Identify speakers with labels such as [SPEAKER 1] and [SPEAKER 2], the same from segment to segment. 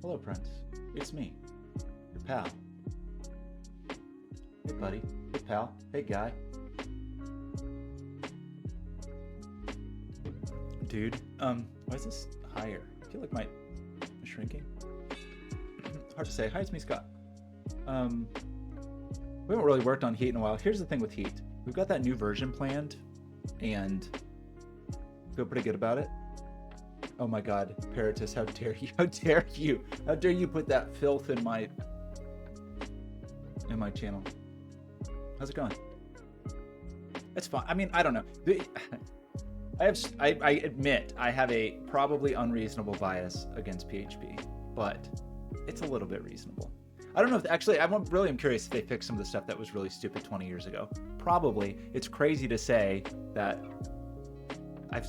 [SPEAKER 1] Hello, Prince. It's me, your pal. Hey, buddy. Hey, pal. Hey, guy. Dude, why is this higher? I feel like my shrinking. Hard to say. Hi, it's me, Scott. We haven't really worked on Heat in a while. Here's the thing with Heat. We've got that new version planned, and feel pretty good about it. Oh my god, Paratus, how dare you? How dare you? How dare you put that filth in my channel? How's it going? It's fine. I mean, I don't know. I admit I have a probably unreasonable bias against PHP, but it's a little bit reasonable. I don't know if actually I'm curious if they fixed some of the stuff that was really stupid 20 years ago. Probably. It's crazy to say that I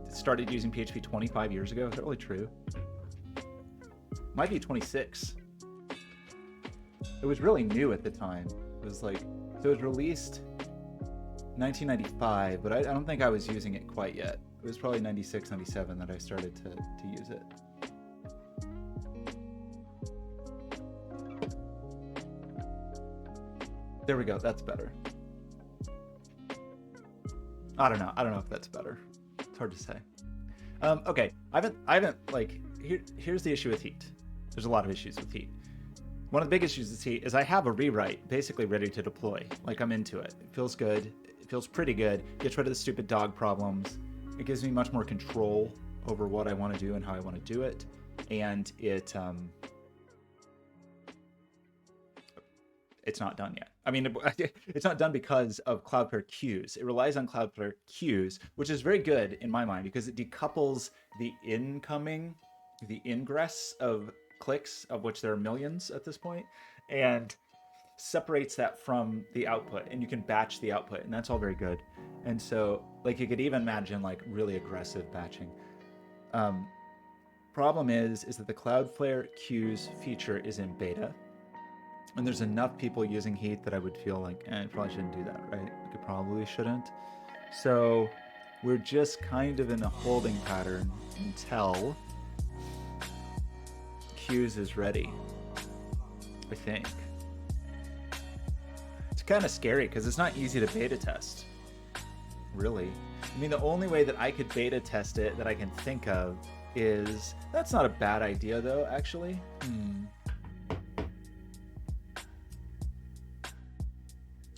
[SPEAKER 1] started using PHP 25 years ago. Is that really true? Might be 26. It was really new at the time. It was like, so it was released 1995, but I don't think I was using it quite yet. It was probably 96, 97 that I started to use it. There we go. That's better. I don't know if that's better. It's hard to say. Okay, I haven't like here's the issue with Heat. There's a lot of issues with Heat. One of the big issues with Heat is I have a rewrite basically ready to deploy. Like, I'm into it. It feels good. It feels pretty good. Gets rid of the stupid dog problems. It gives me much more control over what I want to do and how I want to do it. And it's not done yet. I mean, it's not done because of Cloudflare queues. It relies on Cloudflare queues, which is very good in my mind because it decouples the ingress of clicks, of which there are millions at this point, and separates that from the output, and you can batch the output, and that's all very good. And so, like, you could even imagine like really aggressive batching. Problem is that the Cloudflare queues feature is in beta. And there's enough people using Heat that I would feel like, I probably shouldn't do that, right? Like, I probably shouldn't. So we're just kind of in a holding pattern until Queues is ready, I think. It's kind of scary because it's not easy to beta test, really. I mean, the only way that I could beta test it that I can think of is, that's not a bad idea though, actually.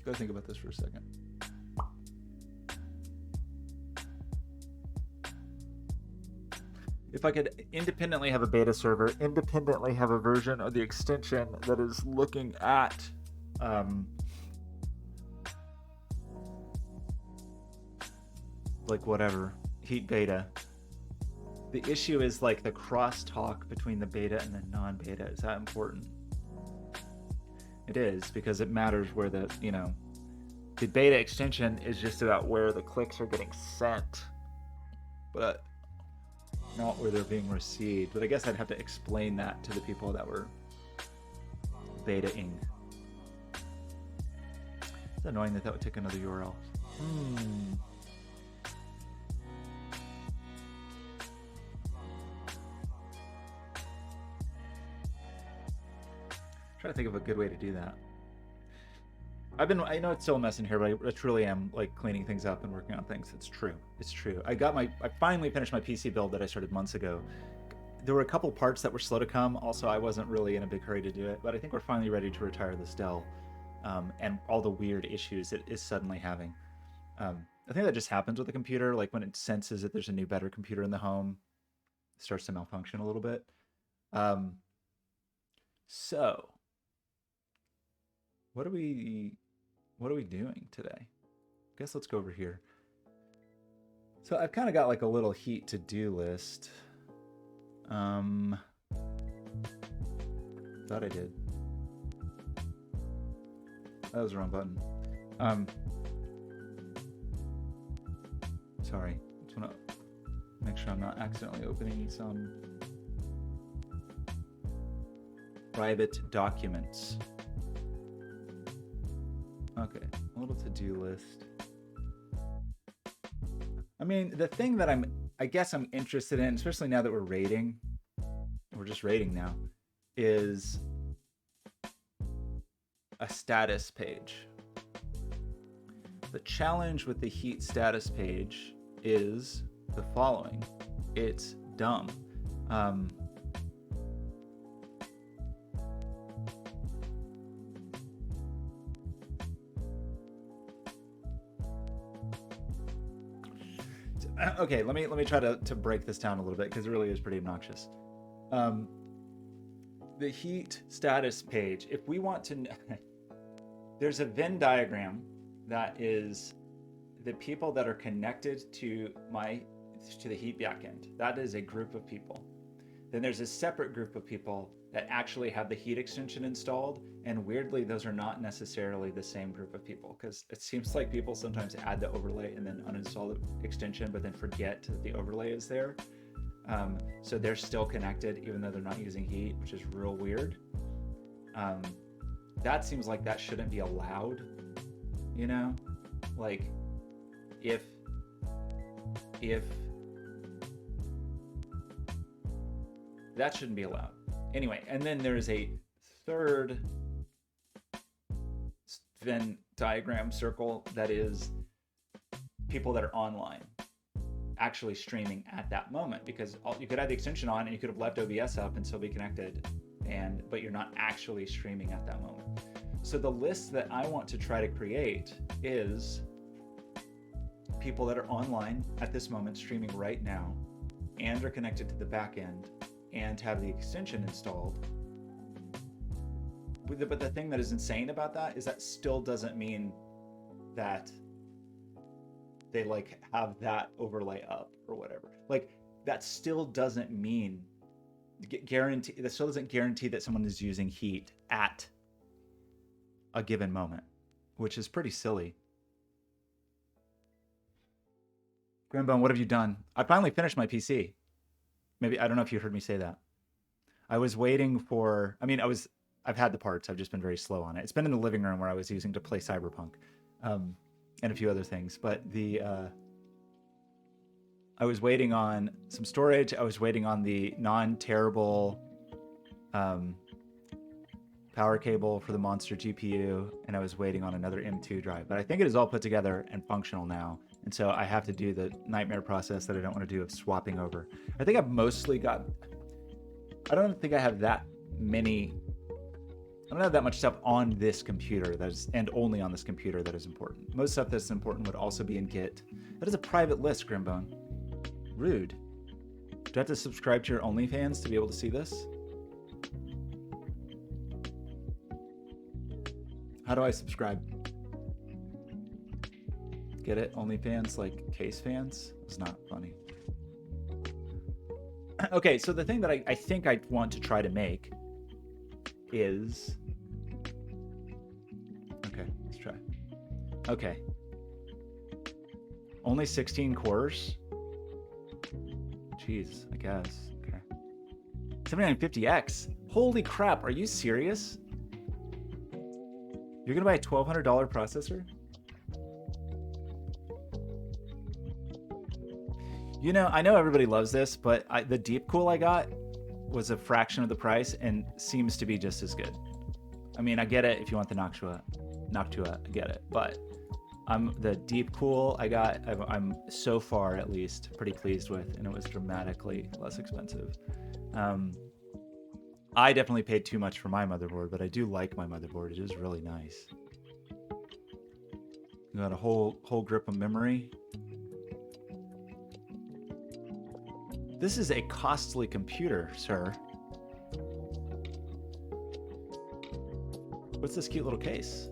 [SPEAKER 1] Go think about this for a second. If I could independently have a beta server, independently have a version of the extension that is looking at like whatever, Heat beta. The issue is like the crosstalk between the beta and the non-beta. Is that important? It is, because it matters where the beta extension is just about where the clicks are getting sent, but not where they're being received. But I guess I'd have to explain that to the people that were betaing. It's annoying that would take another URL. Trying to think of a good way to do that. I know it's still a mess in here, but I truly am like cleaning things up and working on things. It's true. I finally finished my PC build that I started months ago. There were a couple parts that were slow to come. Also, I wasn't really in a big hurry to do it, but I think we're finally ready to retire this Dell and all the weird issues it is suddenly having. I think that just happens with the computer. Like when it senses that there's a new, better computer in the home, it starts to malfunction a little bit. So what are we doing today? I guess let's go over here. So I've kind of got like a little Heat to-do list. Thought I did. That was the wrong button. Sorry. Just want to make sure I'm not accidentally opening some private documents. Okay, a little to-do list. I mean, the thing that I guess I'm interested in, especially now that we're just raiding now, is a status page. The challenge with the heat status page is the following. It's dumb. Okay, let me try to break this down a little bit because it really is pretty obnoxious. The heat status page, if we want to, there's a Venn diagram that is the people that are connected to the heat backend. That is a group of people. Then there's a separate group of people that actually have the heat extension installed, and weirdly those are not necessarily the same group of people, because it seems like people sometimes add the overlay and then uninstall the extension but then forget that the overlay is there. So they're still connected even though they're not using heat, which is real weird. That seems like that shouldn't be allowed, you know? Like if that shouldn't be allowed. Anyway, and then there's a third Venn diagram circle that is people that are online, actually streaming at that moment, because you could have the extension on and you could have left OBS up and still be connected, but you're not actually streaming at that moment. So the list that I want to try to create is people that are online at this moment, streaming right now, and are connected to the back end and have the extension installed. But the thing that is insane about that is that still doesn't mean that they like have that overlay up or whatever. Like that still doesn't mean that still doesn't guarantee that someone is using heat at a given moment, which is pretty silly. Grambone, what have you done? I finally finished my PC. Maybe, I don't know if you heard me say that. I was waiting for, I've had the parts, I've just been very slow on it. It's been in the living room where I was using to play Cyberpunk, and a few other things. But I was waiting on some storage. I was waiting on the non-terrible power cable for the Monster GPU, and I was waiting on another M2 drive. But I think it is all put together and functional now. And so I have to do the nightmare process that I don't want to do of swapping over. I think I've mostly got, I don't think I have that many, I don't have that much stuff on this computer and only on this computer that is important. Most stuff that's important would also be in Git. That is a private list, Grimbone. Rude. Do I have to subscribe to your OnlyFans to be able to see this? How do I subscribe? Get it? OnlyFans, like case fans? It's not funny. Okay, so the thing that I think I want to try to make is... Okay, let's try. Okay. Only 16 cores? Jeez, I guess. Okay. 7950X? Holy crap, are you serious? You're gonna buy a $1,200 processor? You know, I know everybody loves this, but the Deepcool I got was a fraction of the price and seems to be just as good. I mean, I get it if you want the Noctua, I get it. But the Deepcool I got, I'm so far at least pretty pleased with, and it was dramatically less expensive. I definitely paid too much for my motherboard, but I do like my motherboard. It is really nice. You got a whole grip of memory. This is a costly computer, sir. What's this cute little case?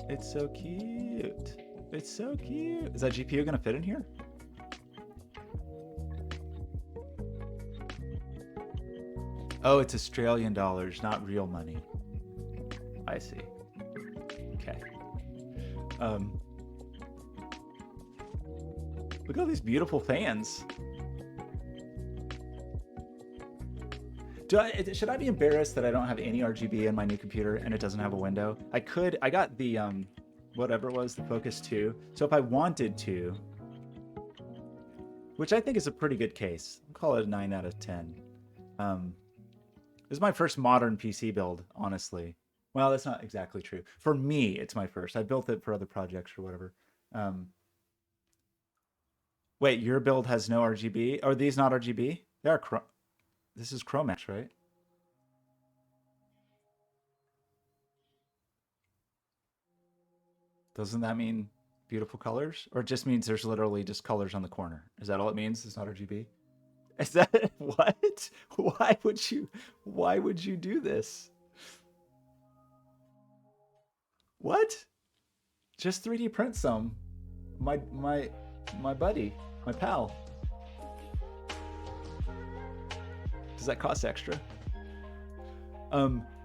[SPEAKER 1] It's so cute. It's so cute. Is that GPU gonna fit in here? Oh, it's Australian dollars, not real money. I see. Okay. Look at all these beautiful fans. Should I be embarrassed that I don't have any RGB in my new computer and it doesn't have a window? I got the, whatever it was, the Focus 2. So if I wanted to, which I think is a pretty good case, I'll call it a 9 out of 10. This is my first modern PC build, honestly. Well, that's not exactly true. For me, it's my first. I built it for other projects or whatever. Um, Wait, your build has no RGB? Are these not RGB? They are. This is Chromax, right? Doesn't that mean beautiful colors, or it just means there's literally just colors on the corner? Is that all it means? It's not RGB. Is that what? Why would you? Why would you do this? What? Just 3D print some. My buddy, my pal. Does that cost extra?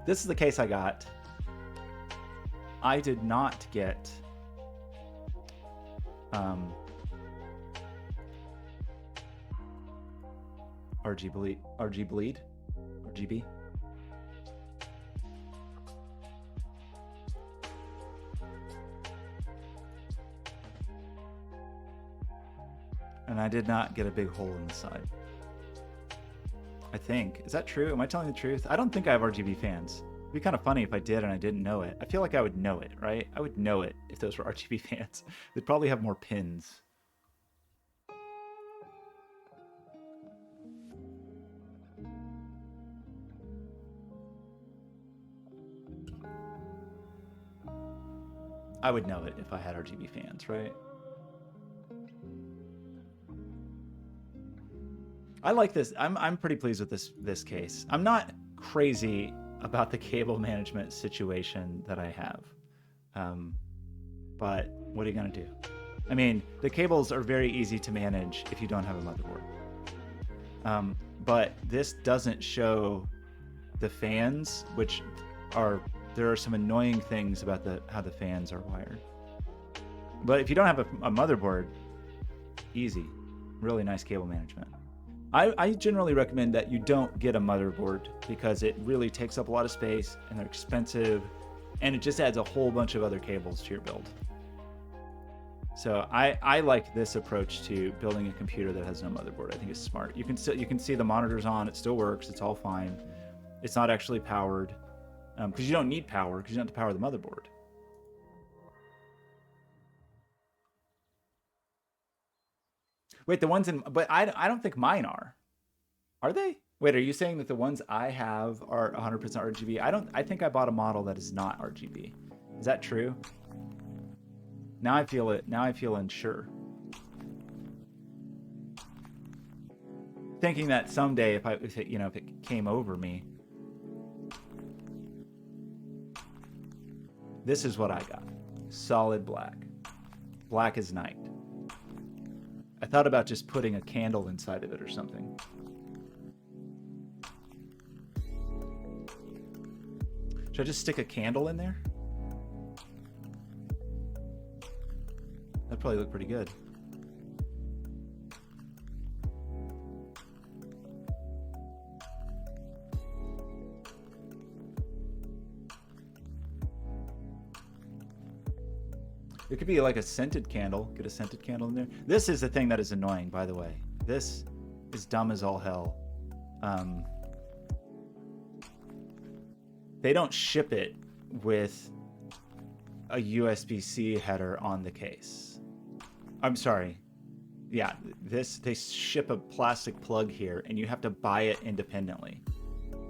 [SPEAKER 1] This is the case I got. I did not get RGB. And I did not get a big hole in the side. I think. Is that true? Am I telling the truth? I don't think I have RGB fans. It'd be kind of funny if I did and I didn't know it. I feel like I would know it, right? I would know it if those were RGB fans. They'd probably have more pins. I would know it if I had RGB fans, right? I like this. I'm pretty pleased with this case. I'm not crazy about the cable management situation that I have, but what are you gonna do? I mean, the cables are very easy to manage if you don't have a motherboard. But this doesn't show the fans, which are there are some annoying things about how the fans are wired. But if you don't have a motherboard, easy, really nice cable management. I generally recommend that you don't get a motherboard because it really takes up a lot of space and they're expensive and it just adds a whole bunch of other cables to your build. So I like this approach to building a computer that has no motherboard. I think it's smart. You can see the monitors on, it still works, it's all fine. It's not actually powered because you don't need power because you don't have to power the motherboard. Wait, the ones in, but I don't think mine are. Are they? Wait, are you saying that the ones I have are 100% RGB? I think I bought a model that is not RGB. Is that true? Now I feel it. Now I feel unsure. Thinking that someday if it came over me. This is what I got. Solid black. Black as night. I thought about just putting a candle inside of it or something. Should I just stick a candle in there? That'd probably look pretty good. It could be like a scented candle. Get a scented candle in there. This is the thing that is annoying, by the way. This is dumb as all hell. They don't ship it with a USB-C header on the case. I'm sorry. Yeah, they ship a plastic plug here, and you have to buy it independently.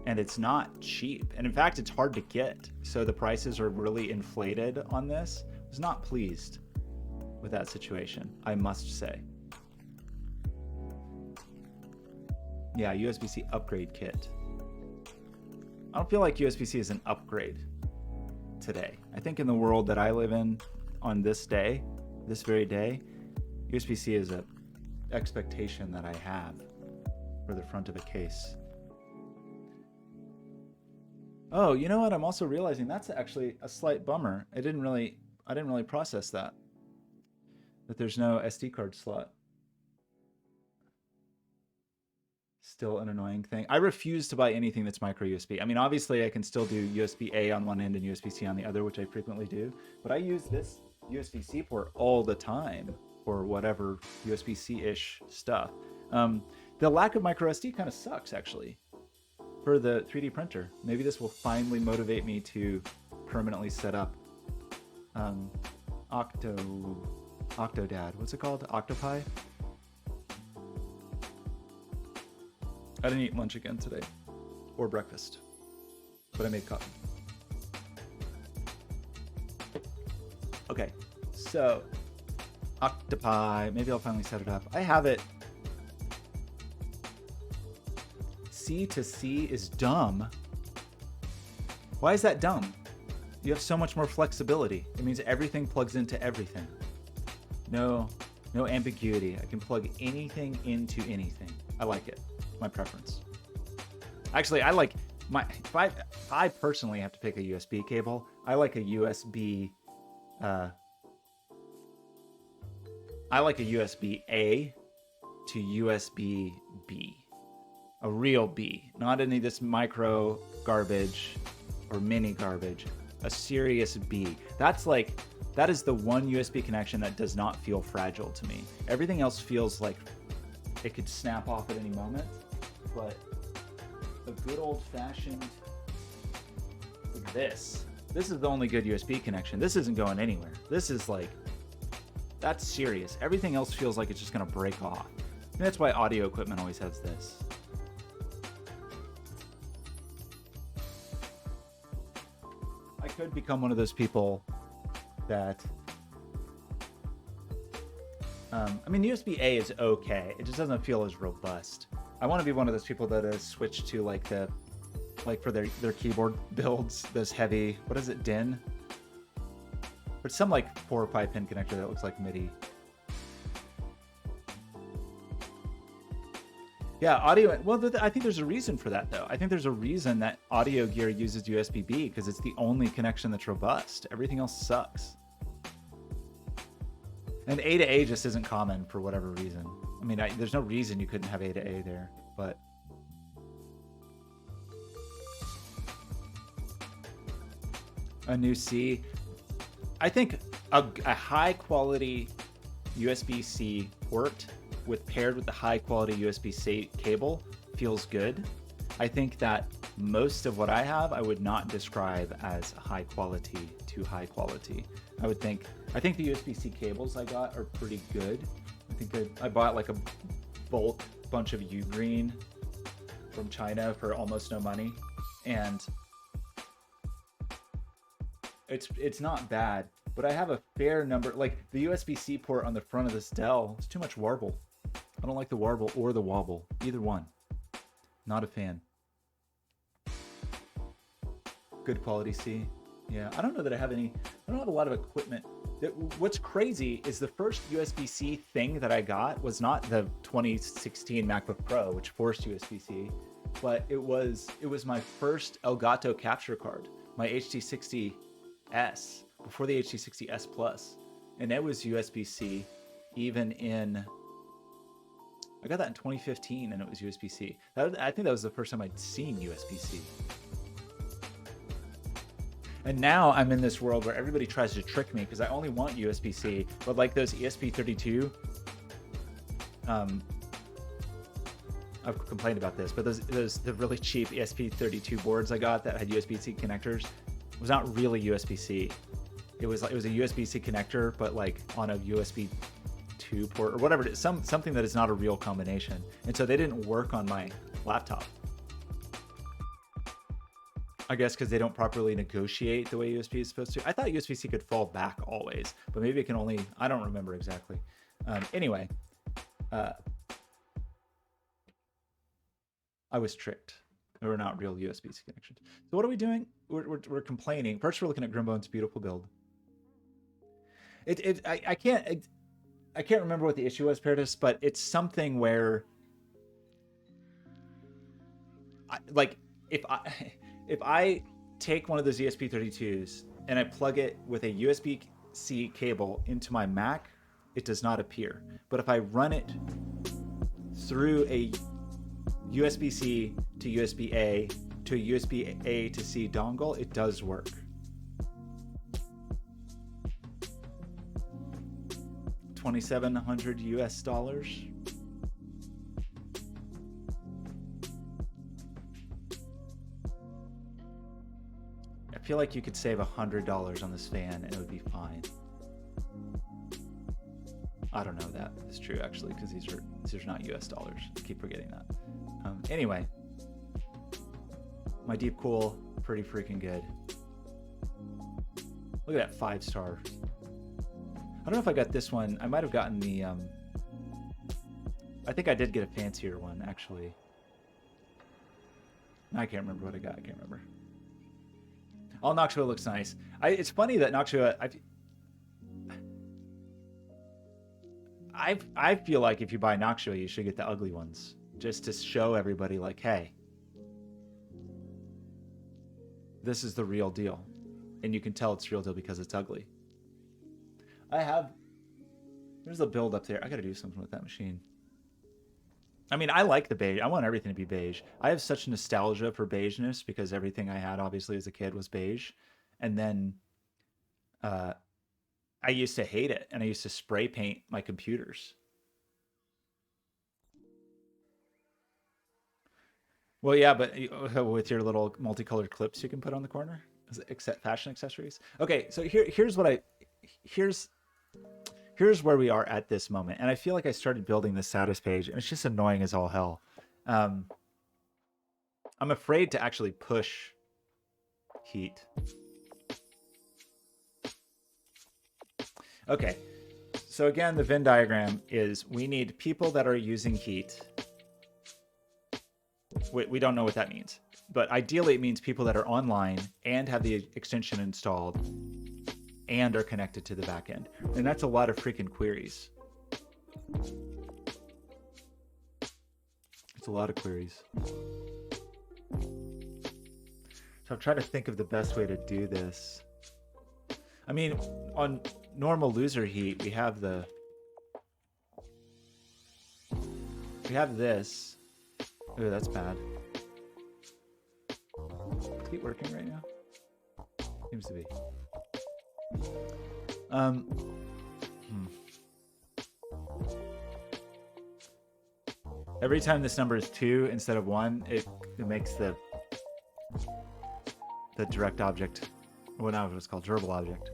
[SPEAKER 1] And it's not cheap. And in fact, it's hard to get. So the prices are really inflated on this. I was not pleased with that situation, I must say. Yeah, USB-C upgrade kit. I don't feel like USB-C is an upgrade today. I think in the world that I live in on this day, this very day, USB-C is an expectation that I have for the front of a case. Oh, you know what? I'm also realizing that's actually a slight bummer. I didn't really process that there's no SD card slot. Still an annoying thing. I refuse to buy anything that's micro USB. I mean, obviously I can still do USB-A on one end and USB-C on the other, which I frequently do, but I use this USB-C port all the time for whatever USB-C-ish stuff. The lack of micro SD kind of sucks, actually. for the 3D printer. Maybe this will finally motivate me to permanently set up Octodad. What's it called? Octopi? I didn't eat lunch again today, or breakfast, but I made coffee. Okay, so Octopi, maybe I'll finally set it up. I have it. C to C is dumb. Why is that dumb? You have so much more flexibility. It means everything plugs into everything. No ambiguity. I can plug anything into anything. I like it. My preference. Actually, I like if I personally have to pick a USB cable, I like a USB A to USB B. A real B, not any of this micro garbage or mini garbage. A serious B. That is the one USB connection that does not feel fragile to me. Everything else feels like it could snap off at any moment, but a good old-fashioned, look at this. This is the only good USB connection. This isn't going anywhere. This is that's serious. Everything else feels like it's just gonna break off. And that's why audio equipment always has this. I could become one of those people that I mean, USB-A is okay. It just doesn't feel as robust. I want to be one of those people that has switched to for their keyboard builds, this heavy, what is it, DIN? But some 4 or 5 pin connector that looks like MIDI. Yeah, audio. Well, I think there's a reason for that, though. I think there's a reason that audio gear uses USB-B, because it's the only connection that's robust. Everything else sucks. And A to A just isn't common for whatever reason. I mean, there's no reason you couldn't have A to A there, but... A new C. I think a high-quality USB-C port paired with the high-quality USB-C cable feels good. I think that most of what I have, I would not describe as high quality to high quality. I think the USB-C cables I got are pretty good. I think I bought a bulk bunch of Ugreen from China for almost no money, and it's not bad. But I have a fair number, the USB-C port on the front of this Dell. It's too much warble. I don't like the warble or the wobble, either one. Not a fan. Good quality C. Yeah, I don't know that I have any. I don't have a lot of equipment. What's crazy is the first USB-C thing that I got was not the 2016 MacBook Pro, which forced USB-C, but it was my first Elgato capture card, my HD60S, before the HD60S Plus, and that was USB-C. Even in, I got that in 2015, and it was USB-C. I think that was the first time I'd seen USB-C. And now I'm in this world where everybody tries to trick me because I only want USB-C, but those ESP32, I've complained about this, but the really cheap ESP32 boards I got that had USB-C connectors was not really USB-C. It was a USB-C connector, but on a USB 2 port or whatever it is, something that is not a real combination, and so they didn't work on my laptop. I guess because they don't properly negotiate the way USB is supposed to. I thought USB-C could fall back always, but maybe it can only, I don't remember exactly. Anyway, I was tricked. They were not real USB-C connections. So what are we doing? We're complaining. First, we're looking at Grimbone's beautiful build. I can't remember what the issue was, Paradis, but it's something where, if I take one of those ESP32s and I plug it with a USB-C cable into my Mac, it does not appear. But if I run it through a USB-C to USB-A to a USB-A to C dongle, it does work. $2,700 US. feel like you could save $100 on this fan and it would be fine. I don't know if that is true actually, because these are not US dollars. I keep forgetting that. Anyway, my deep cool, pretty freaking good. Look at that 5-star. I don't know if I got this one. I might have gotten the I think I did get a fancier one actually. I can't remember what I got. I can't remember. All Noxua looks nice. It's funny that Noxua, I feel like if you buy Noxua, you should get the ugly ones, just to show everybody like, hey, this is the real deal. And you can tell it's real deal because it's ugly. There's a build up there. I gotta do something with that machine. I mean, I like the beige. I want everything to be beige. I have such nostalgia for beigeness because everything I had, obviously, as a kid was beige. And then I used to hate it, and I used to spray paint my computers. Well, yeah, but with your little multicolored clips you can put on the corner, except fashion accessories. Okay, so here's where we are at this moment, and I feel like I started building the status page, and it's just annoying as all hell. I'm afraid to actually push heat. Okay, so again, the Venn diagram is we need people that are using heat. We don't know what that means, but ideally it means people that are online and have the extension installed and are connected to the backend. And that's a lot of freaking queries. It's a lot of queries. So I'm trying to think of the best way to do this. I mean, on normal loser heat, we have this. Oh, that's bad. Is heat working right now? Seems to be. Every time this number is 2 instead of 1, it makes the direct object, well, now it's called durable object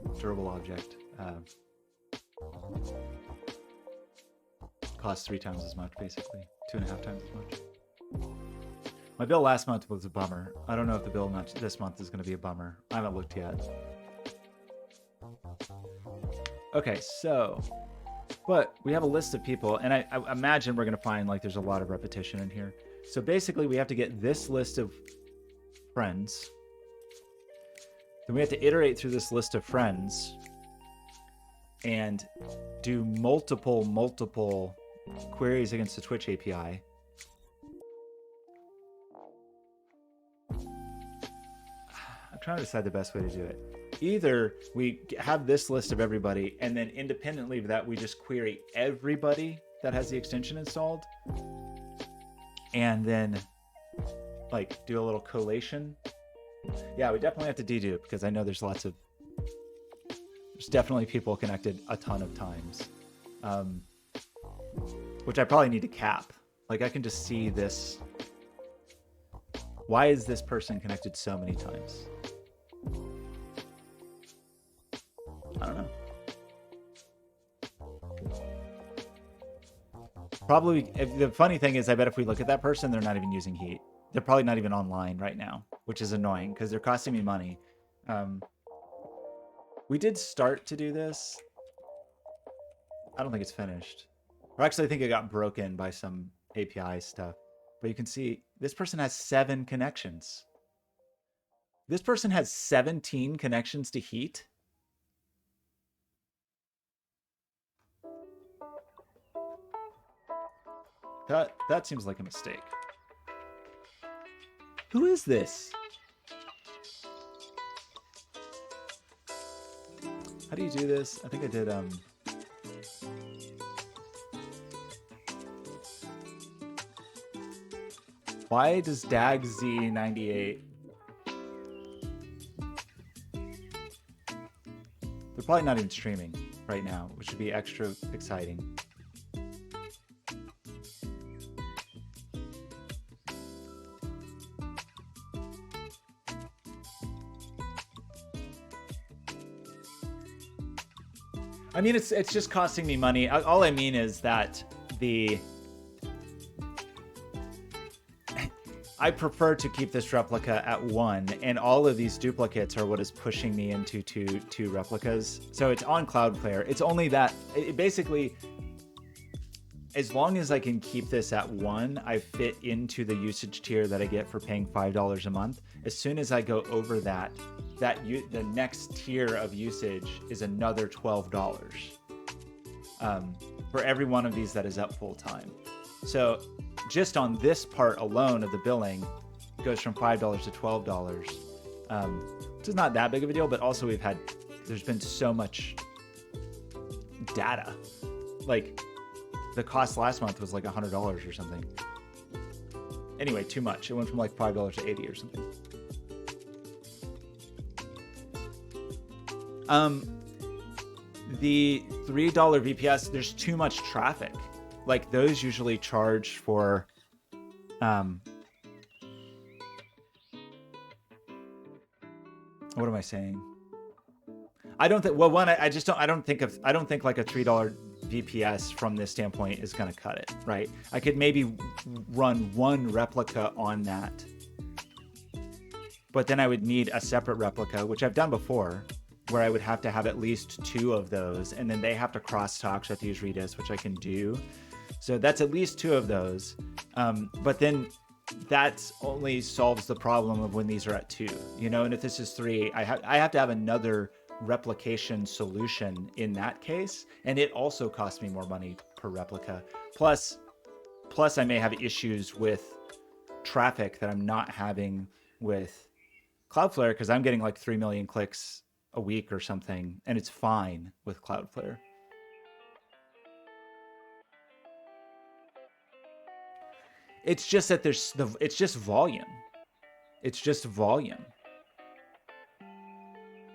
[SPEAKER 1] costs 3 times as much, basically 2.5 times as much. My bill last month was a bummer. I don't know if the bill this month is going to be a bummer. I haven't looked yet. Okay, so, but we have a list of people, and I imagine we're going to find like there's a lot of repetition in here. So basically, we have to get this list of friends. Then we have to iterate through this list of friends and do multiple queries against the Twitch API. I'm trying to decide the best way to do it. Either we have this list of everybody, and then independently of that, we just query everybody that has the extension installed, and then like do a little collation. Yeah, we definitely have to dedupe, because I know there's definitely people connected a ton of times, which I probably need to cap. Like, I can just see this. Why is this person connected so many times? I don't know. Probably, the funny thing is, I bet if we look at that person, they're not even using heat. They're probably not even online right now, which is annoying because they're costing me money. We did start to do this. I don't think it's finished. Or actually, I think it got broken by some API stuff. But you can see this person has 7 connections. This person has 17 connections to heat. That seems like a mistake. Who is this? How do you do this? I think I did why does DagZ98? They're probably not even streaming right now, which would be extra exciting. I mean, it's just costing me money. All I mean is that I prefer to keep this replica at 1, and all of these duplicates are what is pushing me into two replicas. So it's on Cloudflare. It's only that it basically, as long as I can keep this at 1, I fit into the usage tier that I get for paying $5 a month. As soon as I go over that, the next tier of usage is another $12 for every one of these that is up full time. So just on this part alone of the billing goes from $5 to $12. Which is not that big of a deal, but also there's been so much data. Like the cost last month was like $100 or something. Anyway, too much. It went from like $5 to $80 or something. The $3 VPS, there's too much traffic. Like those usually charge for what am I saying? I don't think, well, one, I don't think like a $3 VPS from this standpoint is going to cut it, right? I could maybe run one replica on that, but then I would need a separate replica, which I've done before, where I would have to have at least 2 of those, and then they have to crosstalk, so I have to use Redis, which I can do. So that's at least 2 of those. But then that only solves the problem of when these are at 2, you know, and if this is 3, I have to have another replication solution in that case, and it also costs me more money per replica. Plus I may have issues with traffic that I'm not having with Cloudflare, because I'm getting like 3 million clicks a week or something, and it's fine with Cloudflare. It's just that it's just volume. It's just volume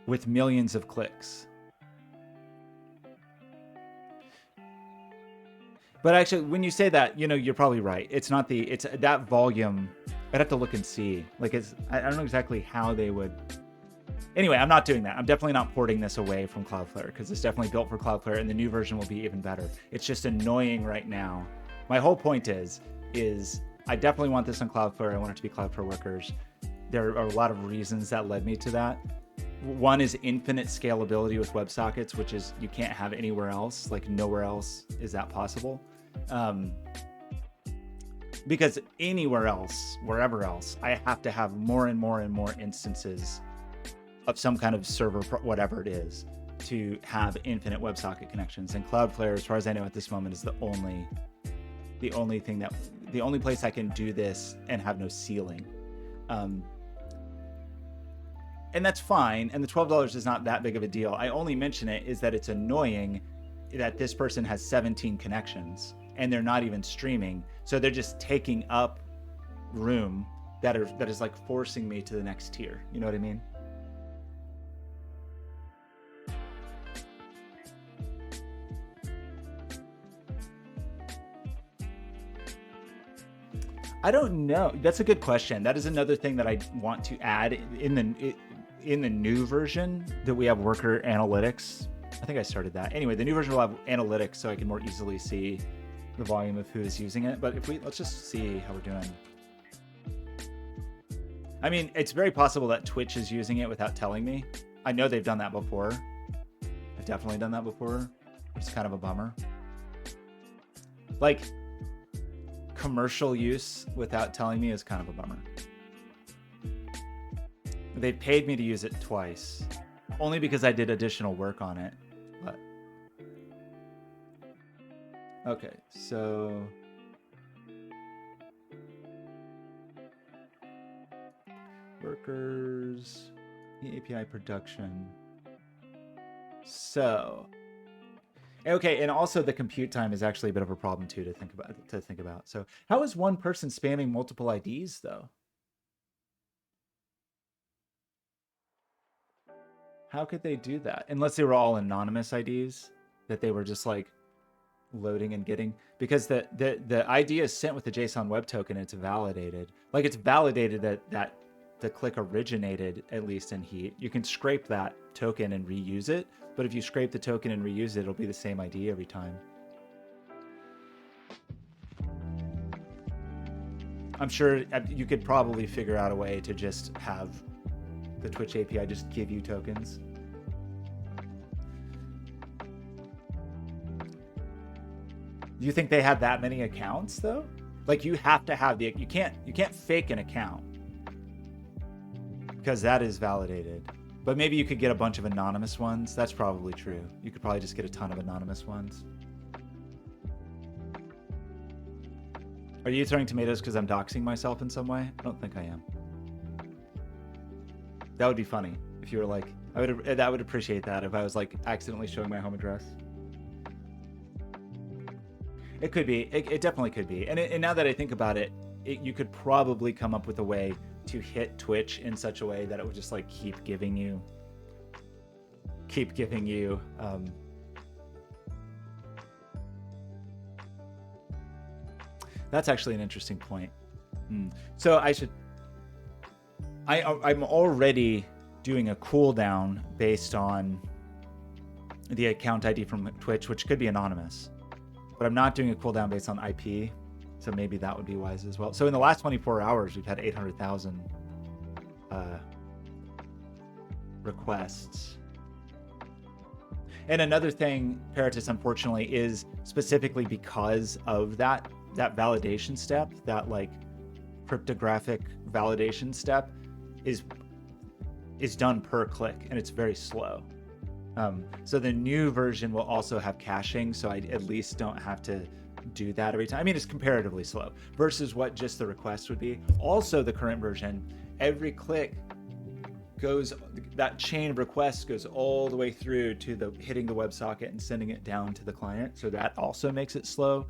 [SPEAKER 1] with millions of clicks. But actually, when you say that, you know, you're probably right. It's not it's that volume. I'd have to look and see. Like, I don't know exactly how they would. Anyway, I'm not doing that. I'm definitely not porting this away from Cloudflare, because it's definitely built for Cloudflare, and the new version will be even better. It's just annoying right now. My whole point is I definitely want this on Cloudflare. I want it to be Cloudflare Workers. There are a lot of reasons that led me to that. One is infinite scalability with WebSockets, which is you can't have anywhere else. Like nowhere else is that possible. Because anywhere else, wherever else, I have to have more and more and more instances of some kind of server, whatever it is, to have infinite WebSocket connections. And Cloudflare, as far as I know at this moment, is the only place I can do this and have no ceiling. And that's fine. And the $12 is not that big of a deal. I only mention it is that it's annoying that this person has 17 connections and they're not even streaming. So they're just taking up room that is like forcing me to the next tier. You know what I mean? I don't know. That's a good question. That is another thing that I want to add in the new version, that we have worker analytics. I think I started that. Anyway, the new version will have analytics, so I can more easily see the volume of who is using it. But let's just see how we're doing. I mean, it's very possible that Twitch is using it without telling me. I know they've done that before. I've definitely done that before. It's kind of a bummer. Like, commercial use without telling me is kind of a bummer. They paid me to use it twice, only because I did additional work on it. But okay, so workers, the API production. So okay, and also the compute time is actually a bit of a problem too to think about. So how is one person spamming multiple IDs though? How could they do that? Unless they were all anonymous IDs that they were just like loading and getting, because the ID is sent with the JSON web token. It's validated. Like it's validated that the click originated at least in Heat. You can scrape that token and reuse it. But if you scrape the token and reuse it, it'll be the same ID every time. I'm sure you could probably figure out a way to just have the Twitch API just give you tokens. Do you think they have that many accounts though? Like you have to have you can't fake an account because that is validated. But maybe you could get a bunch of anonymous ones. That's probably true. You could probably just get a ton of anonymous ones. Are you throwing tomatoes because I'm doxing myself in some way? I don't think I am. That would be funny if you were like, I would appreciate that if I was like accidentally showing my home address. It could be. It definitely could be. And now that I think about it, you could probably come up with a way to hit Twitch in such a way that it would just like keep giving you. That's actually an interesting point. So I'm already doing a cooldown based on the account ID from Twitch, which could be anonymous, but I'm not doing a cooldown based on IP. So maybe that would be wise as well. So in the last 24 hours, we've had 800,000 requests. And another thing, Paratus, unfortunately, is specifically because of that validation step, that like cryptographic validation step is done per click and it's very slow. So the new version will also have caching, so I at least don't have to do that every time. I mean, it's comparatively slow versus what just the request would be. Also, the current version, every click goes, that chain of requests goes all the way through to hitting the WebSocket and sending it down to the client. So that also makes it slow,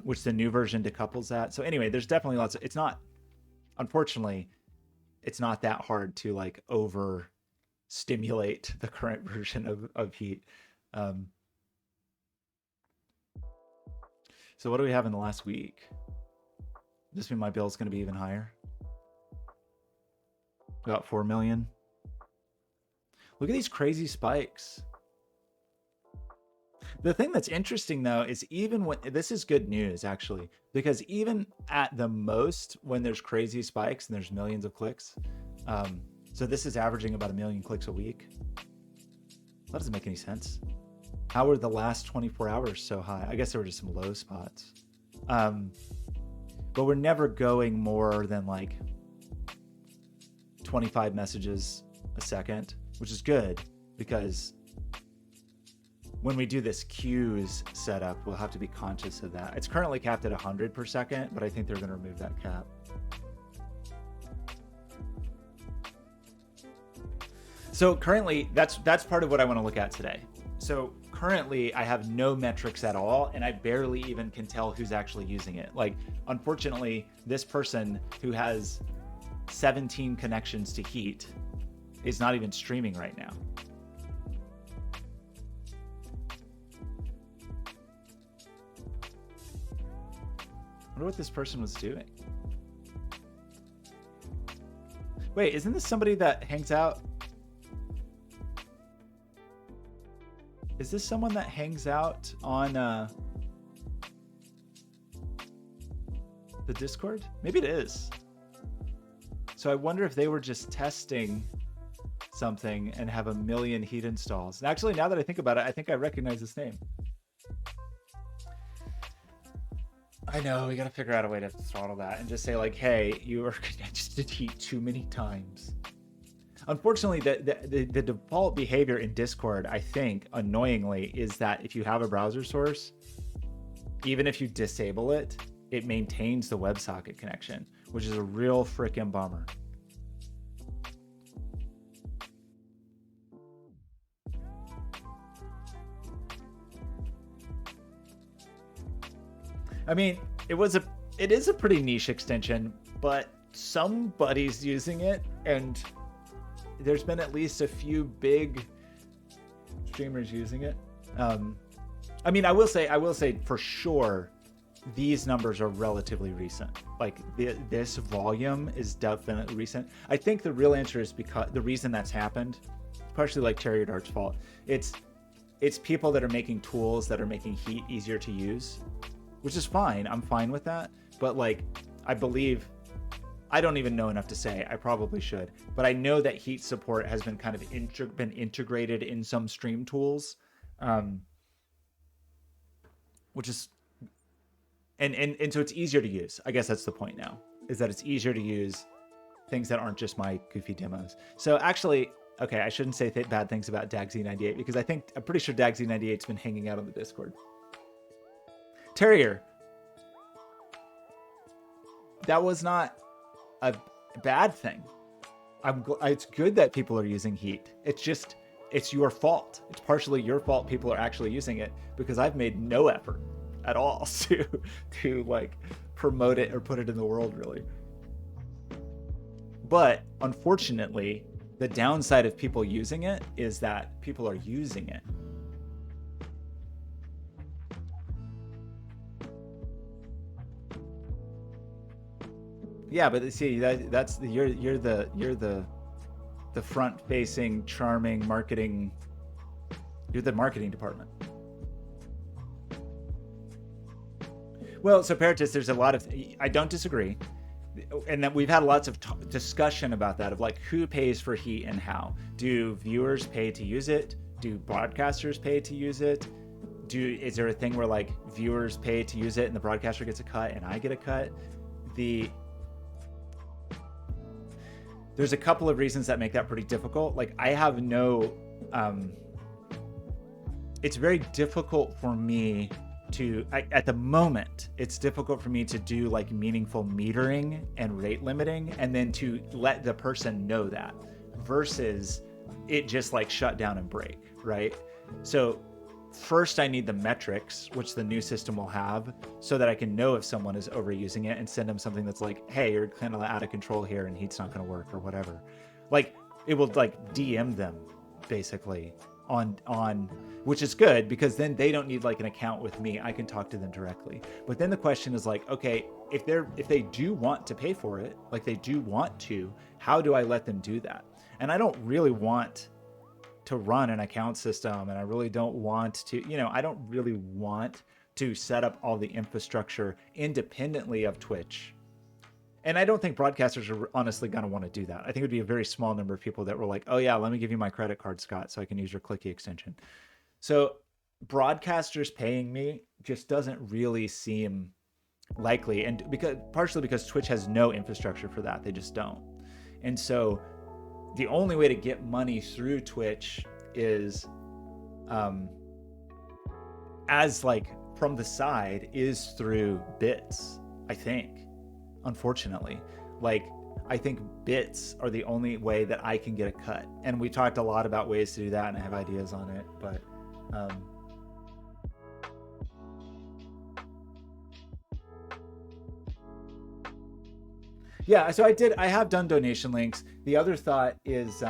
[SPEAKER 1] which the new version decouples that. So anyway, there's definitely lots of, it's not, unfortunately, it's not that hard to like over stimulate the current version of Heat. So what do we have in the last week? This means my bill is going to be even higher. About 4 million. Look at these crazy spikes. The thing that's interesting though is even when, this is good news actually, because even at the most when there's crazy spikes and there's millions of clicks, so this is averaging about 1 million clicks a week. That doesn't make any sense. How were the last 24 hours so high? I guess there were just some low spots. But we're never going more than like 25 messages a second, which is good because when we do this queues setup, we'll have to be conscious of that. It's currently capped at 100 per second, but I think they're going to remove that cap. So currently, that's part of what I want to look at today. So currently, I have no metrics at all, and I barely even can tell who's actually using it. Like, unfortunately, this person who has 17 connections to Heat is not even streaming right now. I wonder what this person was doing. Wait, isn't this somebody that hangs out? Is this someone that hangs out on the Discord? Maybe it is. So I wonder if they were just testing something and have 1 million Heat installs. And actually, now that I think about it, I think I recognize this name. I know, we gotta figure out a way to throttle that and just say like, hey, you are connected to Heat too many times. Unfortunately, the default behavior in Discord, I think, annoyingly, is that if you have a browser source, even if you disable it, it maintains the WebSocket connection, which is a real freaking bummer. I mean, it is a pretty niche extension, but somebody's using it, and there's been at least a few big streamers using it. I mean, I will say for sure, these numbers are relatively recent. Like this volume is definitely recent. I think the real answer is because the reason that's happened partially like Terrier Dart's fault. It's people that are making tools that are making Heat easier to use, which is fine. I'm fine with that. But like, I believe, I don't even know enough to say. I probably should, but I know that Heat support has been kind of been integrated in some stream tools, which is, and so it's easier to use. I guess that's the point now, is that it's easier to use things that aren't just my goofy demos. So actually, okay, I shouldn't say bad things about DagZ98 because I'm pretty sure DagZ98's been hanging out on the Discord. Terrier, that was not a bad thing. It's good that people are using Heat. It's your fault. It's partially your fault people are actually using it, because I've made no effort at all to like promote it or put it in the world, really. But unfortunately, the downside of people using it is that people are using it. Yeah, but see, that's you're the front-facing, charming marketing. You're the marketing department. Well, so Paratus, there's a lot of, I don't disagree, and that we've had lots of discussion about that, of like who pays for Heat and how. Do viewers pay to use it? Do broadcasters pay to use it? Is there a thing where like viewers pay to use it and the broadcaster gets a cut and I get a cut? There's a couple of reasons that make that pretty difficult. Like I have no, it's very difficult for me to, at the moment, it's difficult for me to do like meaningful metering and rate limiting and then to let the person know that, versus it just like shut down and break, right? So first I need the metrics, which the new system will have, so that I can know if someone is overusing it and send them something that's like, hey, you're kind of out of control here and Heat's not going to work or whatever. Like it will like DM them basically on which is good, because then they don't need like an account with me. I can talk to them directly. But then the question is like, okay, if they do want to pay for it, like they do want to, how do I let them do that? And I don't really want to run an account system, and I really don't want to, I don't really want to set up all the infrastructure independently of Twitch. And I don't think broadcasters are honestly going to want to do that. I think it would be a very small number of people that were like, oh yeah, let me give you my credit card, Scott, so I can use your Clicky extension. So broadcasters paying me just doesn't really seem likely. And partially because Twitch has no infrastructure for that. They just don't. And so the only way to get money through Twitch is, as like from the side, is through bits, I think. Unfortunately, like I think bits are the only way that I can get a cut. And we talked a lot about ways to do that, and I have ideas on it, but yeah, so I have done donation links. The other thought is,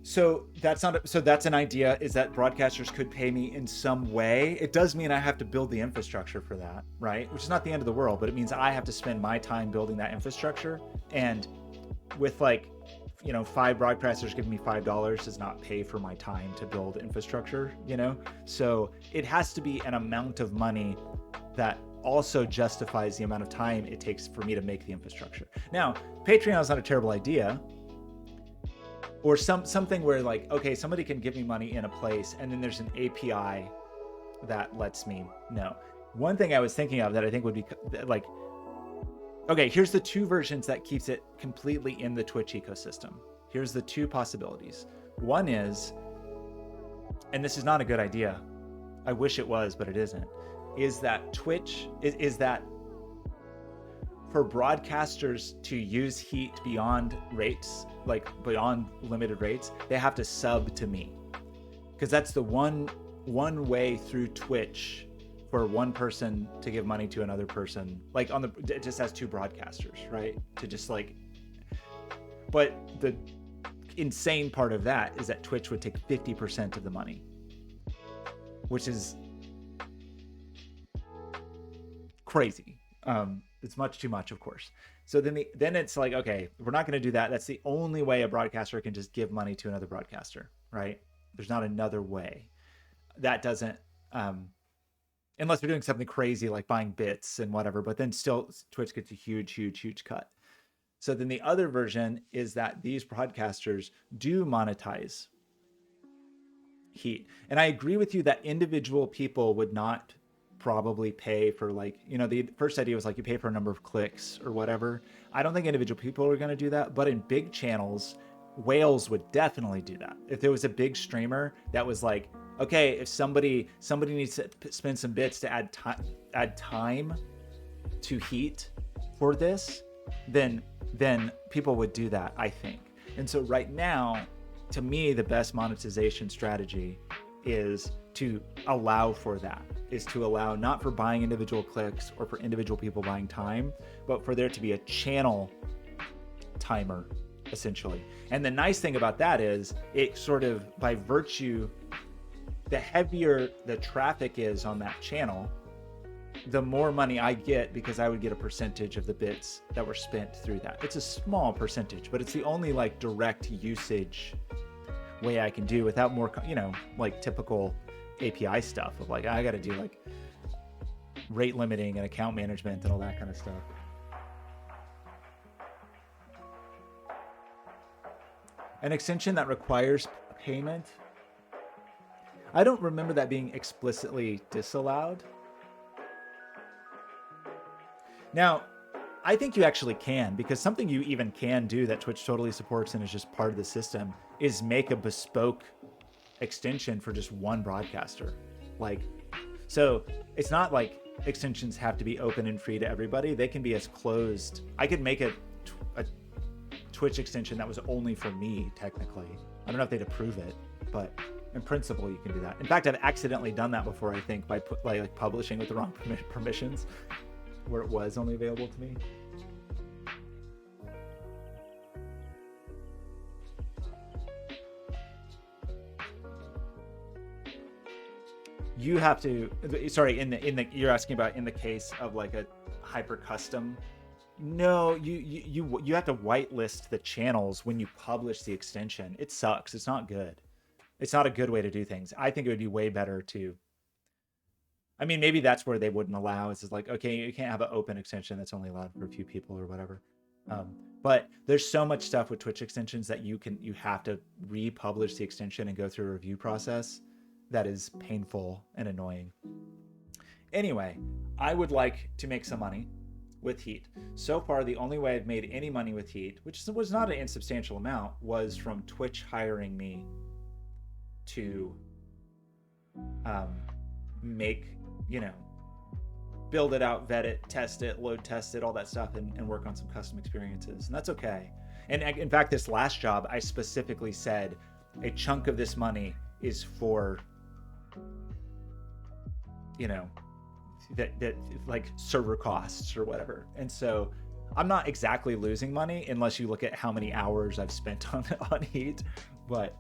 [SPEAKER 1] so that's an idea, is that broadcasters could pay me in some way. It does mean I have to build the infrastructure for that, right? Which is not the end of the world, but it means I have to spend my time building that infrastructure. And with like, 5 broadcasters giving me $5 does not pay for my time to build infrastructure, So it has to be an amount of money that also justifies the amount of time it takes for me to make the infrastructure. Now, Patreon is not a terrible idea, or something where like, okay, somebody can give me money in a place and then there's an API that lets me know. One thing I was thinking of that I think would be like, okay, here's the 2 versions that keeps it completely in the Twitch ecosystem. Here's the 2 possibilities. One is, and this is not a good idea, I wish it was, but it isn't, is that Twitch, is that for broadcasters to use Heat beyond rates, like beyond limited rates, they have to sub to me. Because that's the one way through Twitch for one person to give money to another person, like it just has 2 broadcasters, right? To just like, but the insane part of that is that Twitch would take 50% of the money, which is crazy. It's much too much, of course. So then it's like, okay, we're not going to do that. That's the only way a broadcaster can just give money to another broadcaster, right? There's not another way. That doesn't, um, unless we're doing something crazy like buying bits and whatever. But then still, Twitch gets a huge, huge, huge cut. So then the other version is that these broadcasters do monetize heat. And I agree with you that individual people would not probably pay for, like, you know, the first idea was like you pay for a number of clicks or whatever. I don't think individual people are going to do that, but in big channels, whales would definitely do that. If there was a big streamer that was like, okay, if somebody needs to spend some bits to add time to heat for this, then people would do that, I think. And so right now, to me, the best monetization strategy is to allow for that, is to allow not for buying individual clicks or for individual people buying time, but for there to be a channel timer, essentially. And the nice thing about that is it sort of, by virtue, the heavier the traffic is on that channel, the more money I get, because I would get a percentage of the bits that were spent through that. It's a small percentage, but it's the only like direct usage way I can do without more, you know, like typical API stuff of like, I got to do like rate limiting and account management and all that kind of stuff. An extension that requires payment. I don't remember that being explicitly disallowed. Now, I think you actually can, because something you even can do that Twitch totally supports and is just part of the system is make a bespoke extension for just one broadcaster. Like, so it's not like extensions have to be open and free to everybody. They can be as closed. I could make a Twitch extension that was only for me, technically. I don't know if they'd approve it, but in principle, you can do that. In fact, I've accidentally done that before, I think, by like publishing with the wrong permissions, where it was only available to me. You have to, sorry, in the you're asking about in the case of like a hyper custom. No, you have to whitelist the channels when you publish the extension. It sucks. It's not good. It's not a good way to do things. I think it would be way better to, I mean, maybe that's where they wouldn't allow. It's just like, okay, you can't have an open extension that's only allowed for a few people or whatever. But there's so much stuff with Twitch extensions that you have to republish the extension and go through a review process that is painful and annoying. Anyway, I would like to make some money with Heat. So far, the only way I've made any money with Heat, which was not an insubstantial amount, was from Twitch hiring me to make, you know, build it out, vet it, test it, load test it, all that stuff, and work on some custom experiences. And that's okay. And in fact, this last job, I specifically said a chunk of this money is for, you know, that like server costs or whatever. And so I'm not exactly losing money unless you look at how many hours I've spent on Heat. But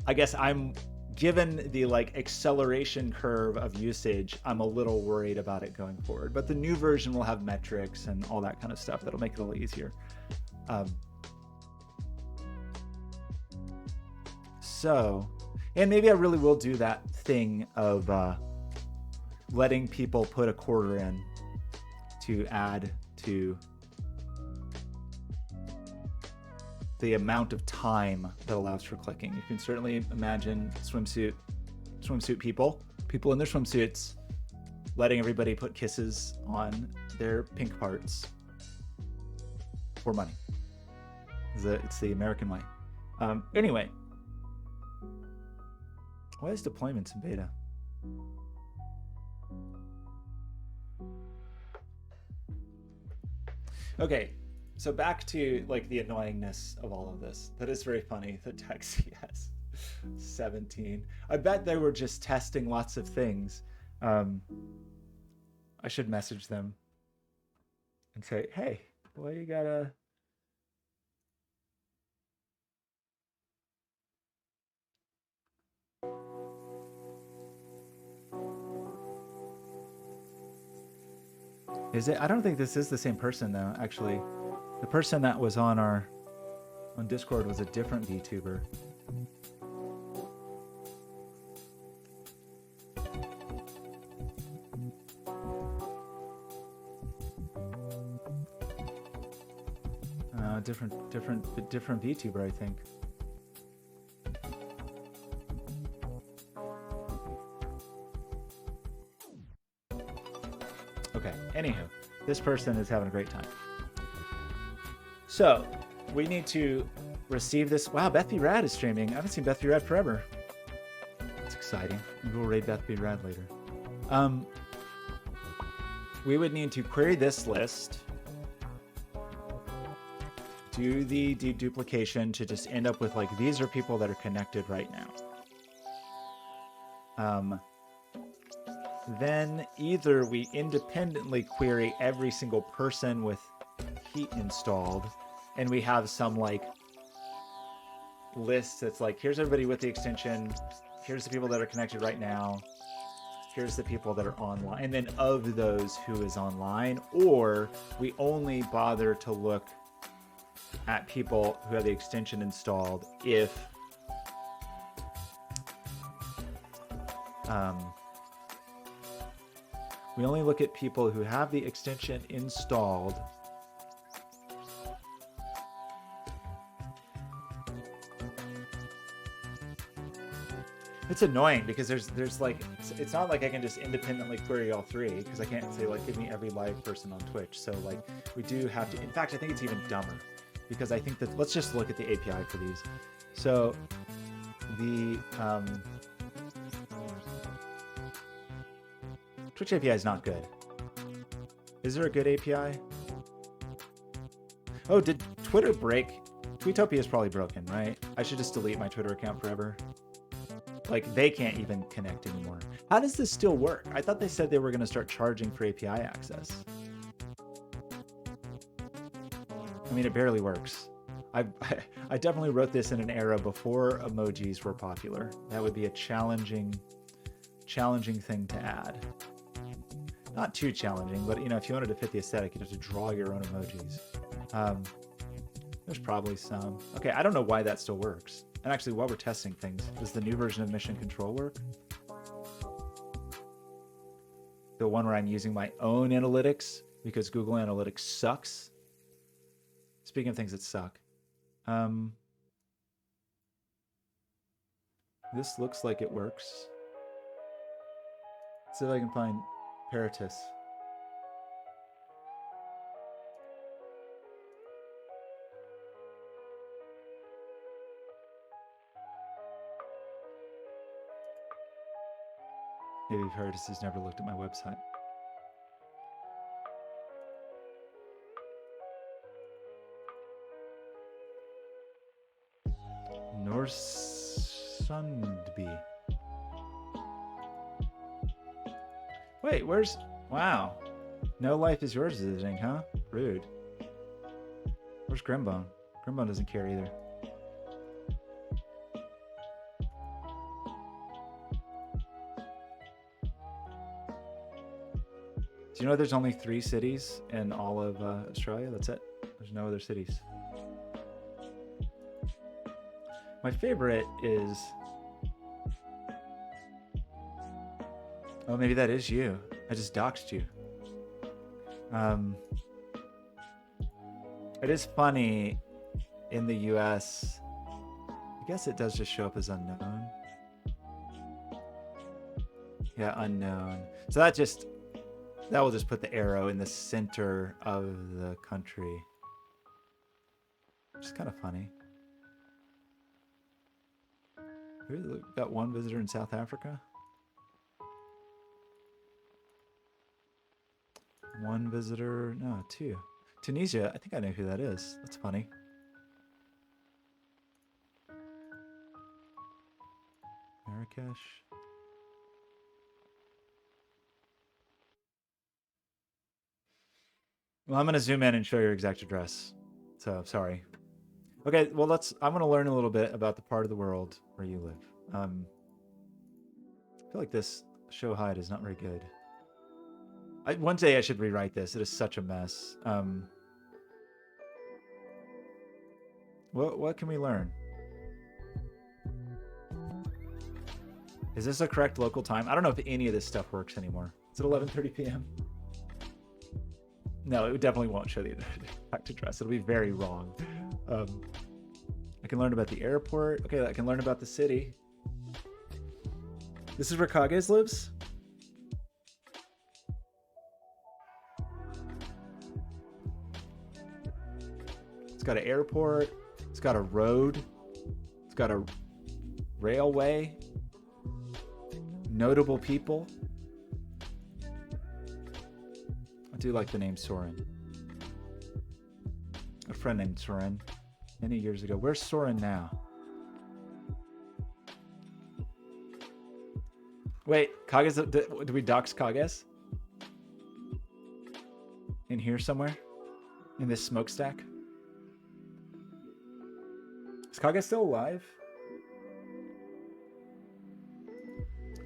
[SPEAKER 1] I guess I'm, given the like acceleration curve of usage, I'm a little worried about it going forward. But the new version will have metrics and all that kind of stuff that'll make it a little easier. So, and maybe I really will do that thing of letting people put a quarter in to add to the amount of time that allows for clicking. You can certainly imagine swimsuit people in their swimsuits, letting everybody put kisses on their pink parts for money. It's the American way. Anyway, why is deployments in beta? Okay, so back to like the annoyingness of all of this. That is very funny. The Taxi has 17. I bet they were just testing lots of things. I should message them and say, hey, why you gotta... Is it? I don't think this is the same person though. Actually, the person that was on Discord was a different VTuber. Different VTuber, I think. Okay, anywho, this person is having a great time. So, we need to receive this. Wow, Beth B. Rad is streaming. I haven't seen Beth B. Rad forever. That's exciting. Maybe we'll raid Beth B. Rad later. We would need to query this list, do the deduplication to just end up with, like, these are people that are connected right now. Then either we independently query every single person with Heat installed, and we have some, like, list that's like, here's everybody with the extension, here's the people that are connected right now, here's the people that are online, and then of those who is online, or we only bother to look at people who have the extension installed if we only look at people who have the extension installed It's annoying because there's like, it's not like I can just independently query all three, because I can't say, like, give me every live person on Twitch. So, like, we do have to, in fact, I think it's even dumber, because I think that, let's just look at the API for these. So the Twitch API is not good. Is there a good API? Oh, did Twitter break? Tweetopia is probably broken, right? I should just delete my Twitter account forever. Like, they can't even connect anymore. How does this still work? I thought they said they were going to start charging for API access. I mean, it barely works. I definitely wrote this in an era before emojis were popular. That would be a challenging thing to add. Not too challenging, but, you know, if you wanted to fit the aesthetic, you'd have to draw your own emojis. There's probably some. Okay, I don't know why that still works. And actually, while we're testing things, does the new version of Mission Control work? The one where I'm using my own analytics because Google Analytics sucks. Speaking of things that suck. This looks like it works. Let's see if I can find Paratus. Maybe Paratus has never looked at my website. Norsundby. Wait, where's... Wow. No life is yours visiting, huh? Rude. Where's Grimbone? Grimbone doesn't care either. Do you know there's only 3 cities in all of Australia? That's it. There's no other cities. My favorite is... Oh, maybe that is you. I just doxed you. It is funny in the US. I guess it does just show up as unknown. Yeah, unknown. So that will just put the arrow in the center of the country. Which is kind of funny. We've got 1 visitor in South Africa. 1 visitor, no, 2. Tunisia, I think I know who that is. That's funny. Marrakesh. Well, I'm going to zoom in and show your exact address. So, sorry. Okay, well, I'm going to learn a little bit about the part of the world where you live. I feel like this show hide is not very good. One day I should rewrite this. It is such a mess. What can we learn? Is this a correct local time? I don't know if any of this stuff works anymore. Is it 11:30 p.m.? No, it definitely won't show the exact address. It'll be very wrong. I can learn about the airport. Okay, I can learn about the city. This is where Kages lives? It's got an airport. It's got a road. It's got a railway. Notable people. I do like the name Soren. A friend named Soren many years ago. Where's Soren now? Wait, Kages, do we dox Kages? In here somewhere? In this smokestack? Is Kages still alive?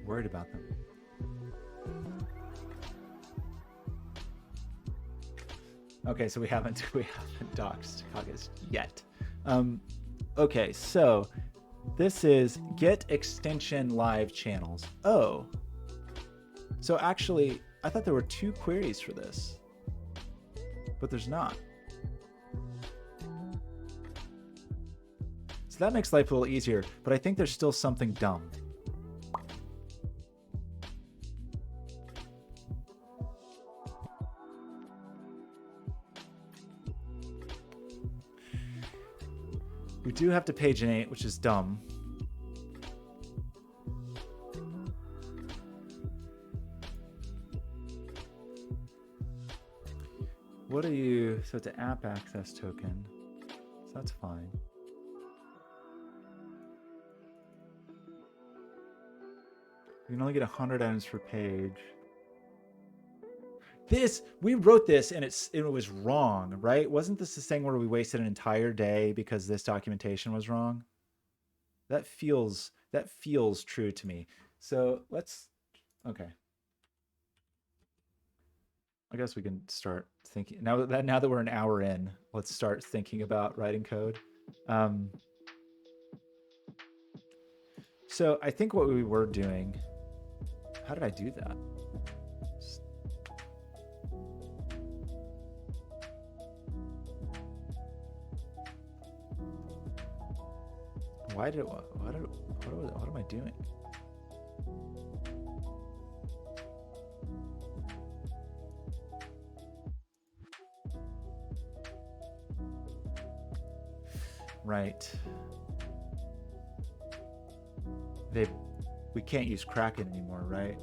[SPEAKER 1] Worried about them. Okay, so we haven't doxed Kages yet. Okay, so this is get extension live channels. Oh, so actually, I thought there were 2 queries for this, but there's not. So that makes life a little easier, but I think there's still something dumb. We do have to paginate, which is dumb. What are you? So it's an app access token. So that's fine. You can only get 100 items per page. We wrote this and it was wrong, right? Wasn't this the thing where we wasted an entire day because this documentation was wrong? That feels true to me. So okay. I guess we can start thinking now that we're an hour in, let's start thinking about writing code. So I think what we were doing, how did I do that? What am I doing? Right. We can't use Kraken anymore, right?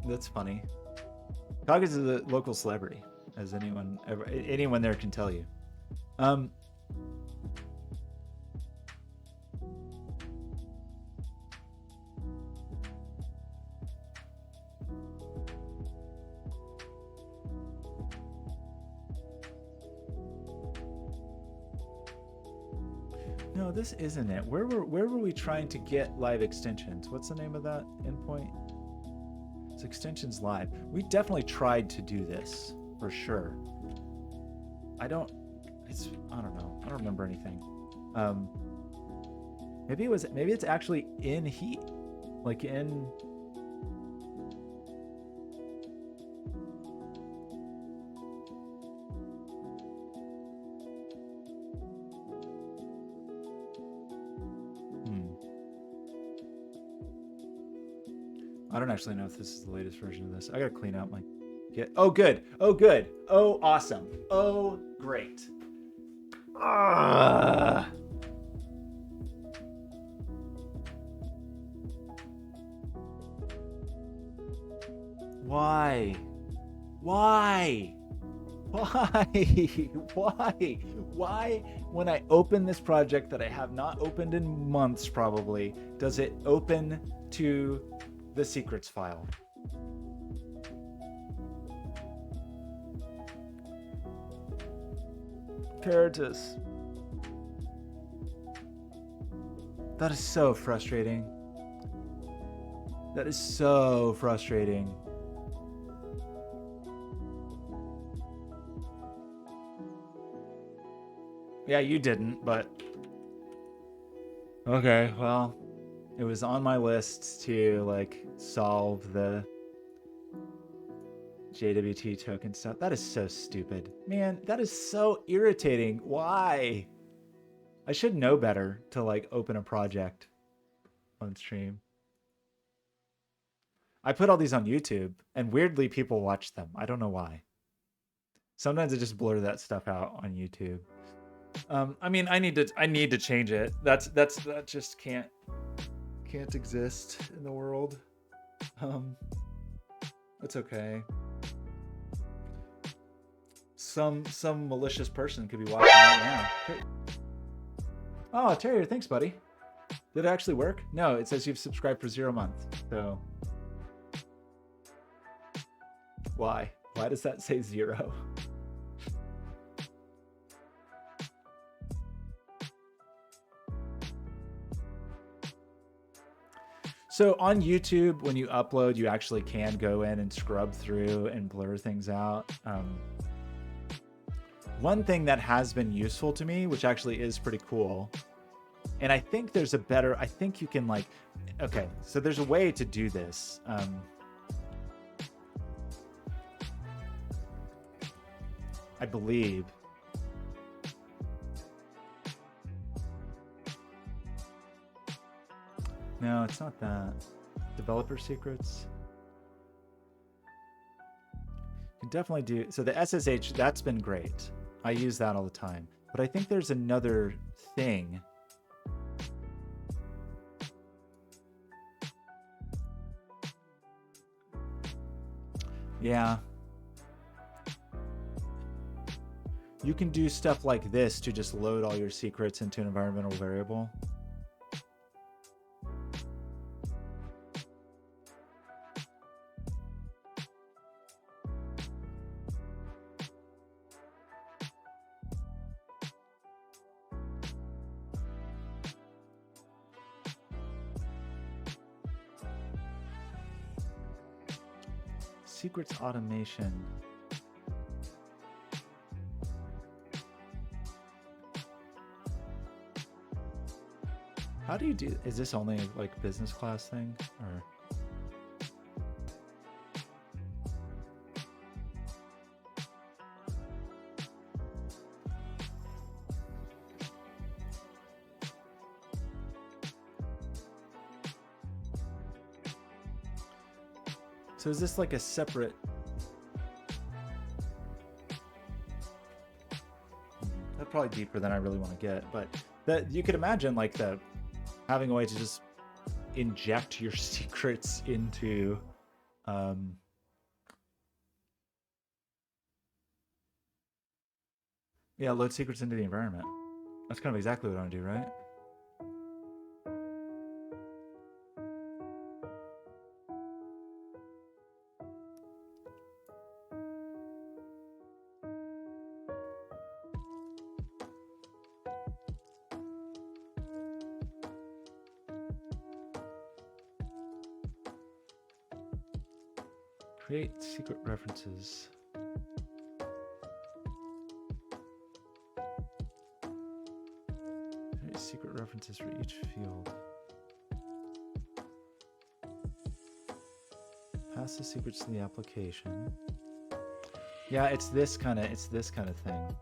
[SPEAKER 1] That's funny. Kages is a local celebrity, as anyone there can tell you. No, this isn't it. Where were we trying to get live extensions? What's the name of that endpoint? It's extensions live. We definitely tried to do this for sure. I don't know. I don't remember anything. Maybe it's actually in Heat, like in. I don't actually know if this is the latest version of this. I gotta clean out my Git. Oh, good. Oh, good. Oh, awesome. Oh, great. Why? Why? Why, when I open this project that I have not opened in months probably, does it open to the secrets file? Paratus. That is so frustrating. That is so frustrating. Yeah, you didn't, but okay, well, it was on my list to like solve the JWT token stuff. That is so stupid. Man, that is so irritating. Why? I should know better to like open a project on stream. I put all these on YouTube and weirdly people watch them. I don't know why. Sometimes I just blur that stuff out on YouTube. I mean, I need to change it. That just can't exist in the world. It's okay. Some malicious person could be watching right now. Oh, Terrier, thanks, buddy. Did it actually work? No, it says you've subscribed for 0 months. So why? Why does that say 0? So on YouTube, when you upload, you actually can go in and scrub through and blur things out. One thing that has been useful to me, which actually is pretty cool, and I think there's a better, I think you can like, okay, so there's a way to do this. I believe. No, it's not that. Developer secrets. You can definitely do, so the SSH, that's been great. I use that all the time. But I think there's another thing. Yeah. You can do stuff like this to just load all your secrets into an environmental variable. Secrets automation. How do you do, is this only like business class thing or? So is this like a separate? That's probably deeper than I really want to get, but that you could imagine like the having a way to just inject your secrets into yeah, load secrets into the environment. That's kind of exactly what I want to do, right? Create secret references. Create secret references for each field. Pass the secrets to the application. Yeah, it's this kind of thing.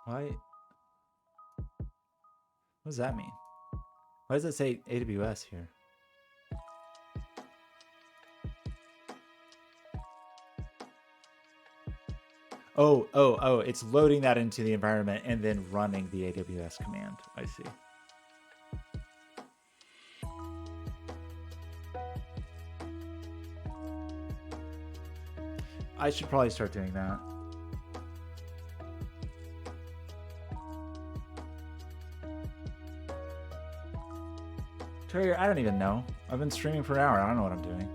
[SPEAKER 1] Why? What does that mean? Why does it say AWS here? Oh, it's loading that into the environment and then running the AWS command. I see. I should probably start doing that. Terrier, I don't even know. I've been streaming for an hour. I don't know what I'm doing.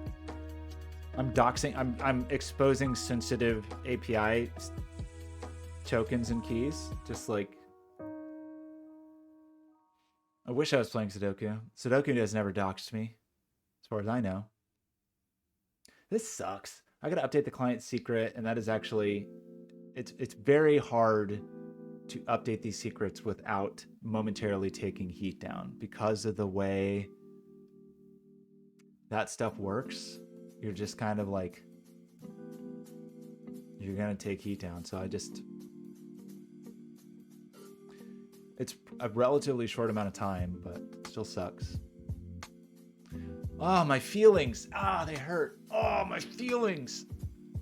[SPEAKER 1] I'm doxing. I'm exposing sensitive API tokens and keys. Just like, I wish I was playing Sudoku. Sudoku has never doxed me, as far as I know. This sucks. I gotta update the client secret, and that is actually, it's very hard to update these secrets without momentarily taking heat down because of the way that stuff works. You're just kind of like, you're gonna take heat down. So it's a relatively short amount of time, but it still sucks. Oh, my feelings. Ah, they hurt. Oh, my feelings.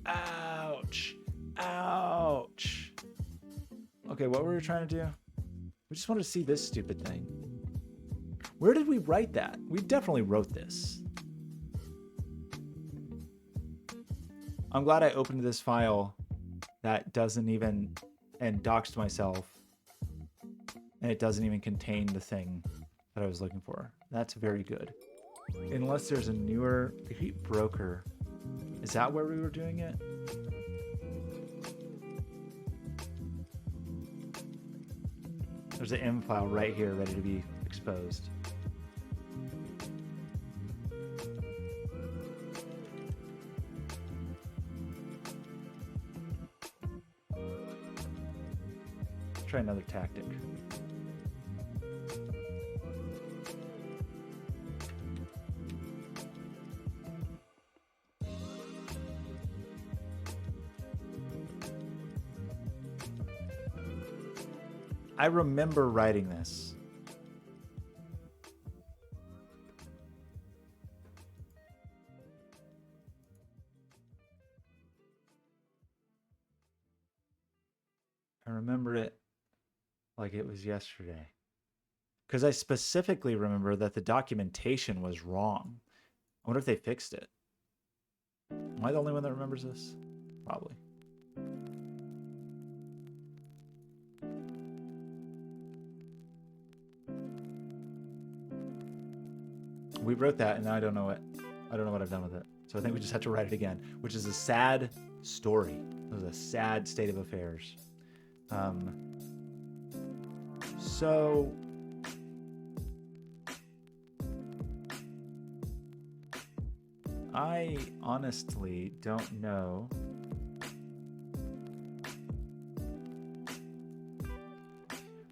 [SPEAKER 1] Ouch. Ouch. Okay, what were we trying to do? We just wanted to see this stupid thing. Where did we write that? We definitely wrote this. I'm glad I opened this file that doesn't even, and doxed myself, and it doesn't even contain the thing that I was looking for. That's very good. Unless there's a newer heat broker. Is that where we were doing it? There's an M file right here ready to be exposed. Let's try another tactic. I remember writing this. I remember it like it was yesterday. Because I specifically remember that the documentation was wrong. I wonder if they fixed it. Am I the only one that remembers this? Probably. We wrote that, and now I don't know what I've done with it. So I think we just have to write it again, which is a sad story. It was a sad state of affairs. So I honestly don't know.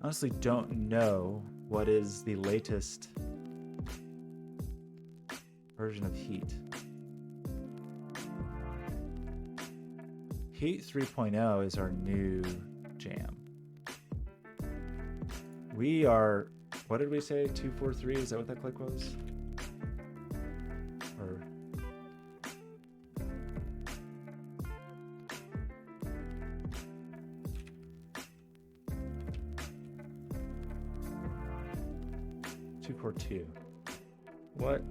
[SPEAKER 1] Honestly don't know what is the latest version of Heat. Heat 3.0 is our new jam. We are, what did we say? 243? Is that what that click was? Or two. What?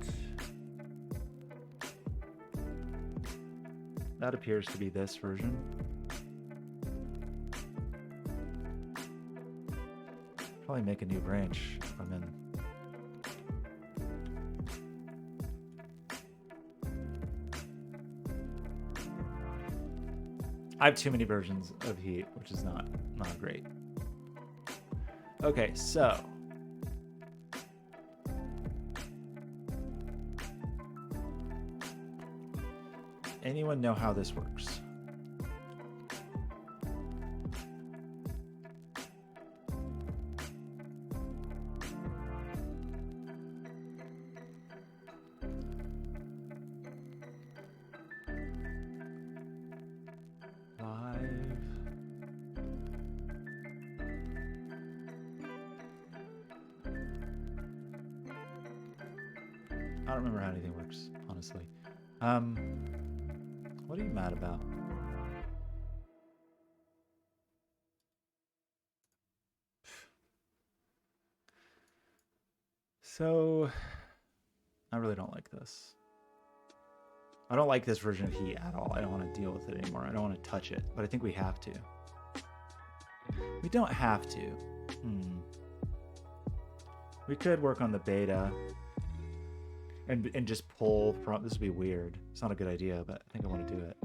[SPEAKER 1] That appears to be this version. Probably make a new branch if I'm in. I have too many versions of Heat, which is not great. Okay, so anyone know how this works? I don't remember how anything works, honestly. What are you mad about? So, I really don't like this. I don't like this version of Heat at all. I don't want to deal with it anymore. I don't want to touch it, but I think we have to. We don't have to. We could work on the beta and just pull from. This would be weird. It's not a good idea, but I think I want to do it.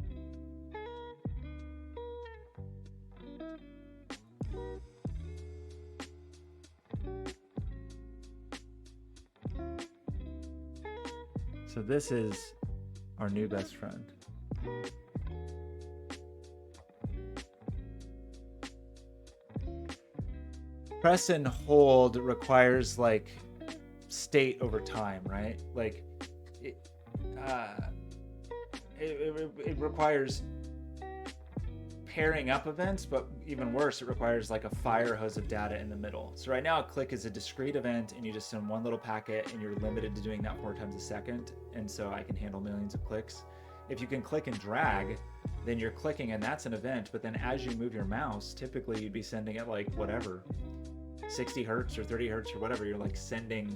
[SPEAKER 1] So this is our new best friend. Press and hold requires like state over time, right? Like it requires pairing up events, but even worse, it requires like a fire hose of data in the middle. So right now a click is a discrete event and you just send one little packet and you're limited to doing that 4 times a second. And so I can handle millions of clicks. If you can click and drag, then you're clicking and that's an event. But then as you move your mouse, typically you'd be sending it like whatever, 60 hertz or 30 hertz or whatever. You're like sending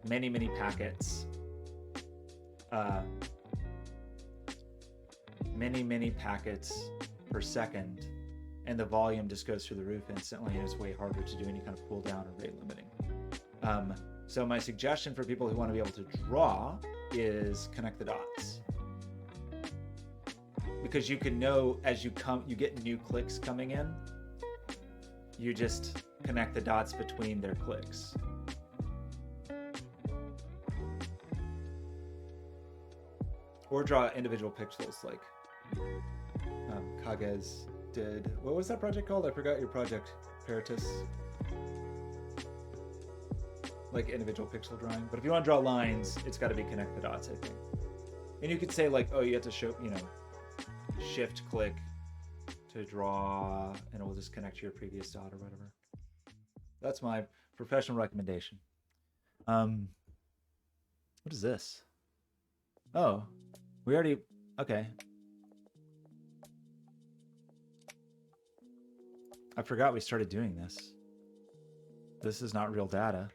[SPEAKER 1] many, many packets, many packets per second, and the volume just goes through the roof instantly, and it's way harder to do any kind of cooldown or rate limiting. So my suggestion for people who want to be able to draw is connect the dots, because you can know as you get new clicks coming in, you just connect the dots between their clicks. Or draw individual pixels like Kages did. What was that project called? I forgot your project, Peritus. Like individual pixel drawing. But if you want to draw lines, it's got to be connect the dots, I think. And you could say like, oh, you have to show, shift click to draw, and it will just connect to your previous dot or whatever. That's my professional recommendation. What is this? Oh, we already, okay. I forgot we started doing this. This is not real data.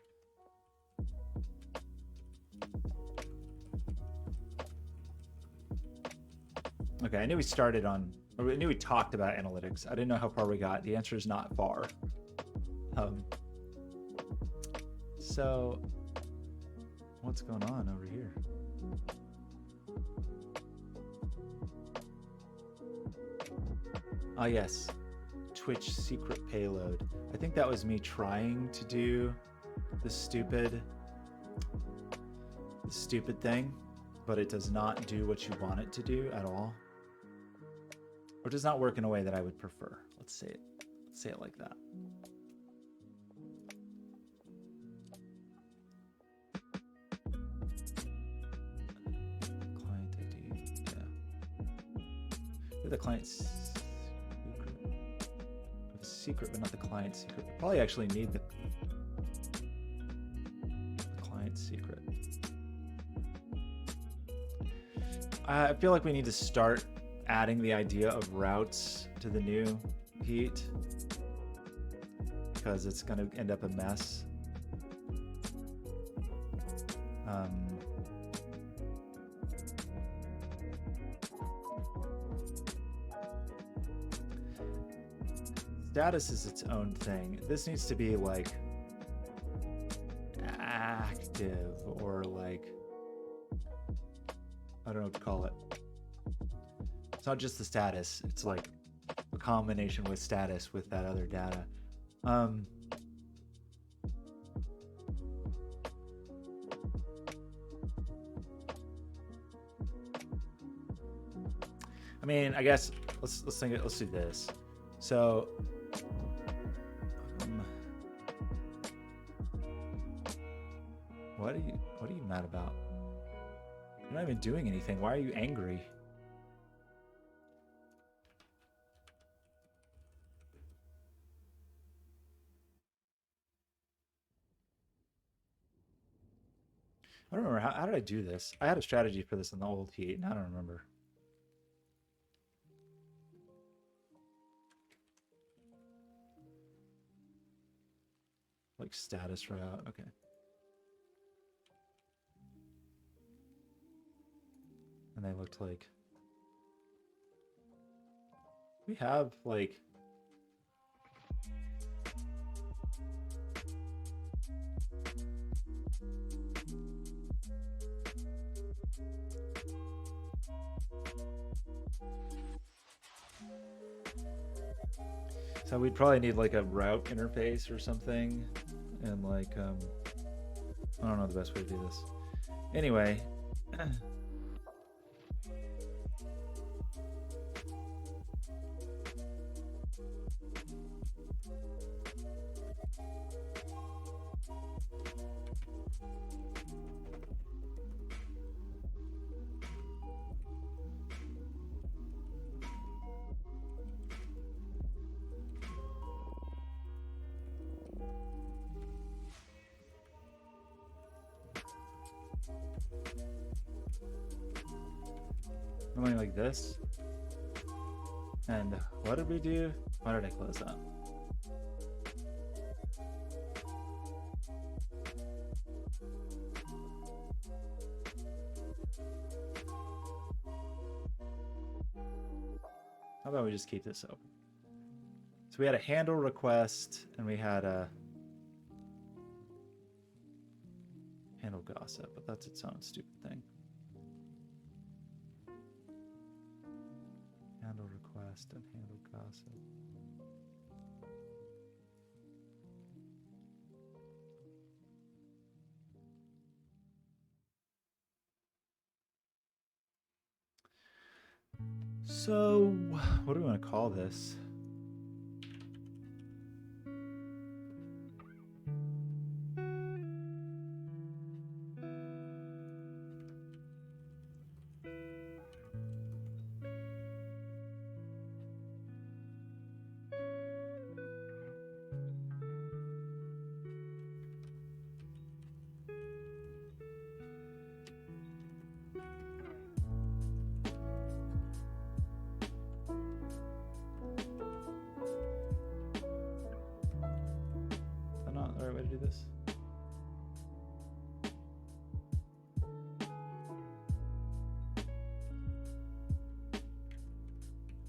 [SPEAKER 1] Okay, I knew we started on, or I knew we talked about analytics. I didn't know how far we got. The answer is not far. So what's going on over here? Ah, yes. Twitch secret payload. I think that was me trying to do the stupid thing, but it does not do what you want it to do at all. Or does not work in a way that I would prefer. Let's say it like that. Client ID, yeah. The client's secret, but not the client secret. We probably actually need the client secret. I feel like we need to start adding the idea of routes to the new Heat, because it's going to end up a mess. Status is its own thing. This needs to be like active, or like, I don't know what to call it. It's not just the status, it's like a combination with status with that other data. I mean, I guess let's do this. So what are you mad about? You're not even doing anything. Why are you angry? I don't remember. How did I do this? I had a strategy for this in the old Heat, and I don't remember. Like status route. Okay. And they looked like... We have, like... So we'd probably need like a route interface or something. And like, I don't know the best way to do this. Anyway. Something like this. And what did we do? Why did I close that? How about we just keep this open? So we had a handle request and we had a handle gossip, but that's its own stupid thing. Handle request and handle gossip. So, what do we want to call this?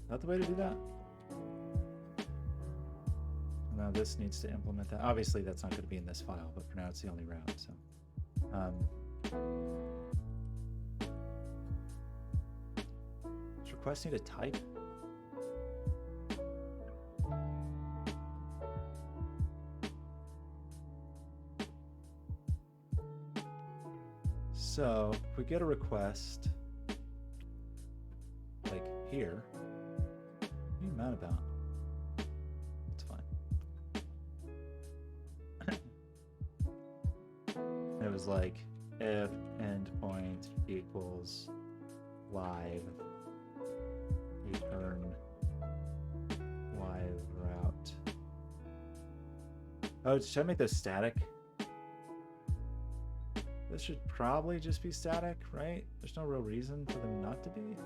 [SPEAKER 1] That the way to do that? Now this needs to implement that. Obviously that's not going to be in this file, but for now it's the only route. So, does request need a type? So if we get a request like here. What are you mad about? It's fine. It was like if endpoint equals live, return live route. Oh, should I make those static? This should probably just be static, right? There's no real reason for them not to be.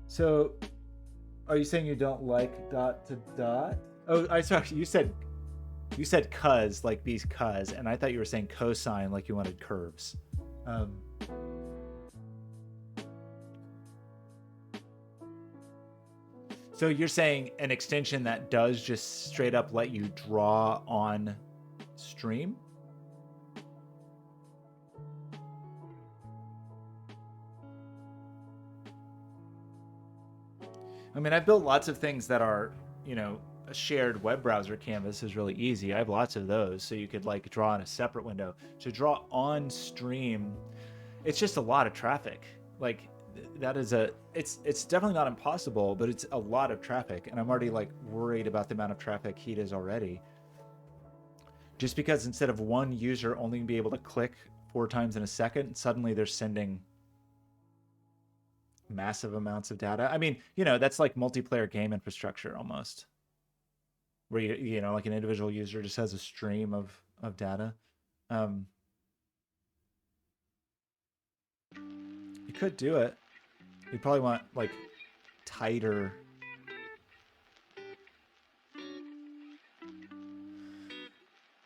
[SPEAKER 1] So, are you saying you don't like dot to dot? Oh, I sorry. You said cuz like these cuz, and I thought you were saying cosine like you wanted curves. So you're saying an extension that does just straight up let you draw on stream? I mean, I've built lots of things that are, you know, a shared web browser canvas is really easy. I have lots of those, so you could like draw in a separate window. To draw on stream, it's just a lot of traffic. Like that is it's definitely not impossible, but it's a lot of traffic, and I'm already like worried about the amount of traffic Heat is already. Just because instead of one user only be able to click 4 times in a second, suddenly they're sending massive amounts of data. I mean, you know, that's like multiplayer game infrastructure almost. where you know, like an individual user just has a stream of data. Um, you could do it. You probably want like tighter.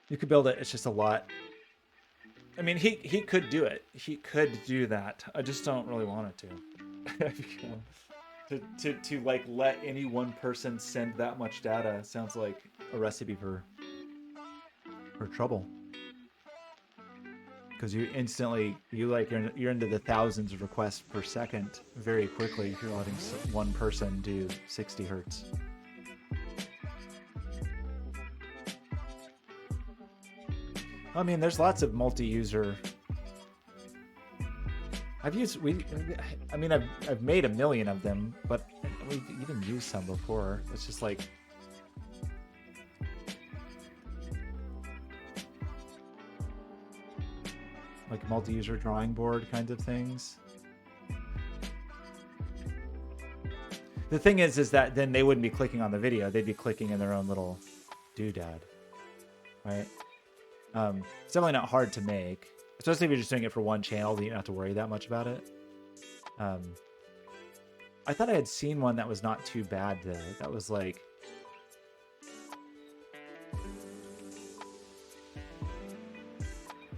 [SPEAKER 1] You could build it. It's just a lot. I mean, he could do it. He could do that. I just don't really want it to like let any one person send that much data sounds like a recipe for trouble. Because you instantly you're into the thousands of requests per second very quickly if you're letting one person do 60 hertz. I mean, there's lots of multi-user. I've made a million of them, but we've even used some before. It's just like multi-user drawing board kinds of things. The thing is that then they wouldn't be clicking on the video; they'd be clicking in their own little doodad, right? It's definitely not hard to make, especially if you're just doing it for one channel. Then you don't have to worry that much about it. I thought I had seen one that was not too bad though. That was like,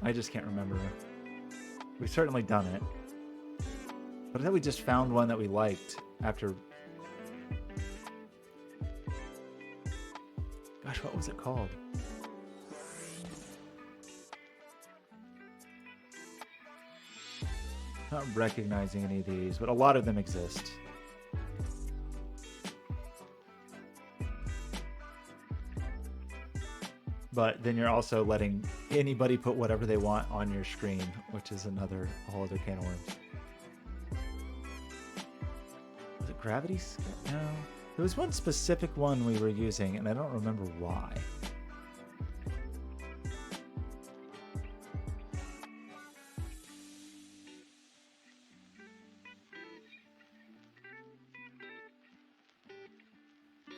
[SPEAKER 1] I just can't remember. We've certainly done it, but I thought we just found one that we liked after. Gosh, what was it called? Not recognizing any of these, but a lot of them exist. But then you're also letting anybody put whatever they want on your screen, which is another whole other can of worms. Was it Gravity? No. There was one specific one we were using, and I don't remember why.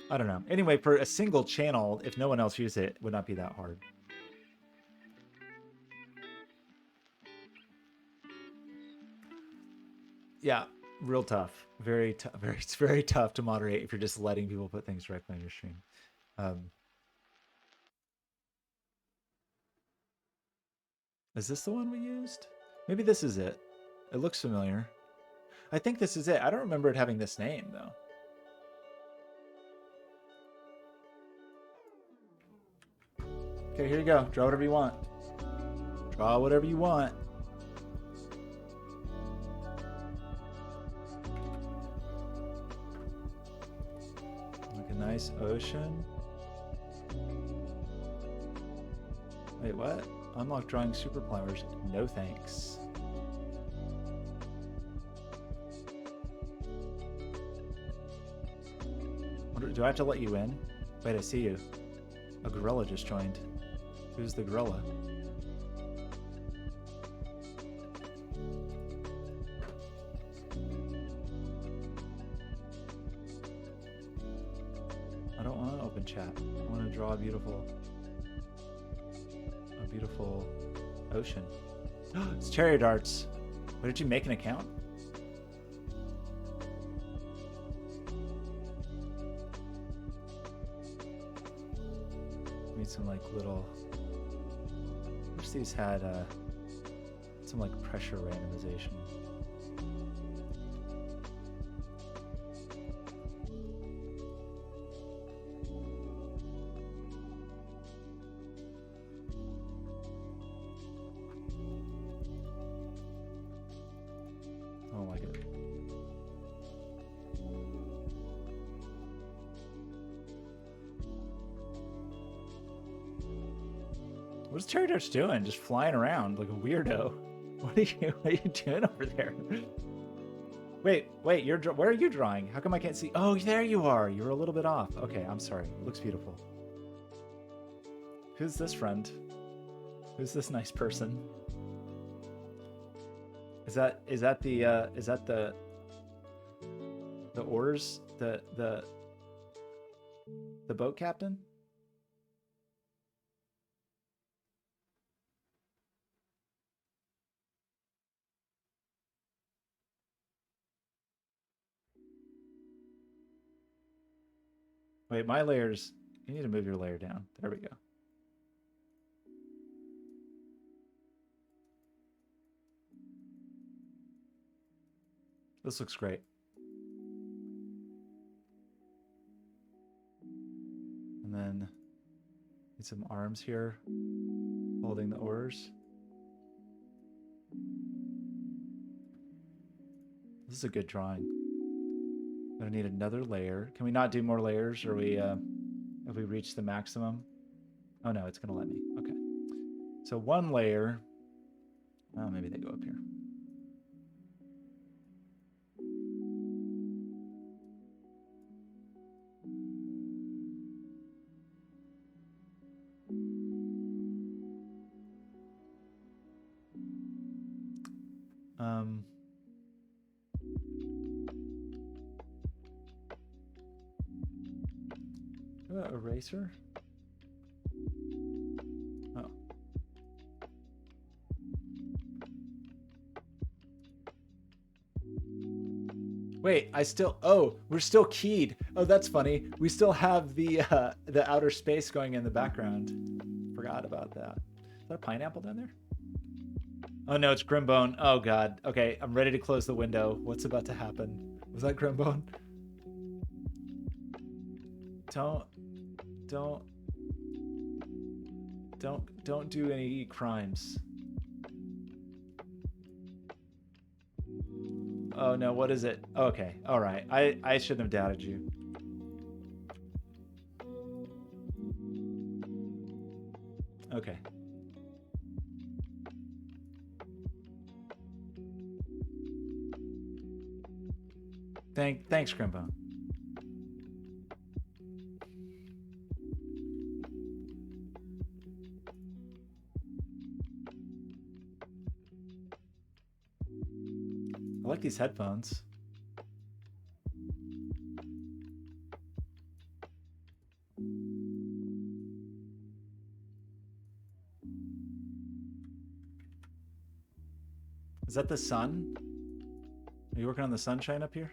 [SPEAKER 1] I don't know. Anyway, for a single channel, if no one else used it, it would not be that hard. Yeah, real tough. It's very tough to moderate if you're just letting people put things directly on your stream. Is this the one we used? Maybe this is it. It looks familiar. I think this is it. I don't remember it having this name, though. Okay, here you go. Draw whatever you want. Draw whatever you want. Like a nice ocean. Wait, what? Unlock drawing super flowers. No thanks. Do I have to let you in? Wait, I see you. A gorilla just joined. Who's the gorilla? I don't want to open chat. I want to draw a beautiful ocean. It's cherry darts. Why did you make an account? Need some like little. I wish these had some like pressure randomization. I don't like it. What's Cherry Darts doing? Just flying around like a weirdo. What are you doing over there? Wait, where are you drawing? How come I can't see? Oh, there you are. You were a little bit off. Okay, I'm sorry. It looks beautiful. Who's this friend? Who's this nice person? Is that the oars, the boat captain? Wait, my layers. You need to move your layer down. There we go. This looks great. And then need some arms here holding the oars. This is a good drawing. Gonna need another layer. Can we not do more layers, or we if we reach the maximum? Oh no, it's gonna let me. Okay. So one layer. Oh, maybe they go up here. Eraser? Oh. Wait, we're still keyed. Oh, that's funny. We still have the outer space going in the background. Forgot about that. Is that a pineapple down there? Oh no, it's Grimbone. Oh god. Okay, I'm ready to close the window. What's about to happen? Was that Grimbone? Don't do any crimes. Oh no, what is it? Okay, all right. I shouldn't have doubted you. Okay. Thanks, Grimbone. I like these headphones. Is that the sun? Are you working on the sunshine up here?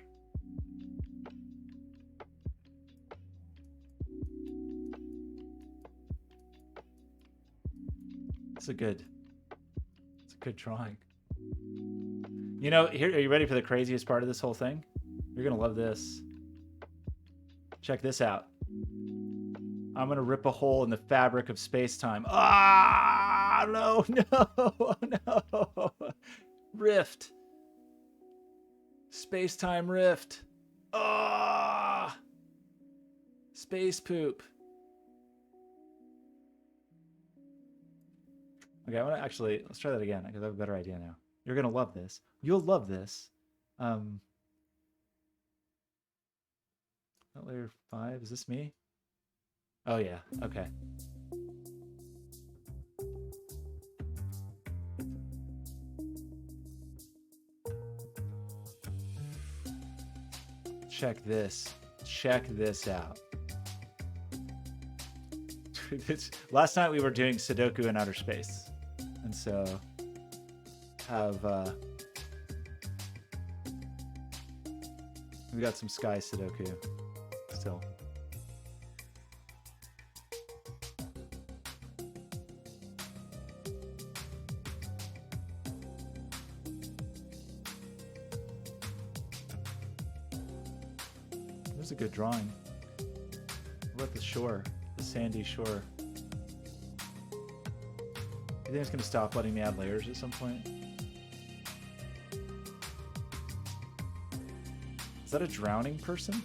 [SPEAKER 1] It's a good drawing. You know, here, are you ready for the craziest part of this whole thing? You're gonna love this. Check this out. I'm gonna rip a hole in the fabric of space-time. Ah, no, no. Rift. Space-time rift. Ah, space poop. Okay, I want to actually, let's try that again because I have a better idea now. You're gonna love this. You'll love this. Layer 5, is this me? Oh yeah, okay. Check this. Check this out. Last night we were doing Sudoku in outer space. And so we got some sky Sudoku still. There's a good drawing. What about the shore? The sandy shore. You think it's gonna stop letting me add layers at some point? Is that a drowning person?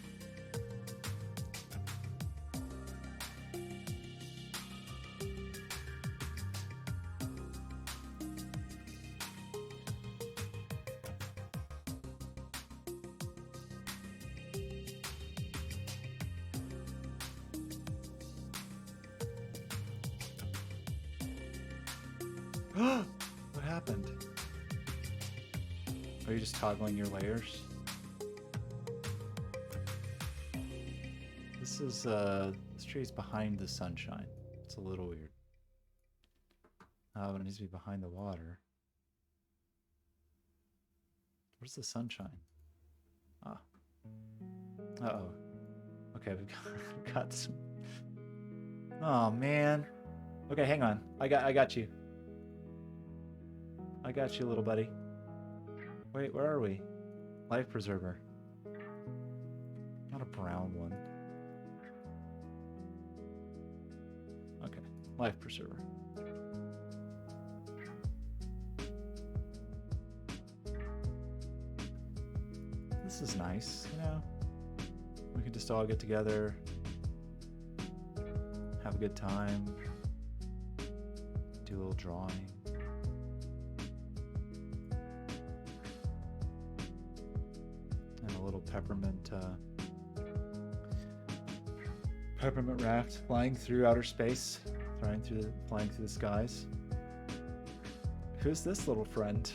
[SPEAKER 1] What happened? Are you just toggling your layers? This tree's behind the sunshine. It's a little weird. But it needs to be behind the water. Where's the sunshine? Ah. Uh-oh. Okay, we've got some. Oh man. Okay, hang on. I got you. I got you, little buddy. Wait, where are we? Life preserver. Not a brown one. Okay, life preserver. This is nice, you know? We can just all get together, have a good time, do a little drawing. And a little peppermint raft flying through outer space, flying through the skies. Who's this little friend?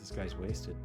[SPEAKER 1] This guy's wasted.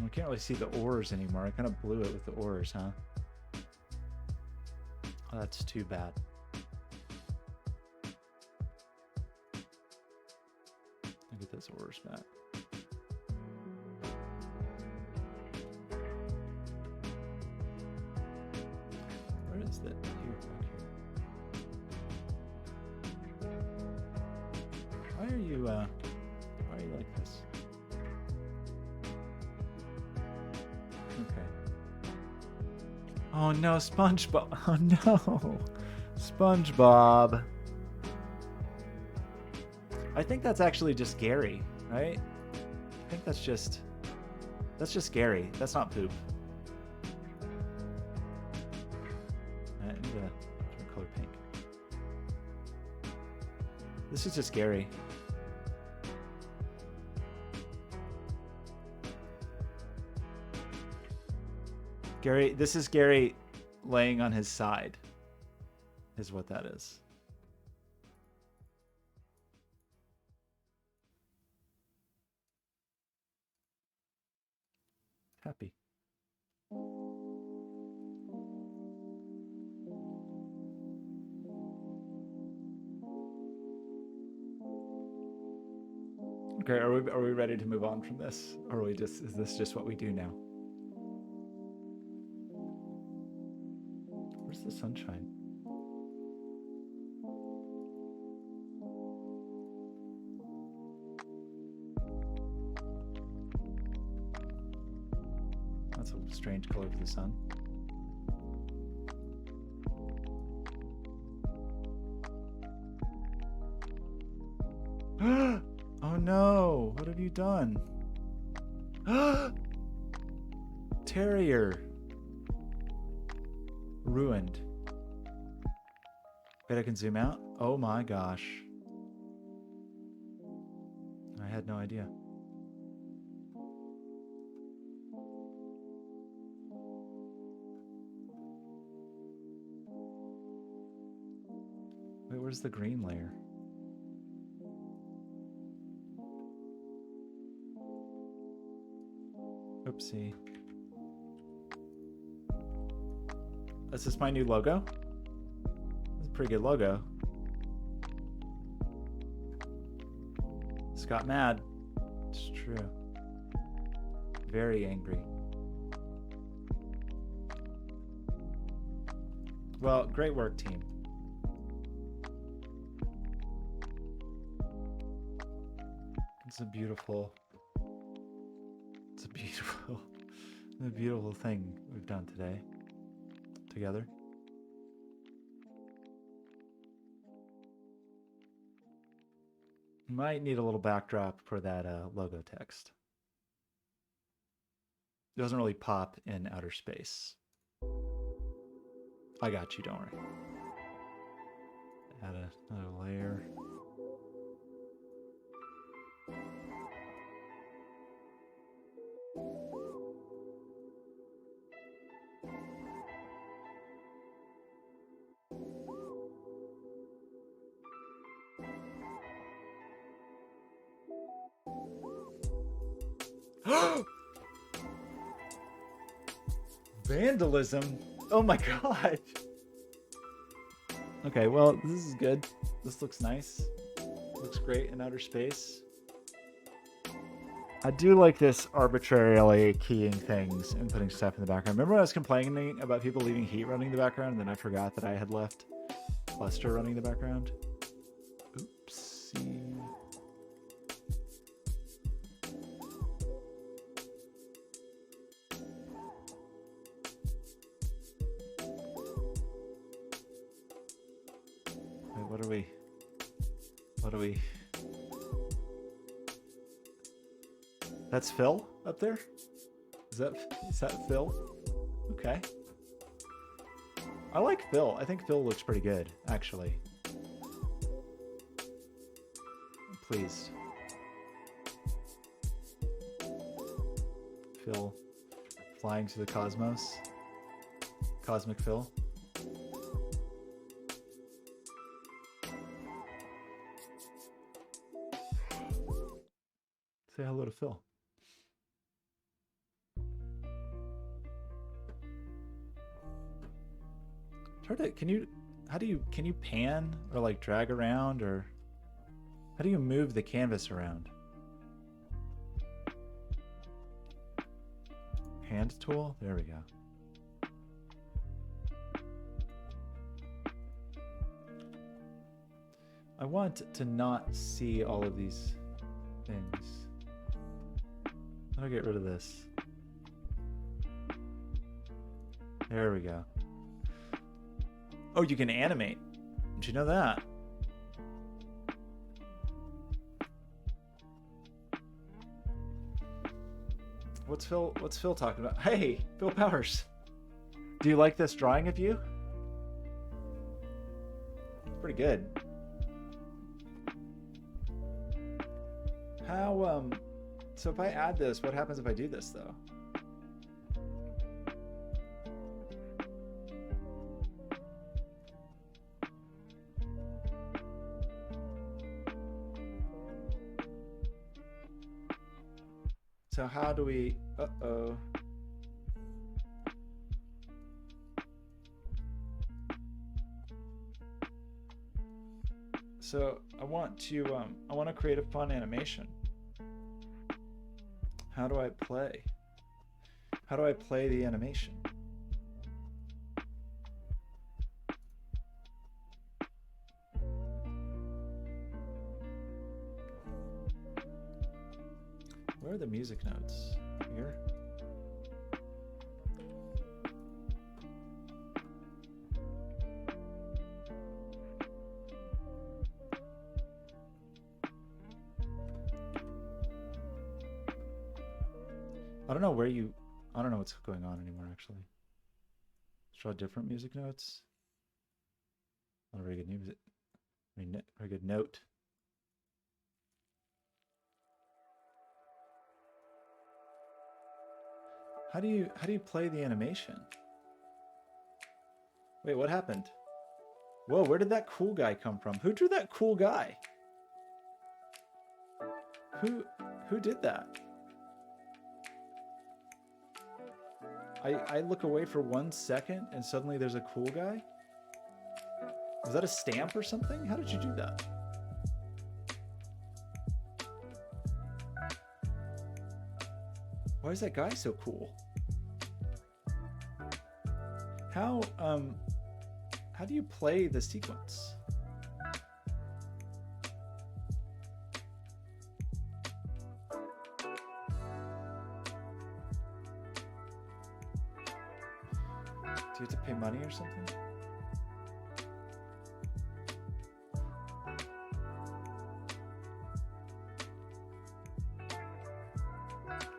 [SPEAKER 1] We can't really see the oars anymore. I kind of blew it with the oars, huh? Oh, that's too bad. I'll get those oars back. Where is that? Here, back here. Why are you like this? Oh no, SpongeBob. Oh no. SpongeBob. I think that's actually just Gary, right? I think that's just Gary. That's not poop. I need to color pink. This is just Gary. Gary, this is Gary laying on his side, is what that is. Happy. Okay, are we ready to move on from this? Or is this just what we do now? Where's the sunshine? That's a strange color for the sun. Oh no, what have you done? Terrier. Ruined. Bet I can zoom out? Oh my gosh. I had no idea. Wait, where's the green layer? Oopsie. Is this my new logo? That's a pretty good logo. It's got mad. It's true. Very angry. Well, great work, team. It's a beautiful thing we've done today together. Might need a little backdrop for that logo text. It doesn't really pop in outer space. I got you, don't worry. Add another layer. Vandalism? Oh my god. Okay, well, this is good. This looks nice. Looks great in outer space. I do like this arbitrarily keying things and putting stuff in the background. Remember when I was complaining about people leaving heat running in the background, and then I forgot that I had left cluster running in the background? Oopsie. Wait, what are we? That's Phil up there? Is that Phil? Okay. I like Phil. I think Phil looks pretty good, actually. I'm pleased. Phil flying to the cosmos. Cosmic Phil. Say hello to Phil. Can you pan or like drag around, or how do you move the canvas around? Hand tool? There we go. I want to not see all of these things. How do I get rid of this? There we go. Oh, you can animate. Did you know that? What's Phil talking about? Hey, Phil Powers. Do you like this drawing of you? It's pretty good. How so if I add this, what happens if I do this though? So how do we, uh-oh. So I want to create a fun animation. How do I play? How do I play the animation? Where are the music notes? Here? I don't know what's going on anymore, actually. Let's draw different music notes. Not a very good music. Very good note. How do you play the animation? Wait, what happened? Whoa, where did that cool guy come from? Who drew that cool guy? Who did that? I look away for 1 second and suddenly there's a cool guy? Was that a stamp or something? How did you do that? Why is that guy so cool? How do you play the sequence? Do you have to pay money or something?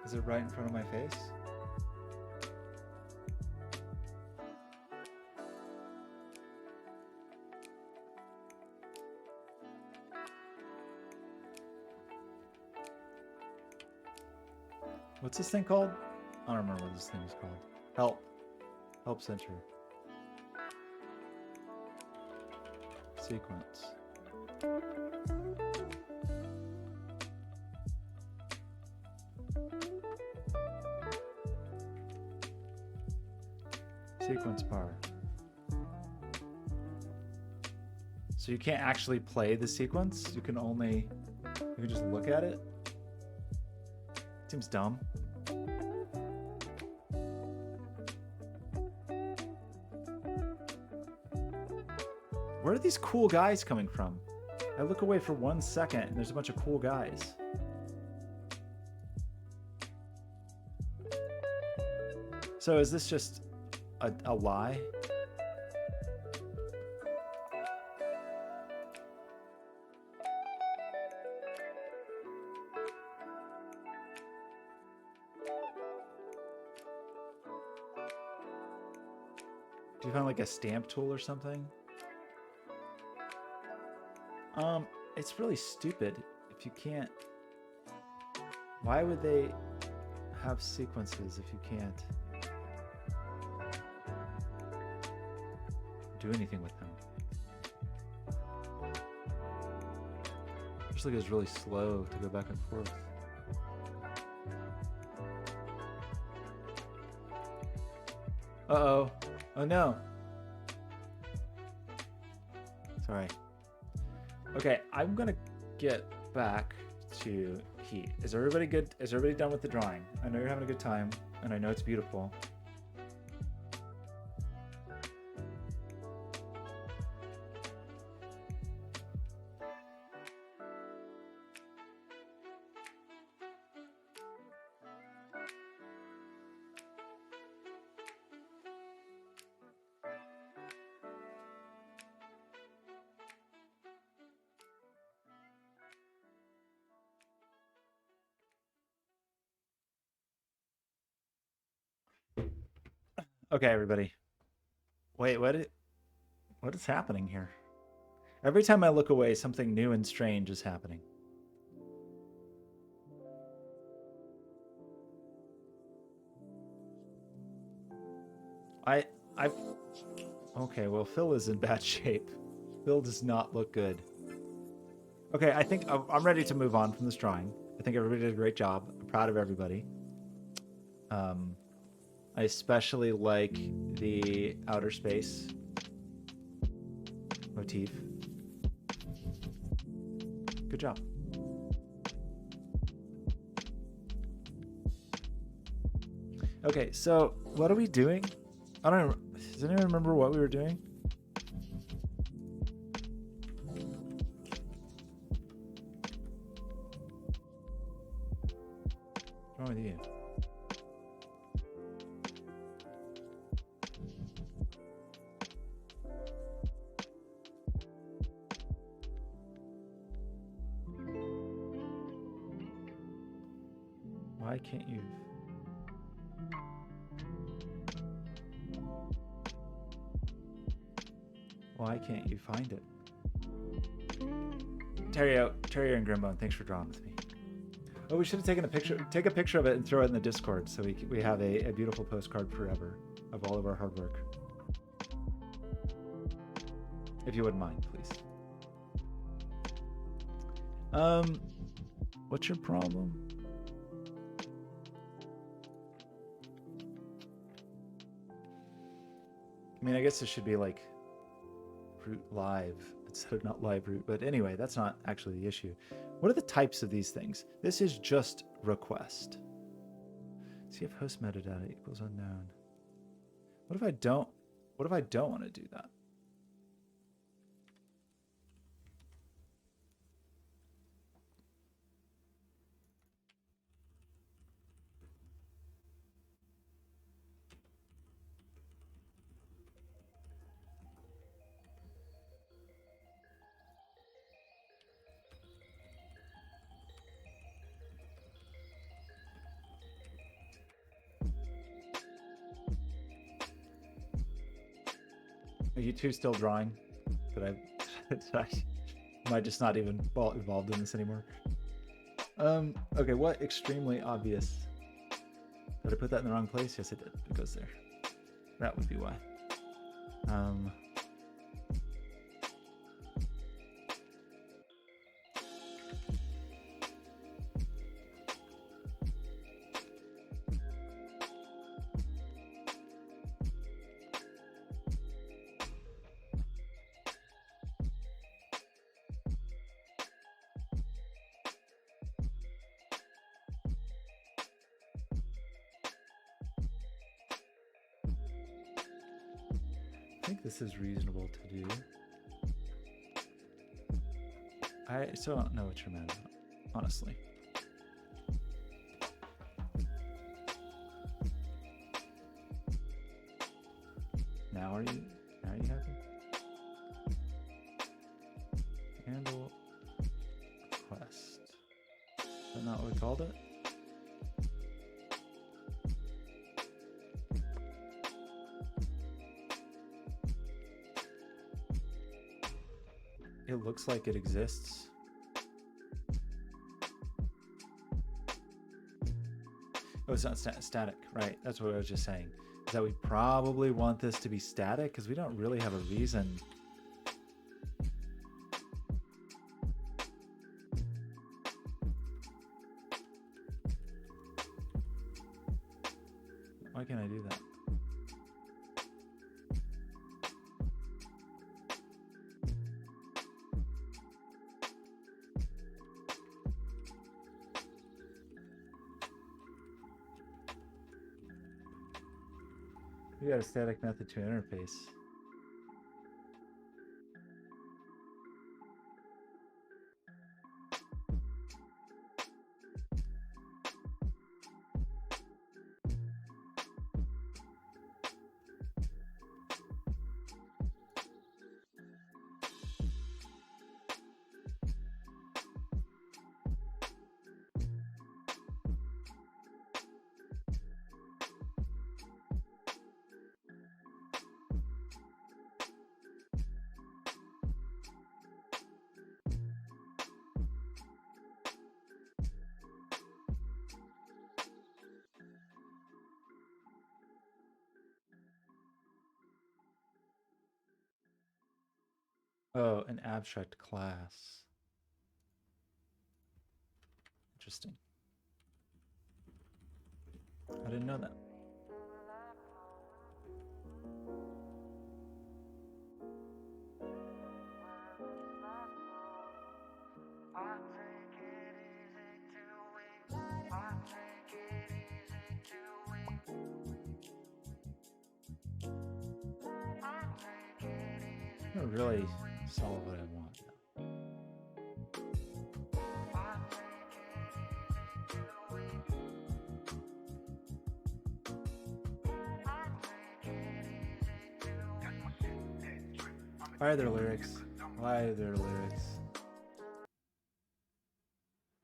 [SPEAKER 1] Is it right in front of my face? What's this thing called? I don't remember what this thing is called. Help. Help center. Sequence. Sequence bar. So you can't actually play the sequence. You can just look at it. Seems dumb. Where are these cool guys coming from? I look away for 1 second and there's a bunch of cool guys. So is this just a lie? Do you find like a stamp tool or something? It's really stupid if you can't. Why would they have sequences if you can't do anything with them? Just like it's really slow to go back and forth. Uh-oh. Oh no. Sorry. Okay, I'm gonna get back to Heat. Is everybody good? Is everybody done with the drawing? I know you're having a good time, and I know it's beautiful. Okay, everybody. Wait, what is happening here? Every time I look away, something new and strange is happening. Okay, well, Phil is in bad shape. Phil does not look good. Okay, I think I'm ready to move on from this drawing. I think everybody did a great job. I'm proud of everybody. I especially like the outer space motif. Good job. Okay, so what are we doing? I don't know. Does anyone remember what we were doing? What's wrong with you? Why can't you? Why can't you find it? Terry and Grimbone, thanks for drawing with me. Oh, we should have taken a picture. Take a picture of it and throw it in the Discord so we have a beautiful postcard forever of all of our hard work. If you wouldn't mind, please. What's your problem? I mean, I guess this should be like root live instead of not live root, but anyway, that's not actually the issue. What are the types of these things? This is just request. See if host metadata equals unknown. What if I don't want to do that? Are you two still drawing? Am I just not even involved in this anymore? Okay, what extremely obvious Did I put that in the wrong place? Yes, I did. It goes there. That would be why. I think this is reasonable to do. I still don't know what you're mad about, honestly. Now are you happy? Handle request. Is that not what we called it? It looks like it exists. Oh, it's not static, right? That's what I was just saying. Is that we probably want this to be static because we don't really have a reason. Why can't I do that? We got a static method to interface. Oh, an abstract class. Interesting. I didn't know that. I don't really solve what I want now. Why are there lyrics? Why are there lyrics?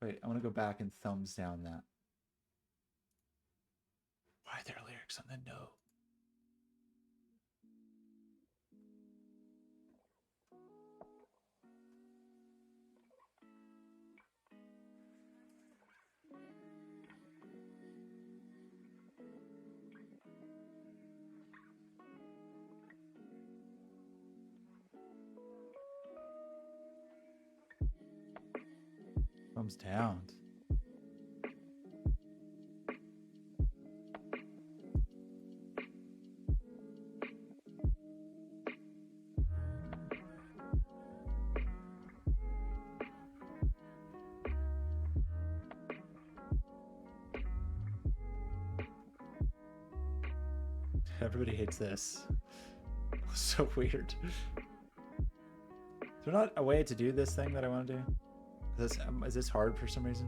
[SPEAKER 1] Wait, I want to go back and thumbs down that. Why are there lyrics on the note? Thumbs down. Everybody hates this. So weird. Is there not a way to do this thing that I want to do? Is this hard for some reason?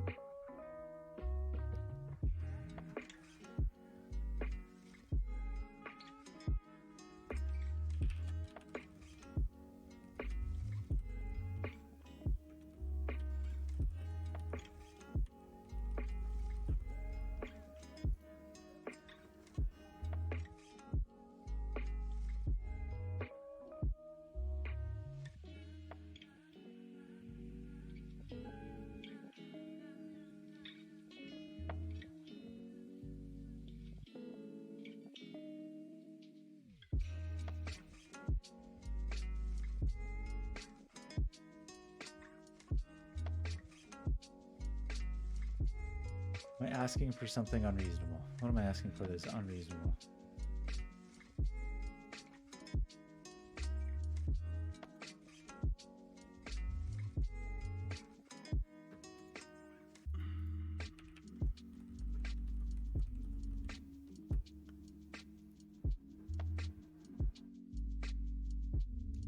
[SPEAKER 1] Am I asking for something unreasonable? What am I asking for that's unreasonable?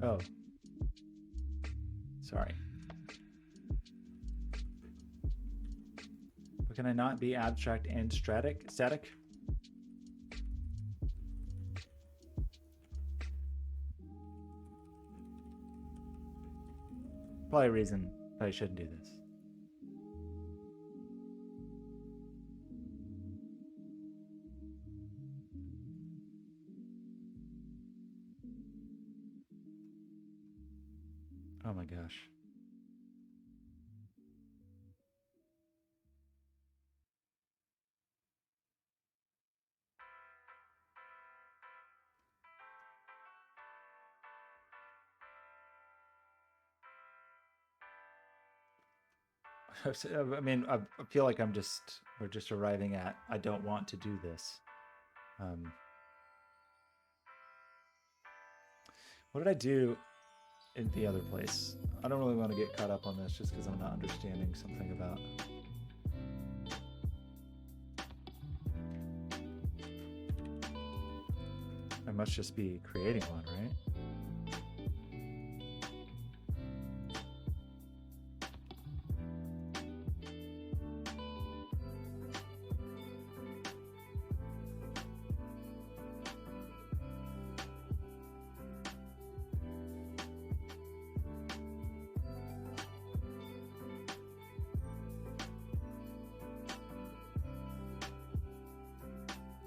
[SPEAKER 1] Oh. Sorry. But can I not be abstract and static? Probably a reason I shouldn't do this. Oh my gosh. I mean, I feel like we're just arriving at, I don't want to do this. What did I do in the other place? I don't really want to get caught up on this just because I'm not understanding something about. I must just be creating one, right?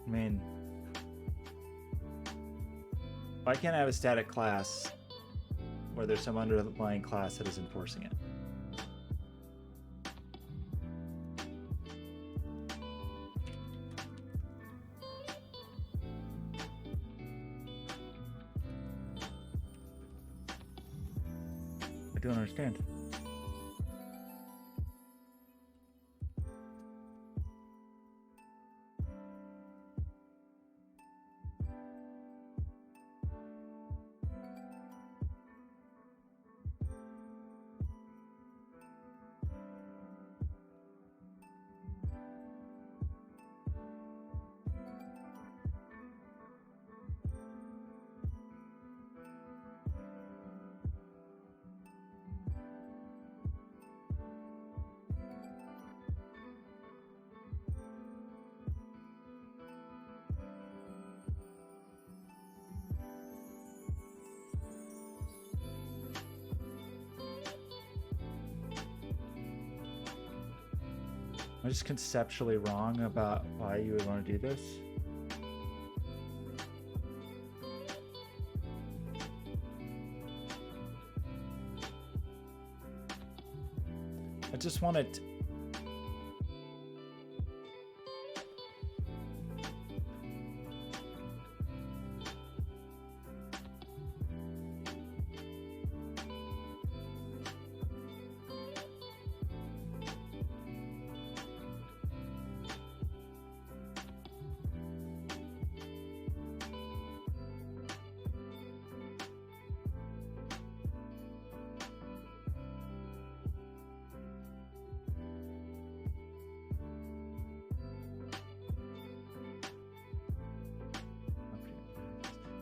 [SPEAKER 1] I mean, why can't I have a static class where there's some underlying class that is enforcing it? I don't understand. I'm just conceptually wrong about why you would want to do this. I just want it.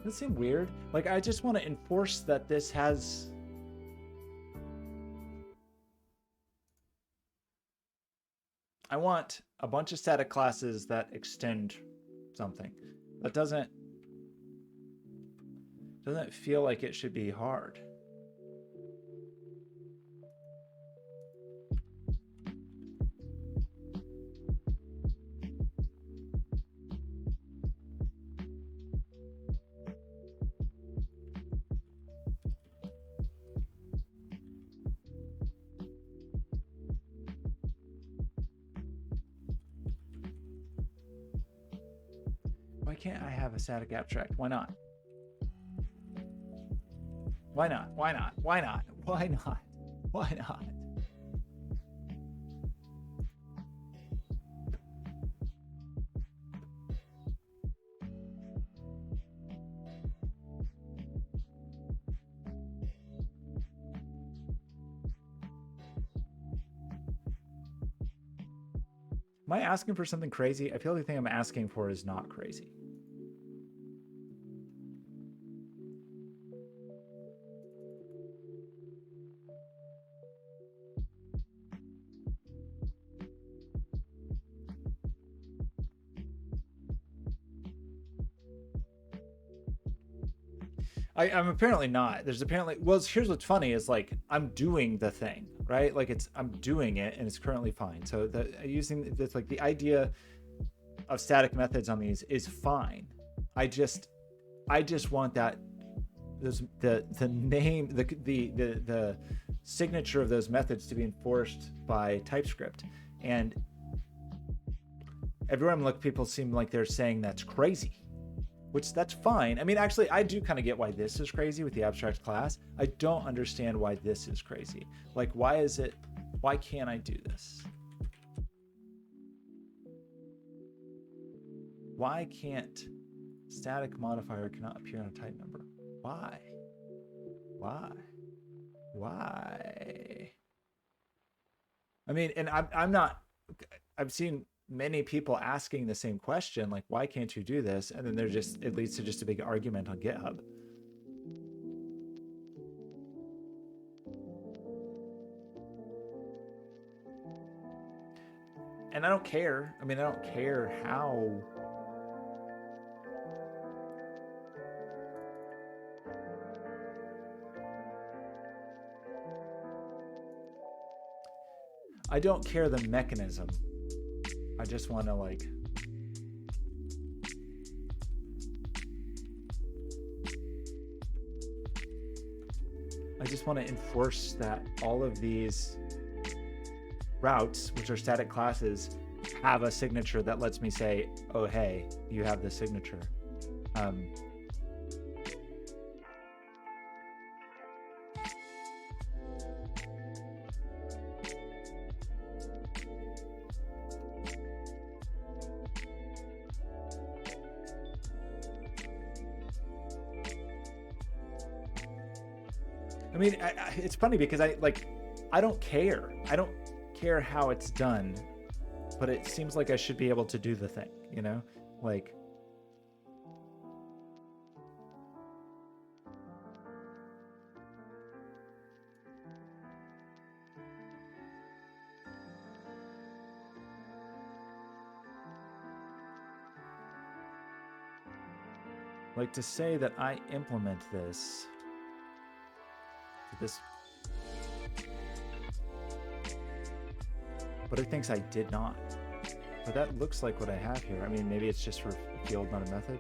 [SPEAKER 1] Does it seem weird? Like, I just want to enforce that this has... I want a bunch of static classes that extend something. That doesn't feel like it should be hard. Why can't I have a static abstract? Why not? Why not? Why not? Why not? Why not? Why not? Am I asking for something crazy? I feel like the thing I'm asking for is not crazy. I'm apparently not. There's apparently, well, here's what's funny is like I'm doing the thing, right? Like I'm doing it and it's currently fine. So the using this, like the idea of static methods on these is fine. I just want that the name, the signature of those methods to be enforced by TypeScript. And everywhere I'm looking, people seem like they're saying that's crazy, which that's fine. I mean, actually, I do kind of get why this is crazy with the abstract class. I don't understand why this is crazy. Like, why can't I do this? Why can't static modifier cannot appear on a type number? Why? I mean, and I've seen many people asking the same question, like, why can't you do this? And then it leads to just a big argument on GitHub. And I don't care. I mean, I don't care how. I don't care the mechanism. I just want to like. I just want to enforce that all of these routes, which are static classes, have a signature that lets me say, oh, hey, you have this signature. I mean, it's funny because I don't care. I don't care how it's done, but it seems like I should be able to do the thing, you know? Like, to say that I implement this, but it thinks I did not. But that looks like what I have here. I mean, maybe it's just for a field, not a method.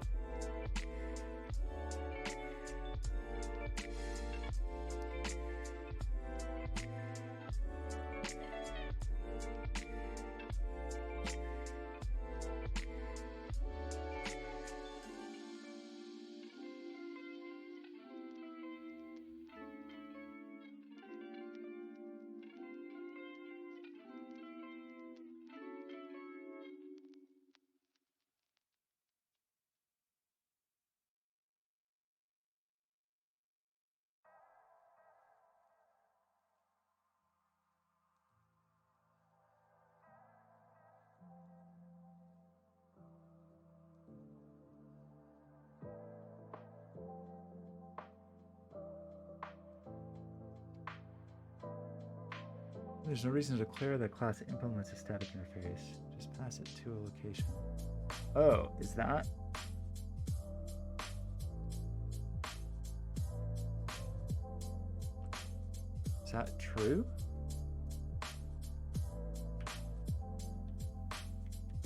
[SPEAKER 1] There's no reason to declare that class implements a static interface. Just pass it to a location. Oh, is that? Is that true?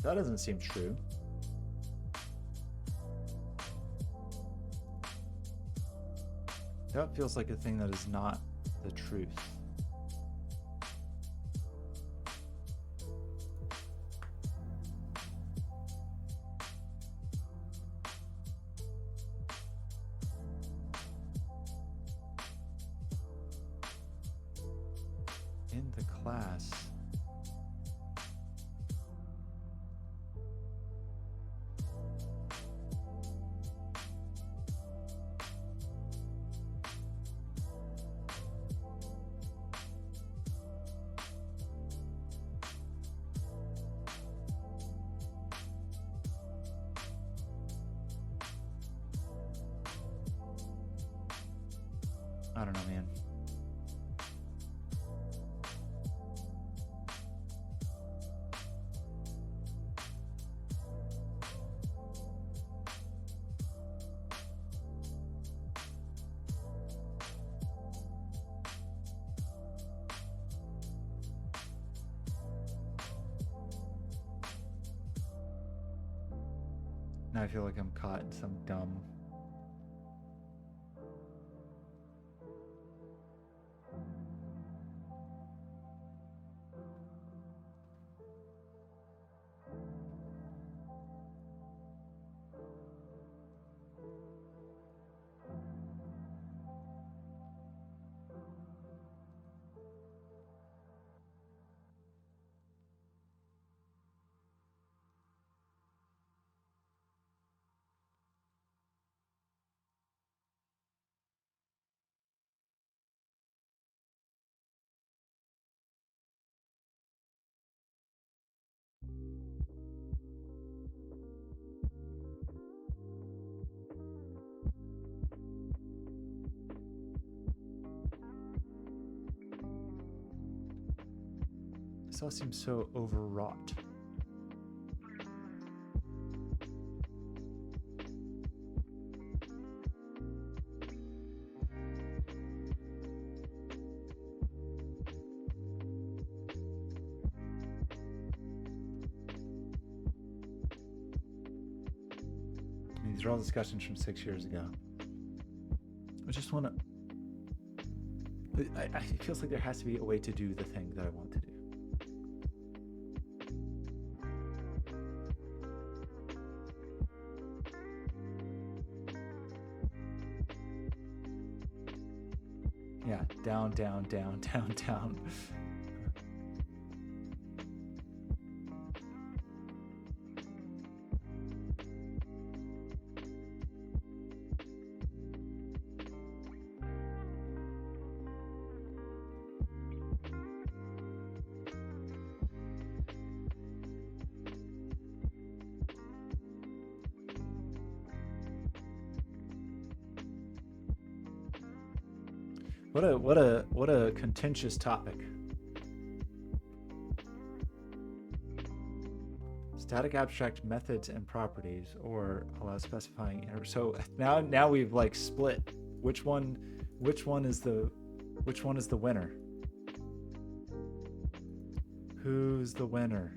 [SPEAKER 1] That doesn't seem true. That feels like a thing that is not the truth. In the class. I don't know, man. Now I feel like I'm caught in some dumb... This all seems so overwrought. I mean, these are all discussions from 6 years ago. I just want to... It feels like there has to be a way to do the thing that I want to do. Yeah, down, down, down, down, down. What a contentious topic. Static abstract methods and properties, or allow specifying. So now we've like split. Which one is the winner? Who's the winner?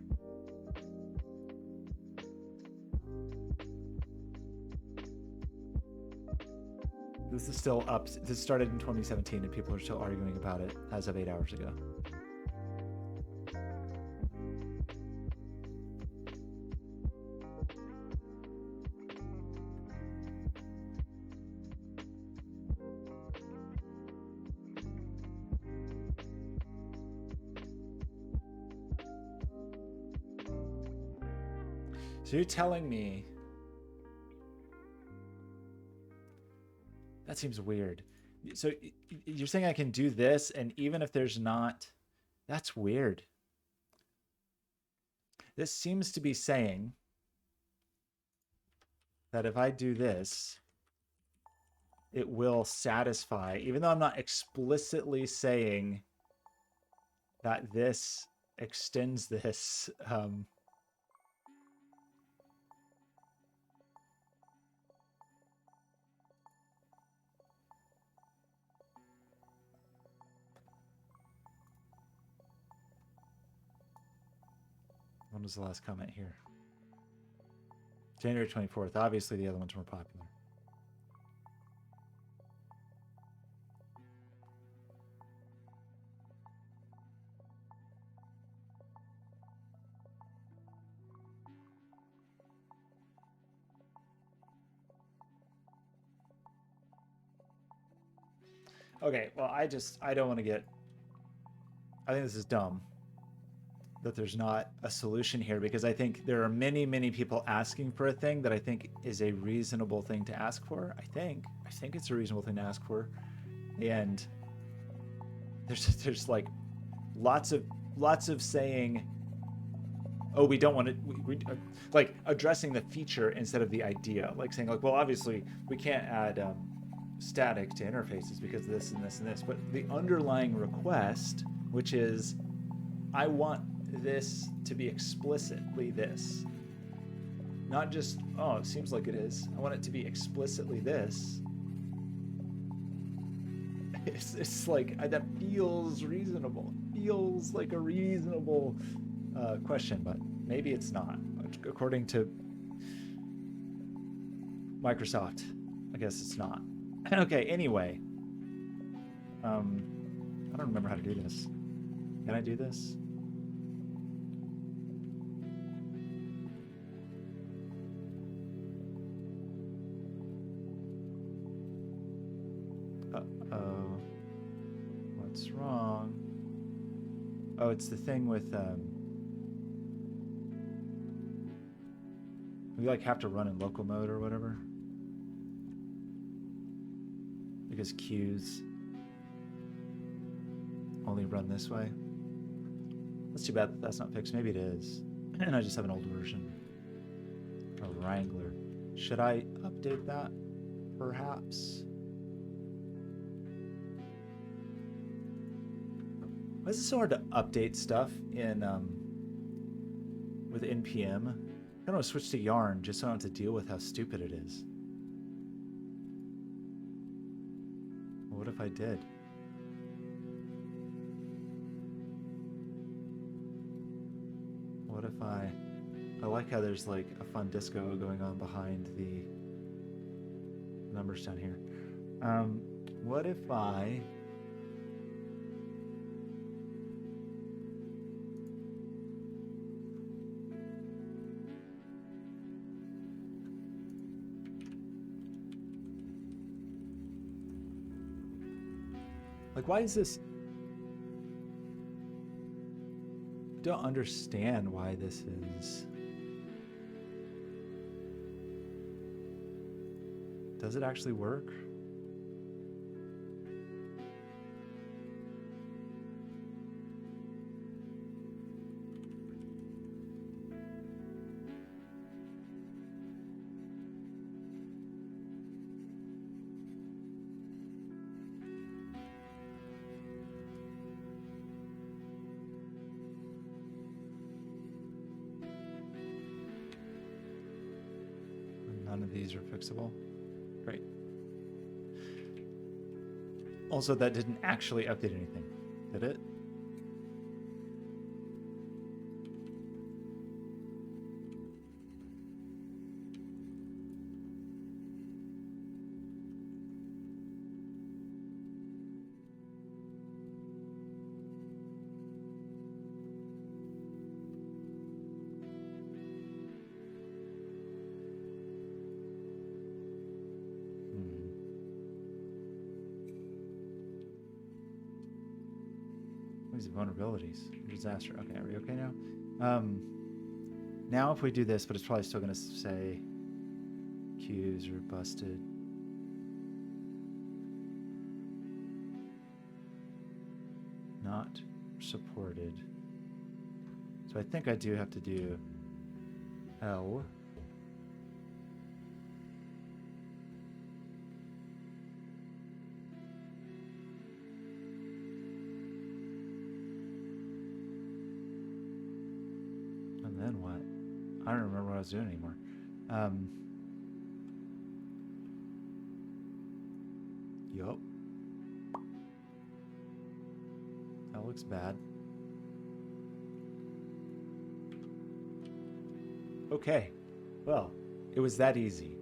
[SPEAKER 1] This is still up. This started in 2017 and people are still arguing about it as of 8 hours ago. So you're telling me... That seems weird. So you're saying I can do this, and even if there's not... That's weird. This seems to be saying that if I do this, it will satisfy, even though I'm not explicitly saying that this extends this... When was the last comment here? January 24th. Obviously, the other one's more popular. Okay, well, I don't want to get... I think this is dumb that there's not a solution here, because I think there are many, many people asking for a thing that I think is a reasonable thing to ask for. I think it's a reasonable thing to ask for. And there's like lots of saying, oh, we don't want to, like addressing the feature instead of the idea, like saying like, well, obviously we can't add static to interfaces because this and this and this, but the underlying request, which is I want this to be explicitly this, not just, oh, it seems like it is. I want it to be explicitly this. It's like, that feels reasonable. Feels like a reasonable question, but maybe it's not. According to Microsoft, I guess it's not. Okay, anyway. I don't remember how to do this. Can I do this? Uh-oh. What's wrong? Oh, it's the thing with, we like have to run in local mode or whatever. Because queues only run this way. That's too bad that that's not fixed. Maybe it is. And I just have an old version. A Wrangler. Should I update that? Perhaps. Why is it so hard to update stuff in with NPM? I don't want to switch to Yarn just so I don't have to deal with how stupid it is. Well, what if I did? What if I like how there's like a fun disco going on behind the numbers down here. What if I like, why is this? I don't understand why this is. Does it actually work? None of these are fixable. Great. Also, that didn't actually update anything, did it? These vulnerabilities. Disaster. Okay, are we okay now? Now if we do this, but it's probably still going to say queues are busted. Not supported. So I think I do have to do L. And then what? I don't remember what I was doing anymore. Yup. That looks bad. Okay. Well, it was that easy.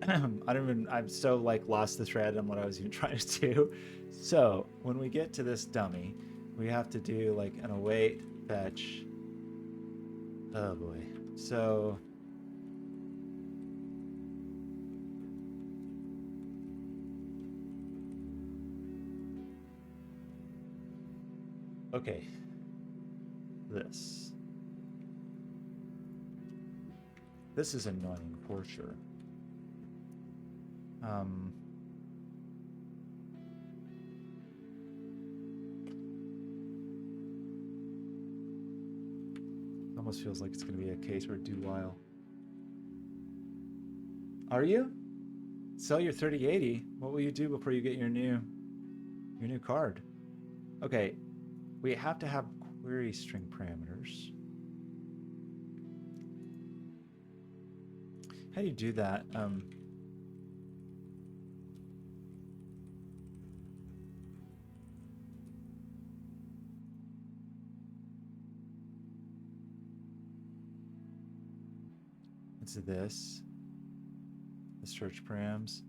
[SPEAKER 1] I'm so like lost the thread on what I was even trying to do. So when we get to this dummy, we have to do like an await fetch. Oh boy. So okay. This is annoying for sure. Almost feels like it's going to be a case where do while. Are you? Sell your 3080. What will you do before you get your new card? Okay, we have to have query string parameters. How do you do that? What's this? The search params.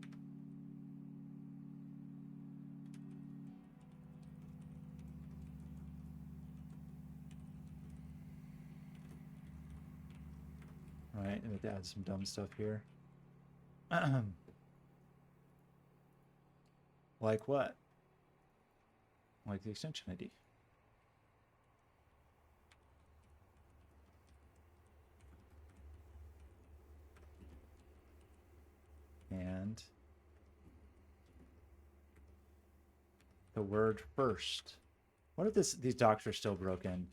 [SPEAKER 1] All right, I need to add some dumb stuff here. Like what? Like the extension ID. And the word first. What if these docs are still broken?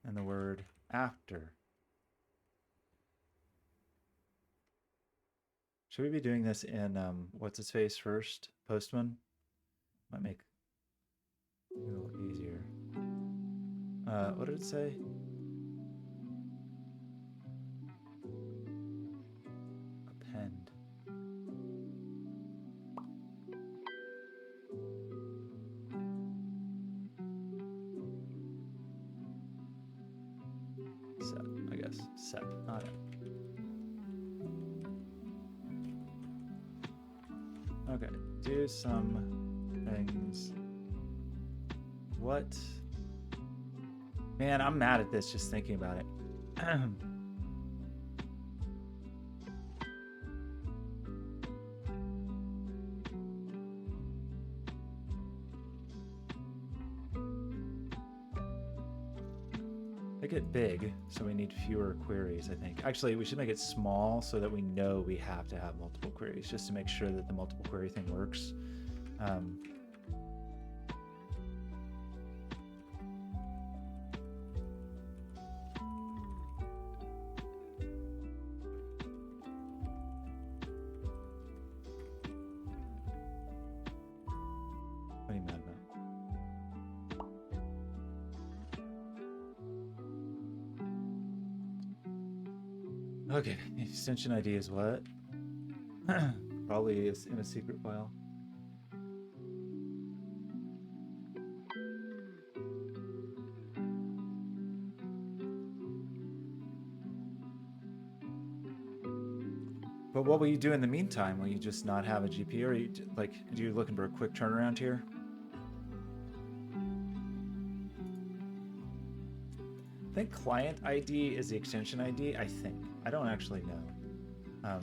[SPEAKER 1] And the word after. Should we be doing this in what's its face first? Postman? Might make it a little easier. What did it say? Append. Set, I guess. Set. All right. Okay, do some things. What? Man, I'm mad at this just thinking about it. Make it big, so we need fewer queries, I think. Actually, we should make it small so that we know we have to have multiple queries, just to make sure that the multiple query thing works. What are you mad about? Okay, the extension ID is what? Probably is in a secret file. But what will you do in the meantime? Will you just not have a GPU, or are you like, are you looking for a quick turnaround here? I think client ID is the extension ID. I think. I don't actually know. How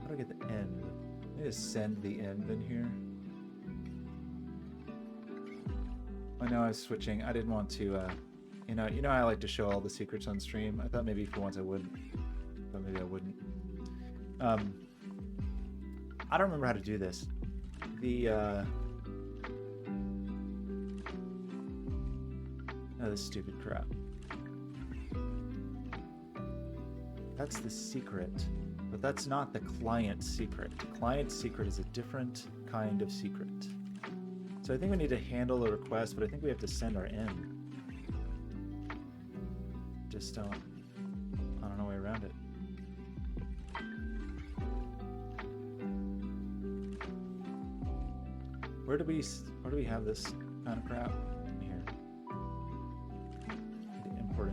[SPEAKER 1] do I get the end? I need to send the end in here. I know I was switching. I didn't want to, you know I like to show all the secrets on stream. I thought maybe for once I wouldn't, but maybe I wouldn't. I don't remember how to do this. The, oh, this stupid crap. That's the secret, but that's not the client secret. The client secret is a different kind of secret. So I think we need to handle the request, but I think we have to send our in. Just don't, I don't know a way around it. Where do we have this kind of crap? Here. Import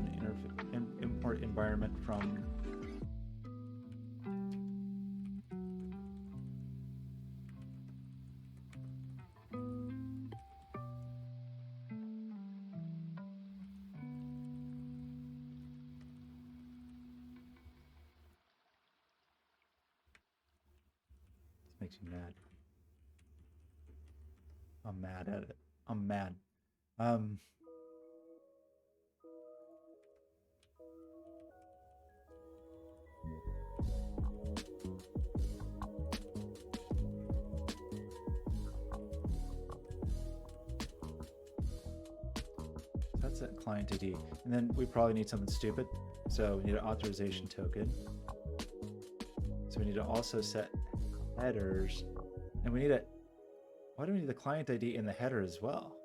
[SPEAKER 1] an import environment from. This makes me mad. I'm mad at it. I'm mad. set client ID. And then we probably need something stupid. So we need an authorization token. So we need to also set headers. And we need a, why do we need the client ID in the header as well?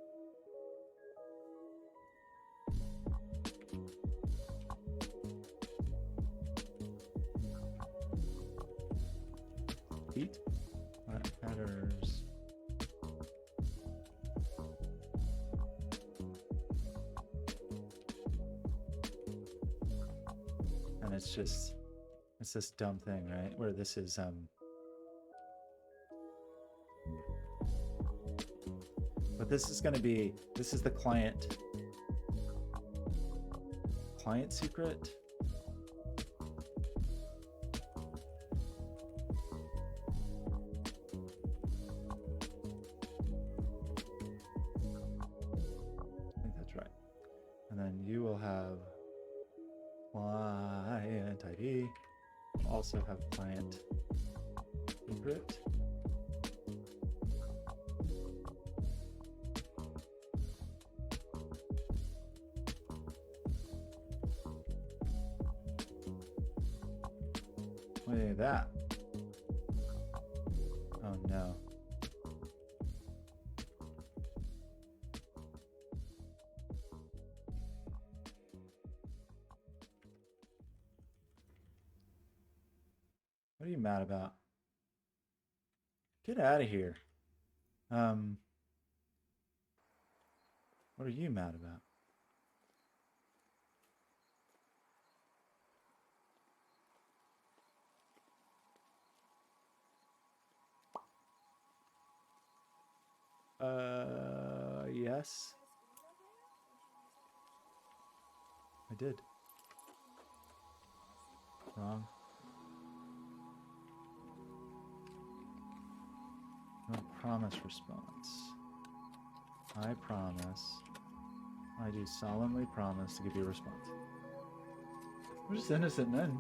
[SPEAKER 1] Headers. And it's this dumb thing, right? Where this is but this is going to be, this is the client secret. I think that's right. And then you will have client ID, also have client secret. Look at that. Oh no. What are you mad about? Get out of here. What are you mad about? Yes. I did. Wrong. No promise response. I promise. I do solemnly promise to give you a response. We're just innocent men.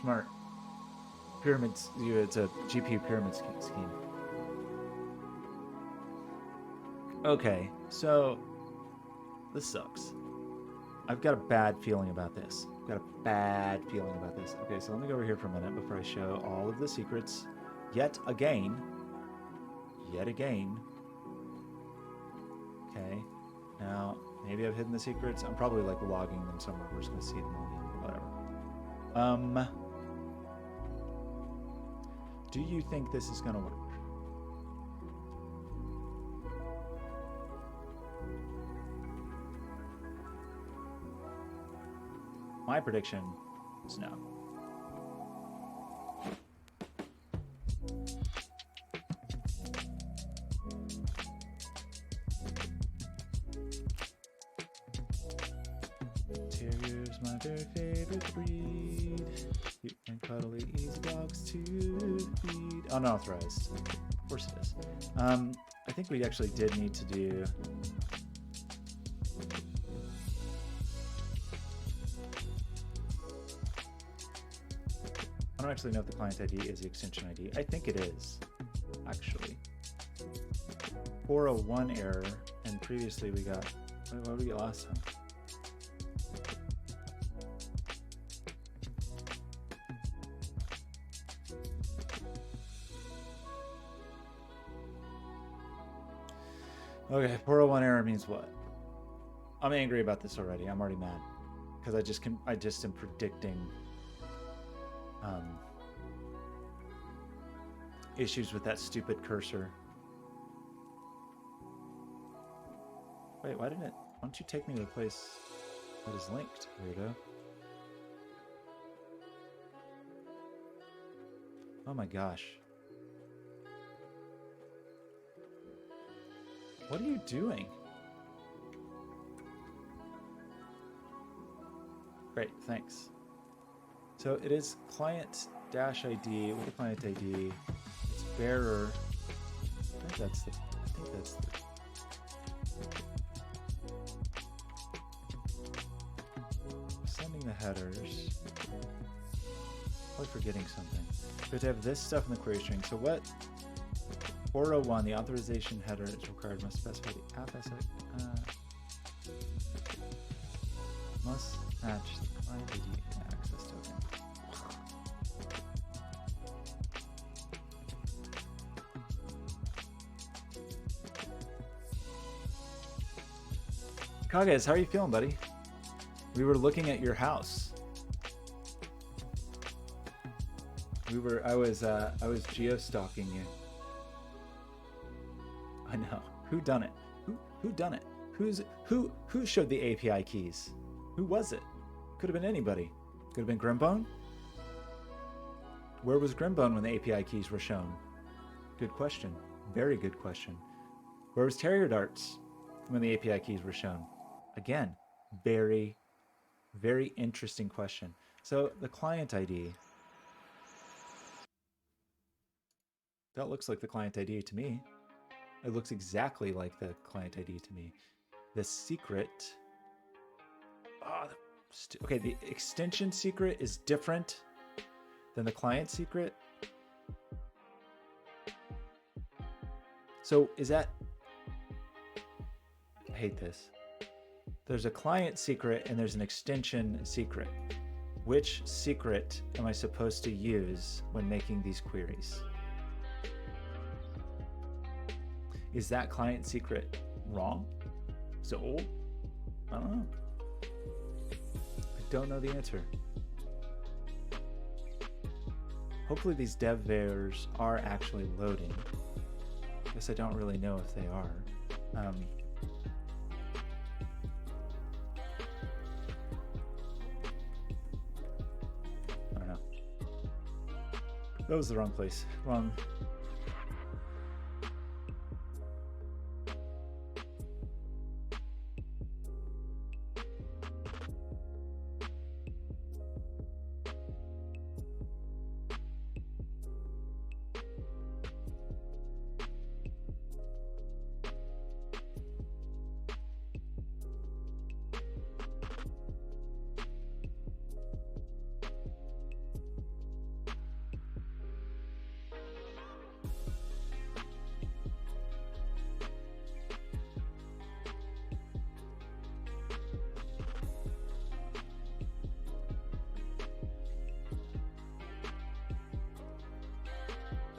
[SPEAKER 1] Smart. Pyramids, it's a GPU pyramid scheme. Okay, so this sucks. I've got a bad feeling about this. Okay, so let me go over here for a minute before I show all of the secrets yet again. Okay, now maybe I've hidden the secrets. I'm probably like logging them somewhere. We're just gonna see them all again. Whatever. Do you think this is gonna work? My prediction is no. Terrier's my very favorite breed. Cute and cuddly, easy dogs to feed. Unauthorized. Of course it is. I think we actually did need to do. I don't actually know if the client ID is the extension ID. I think it is, actually. 401 error, and previously we got, what did we get last time? Okay, 401 error means what? I'm angry about this already. I'm already mad because I just am predicting issues with that stupid cursor. Wait, why don't you take me to a place that is linked, weirdo? Oh my gosh. What are you doing? Great, thanks. So it is client-ID with the client ID. It's bearer. I think that's the. Sending the headers. Probably forgetting something. We have to have this stuff in the query string. So what? 401, the authorization header is required must specify the app as must match the client ID and access token. Kages, how are you feeling, buddy? We were looking at your house. I was geo-stalking you. I know. Who done it? Who done it? Who showed the API keys? Who was it? Could have been anybody. Could have been Grimbone. Where was Grimbone when the API keys were shown? Good question. Very good question. Where was Terrier Darts when the API keys were shown? Again, very, very interesting question. So the client ID. That looks like the client ID to me. It looks exactly like the client ID to me. The secret. Okay, the extension secret is different than the client secret. So is that... I hate this. There's a client secret and there's an extension secret. Which secret am I supposed to use when making these queries? Is that client secret wrong? Is it old? I don't know. I don't know the answer. Hopefully these dev vars are actually loading. I guess I don't really know if they are. I don't know. That was the wrong place. Wrong.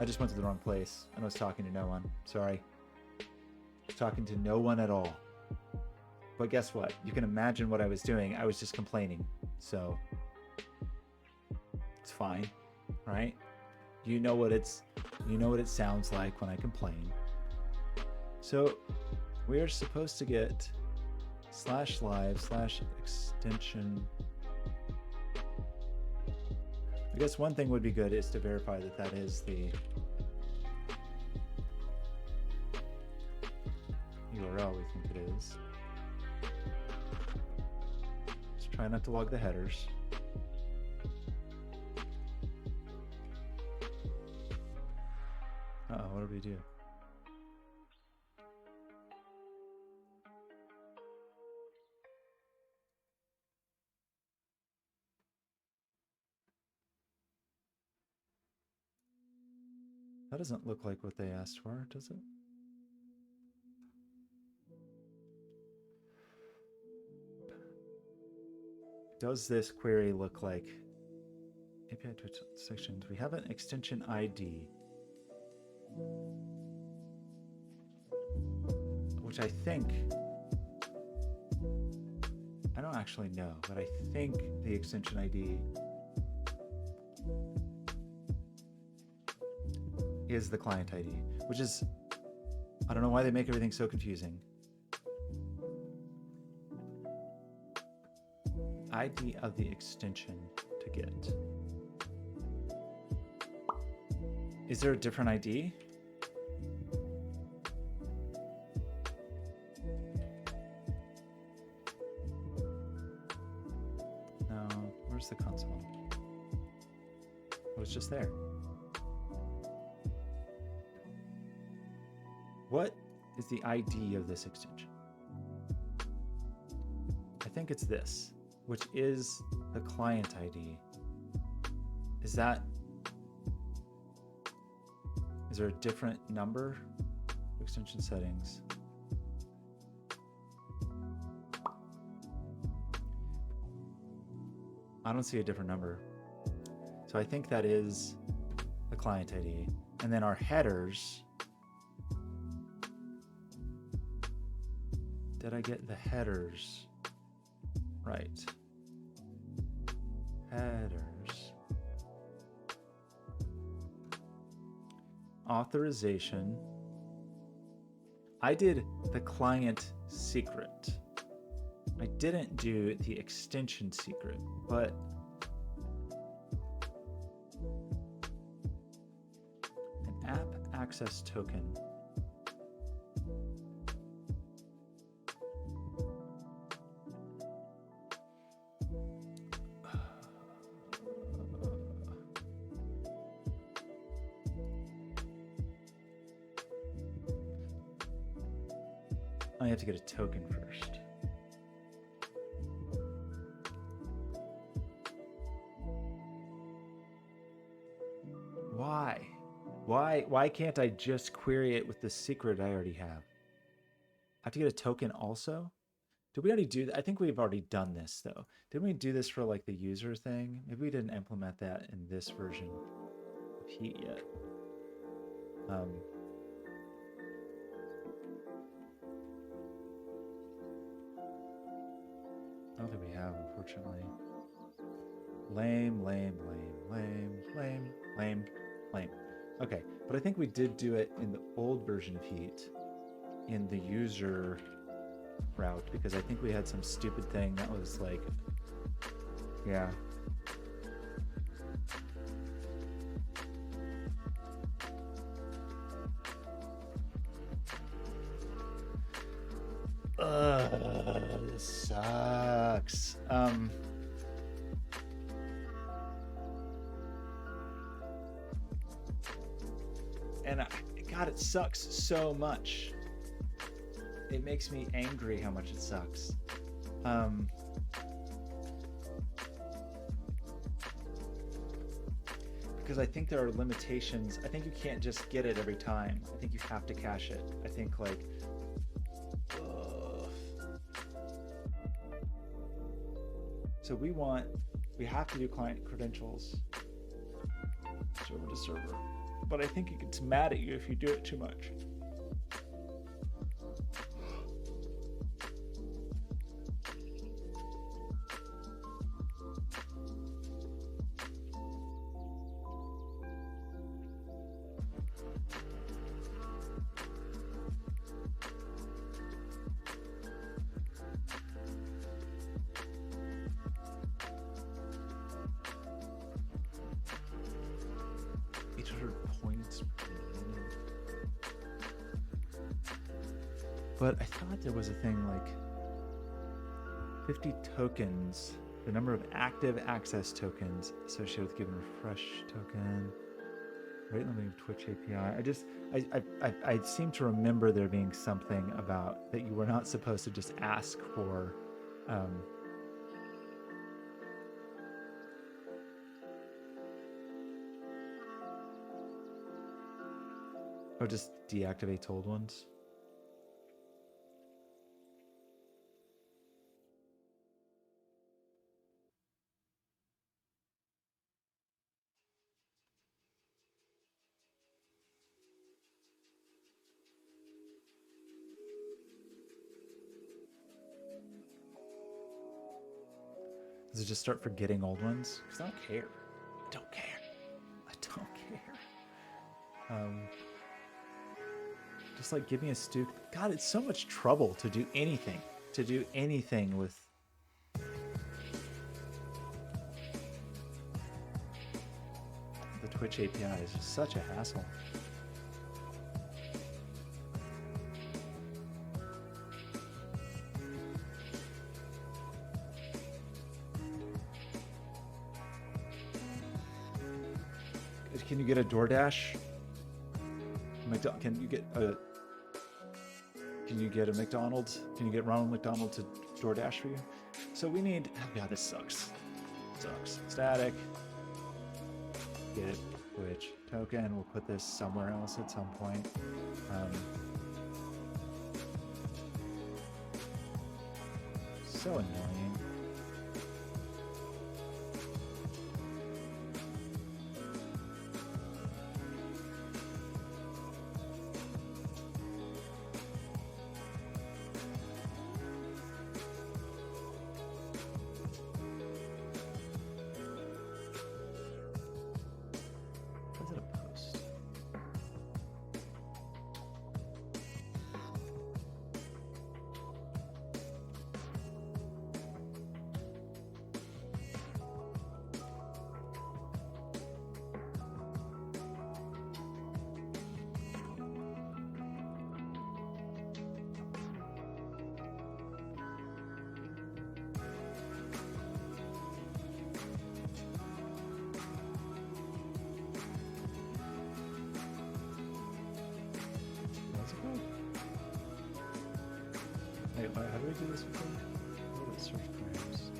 [SPEAKER 1] I just went to the wrong place and I was talking to no one. Sorry. I was talking to no one at all. But guess what? You can imagine what I was doing. I was just complaining. So it's fine, right? You know what it sounds like when I complain. So we are supposed to get /live/extension. I guess one thing would be good is to verify that that is the URL we think it is. Let's try not to log the headers. Uh-oh, what did we do? That doesn't look like what they asked for, does it? Does this query look like API Twitch sections? We have an extension ID, which I think, I don't actually know, but I think the extension ID is the client ID, which is, I don't know why they make everything so confusing. ID of the extension to get. Is there a different ID? No, where's the console? Oh, it's just there. What is the ID of this extension? I think it's this, which is the client ID. Is that Is there a different number? Extension settings. I don't see a different number. So I think that is the client ID. And then our headers. Did I get the headers right? Headers. Authorization. I did the client secret. I didn't do the extension secret, but an app access token. I have to get a token first. Why can't I just query it with the secret I already have? I have to get a token also? Did we already do that? I think we've already done this though. Didn't we do this for like the user thing? Maybe we didn't implement that in this version of Heat yet. I don't think we have, unfortunately. Lame. Okay, but I think we did do it in the old version of Heat in the user route, because I think we had some stupid thing that was like, yeah. This sucks. And God, it sucks so much. It makes me angry how much it sucks. Because I think there are limitations. I think you can't just get it every time. I think you have to cache it. I think like, so we have to do client credentials, server to server. But I think it gets mad at you if you do it too much. But I thought there was a thing like 50 tokens, the number of active access tokens associated with given refresh token, rate limiting Twitch API. I seem to remember there being something about that you were not supposed to just ask for or just deactivate old ones. Does it just start forgetting old ones? Because I don't care. I don't care. Just like give me a stupid. God, it's so much trouble to do anything. With. The Twitch API is just such a hassle. Can you get a DoorDash? Can you get a McDonald's? Can you get Ronald McDonald to DoorDash for you? So we need. Oh God, this sucks. Static. Get it. Which token? We'll put this somewhere else at some point. So annoying. Is it a post? Wait, how do we do this before? Oh, let's search frames.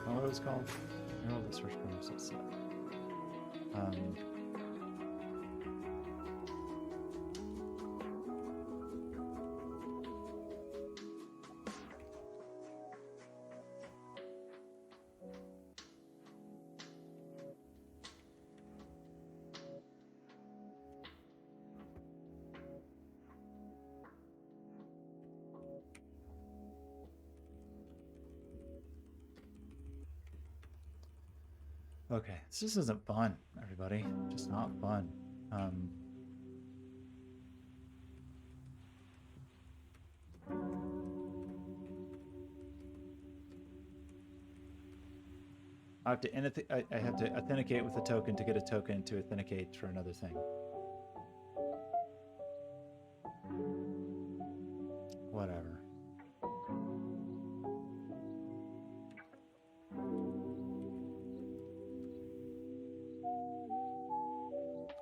[SPEAKER 1] Oh, what it was called? Oh, the search frames. That's it. Okay, this just isn't fun, everybody. Just not fun. I have to authenticate with a token to get a token to authenticate for another thing. Whatever.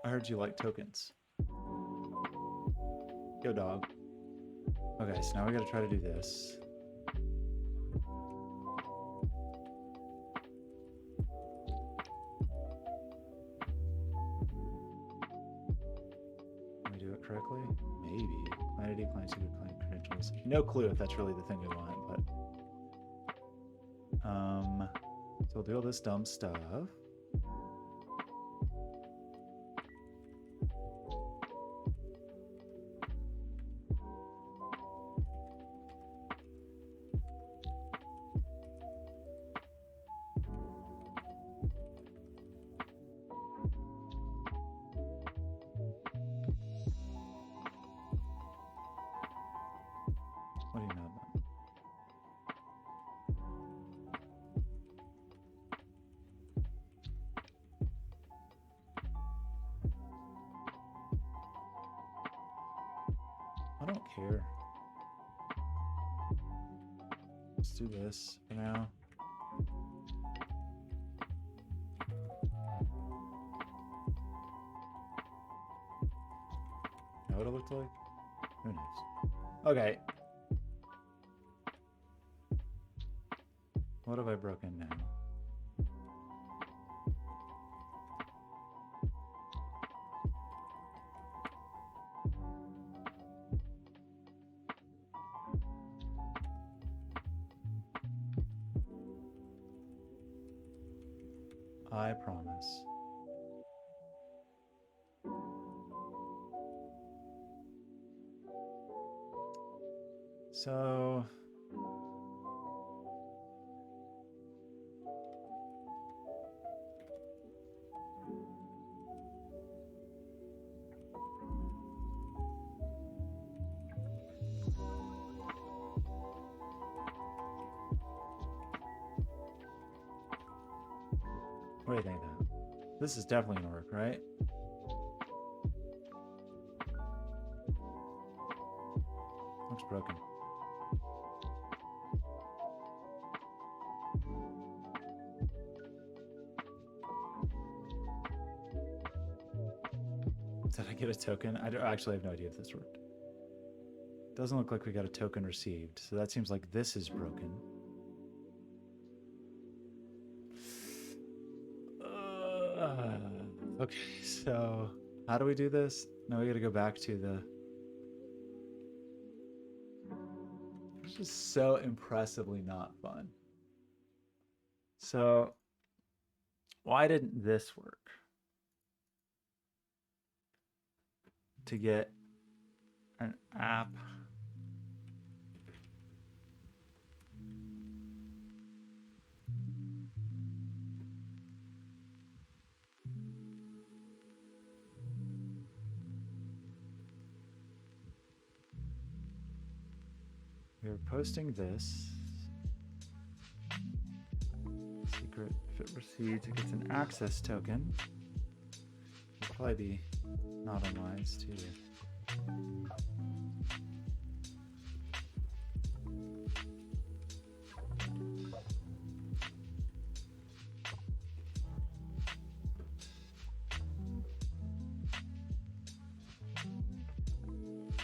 [SPEAKER 1] I heard you like tokens. Yo, dog. Okay, so now we gotta try to do this. Can we do it correctly? Maybe. Client ID, client secret, client credentials. No clue if that's really the thing we want, but... So we'll do all this dumb stuff. What do you know about? I don't care. Let's do this for now. Know what it looked like? Who knows? Okay. What have I broken now? I promise. So... What do you think of that? This is definitely gonna work, right? Looks broken. Did I get a token? I actually have no idea if this worked. Doesn't look like we got a token received, so that seems like this is broken. Okay, so how do we do this? Now we gotta go back to the... It's just so impressively not fun. So why didn't this work? To get an app. We're posting this. Secret, if it recedes, it gets an access token. It'll probably be not unwise too.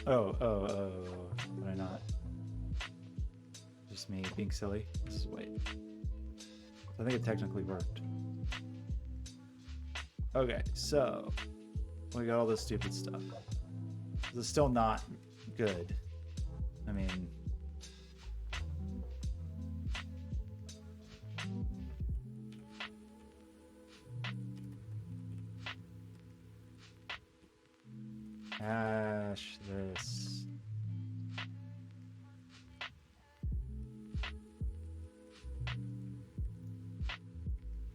[SPEAKER 1] Oh, did I not? Just me being silly. Let's wait. I think it technically worked. Okay, so we got all this stupid stuff. This is still not good. I mean, hash this.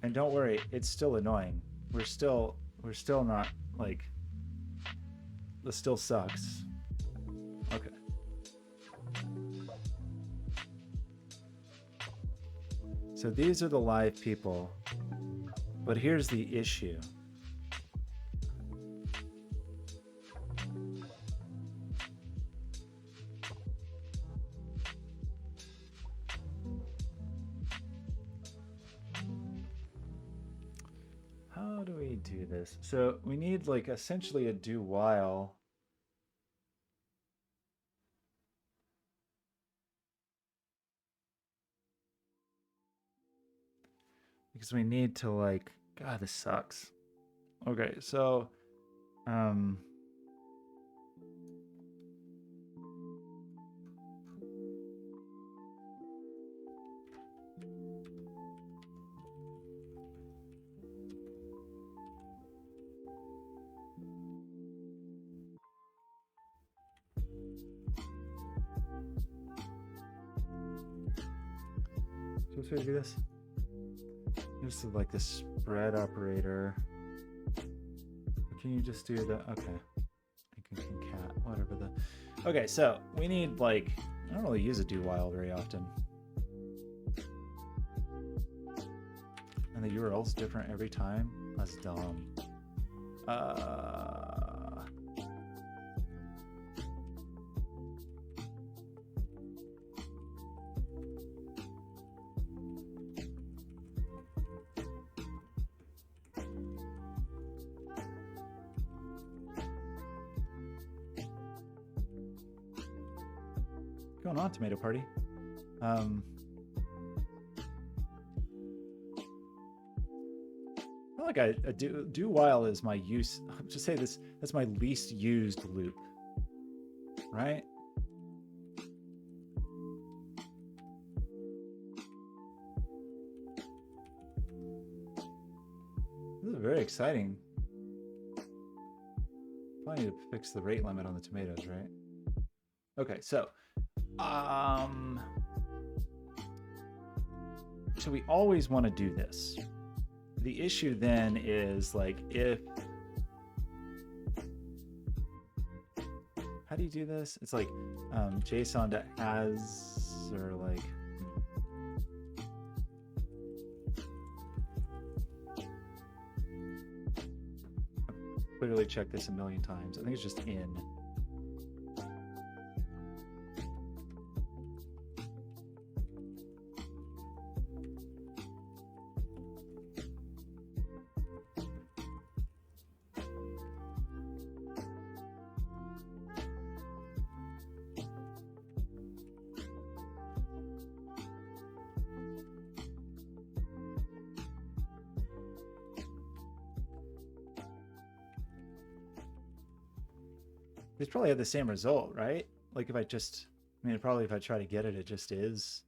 [SPEAKER 1] And don't worry, it's still annoying. We're still not like, this still sucks. Okay. So these are the live people, but here's the issue. How do we do this? So we need like essentially a do while. Because we need to like, God, this sucks. Okay, so, so let's do this. This is like the spread operator. Can you just do the, okay. You can concat, whatever the, okay, so we need like, I don't really use a do while very often. And the URL's different every time. That's dumb. Going on, Tomato Party. I feel like a do while is my use. I'll just say this, that's my least used loop, right? This is very exciting. Probably need to fix the rate limit on the tomatoes, right? Okay, so so we always want to do this. The issue then is like, if, how do you do this? It's like JSON to as, or like, I've clearly checked this a million times. I think it's just in. It's probably had the same result, right? Like if I just, I mean, probably if I try to get it, it just is.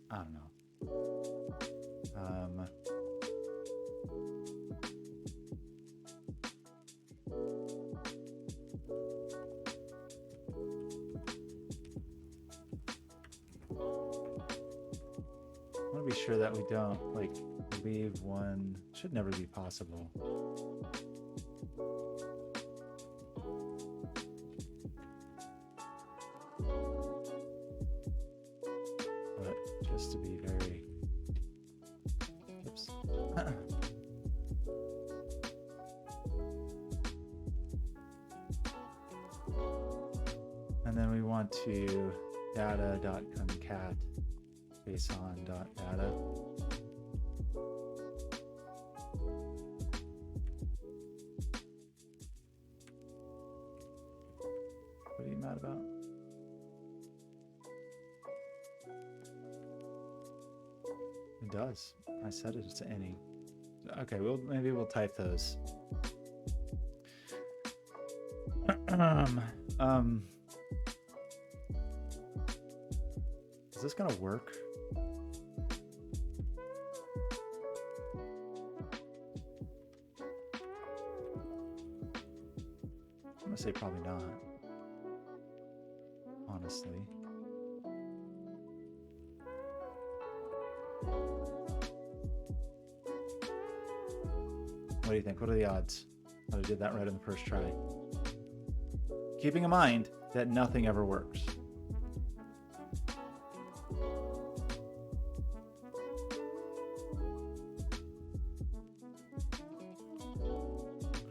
[SPEAKER 1] I don't know. I want to be sure that we don't like leave one. Should never be possible. But just to be very, oops. And then we want to data.concat JSON.data. What are you mad about? It does. I set it to any. Okay, maybe we'll type those. Is this gonna work? I'm gonna say probably not. Honestly. What do you think? What are the odds that I did that right on the first try? Keeping in mind that nothing ever works.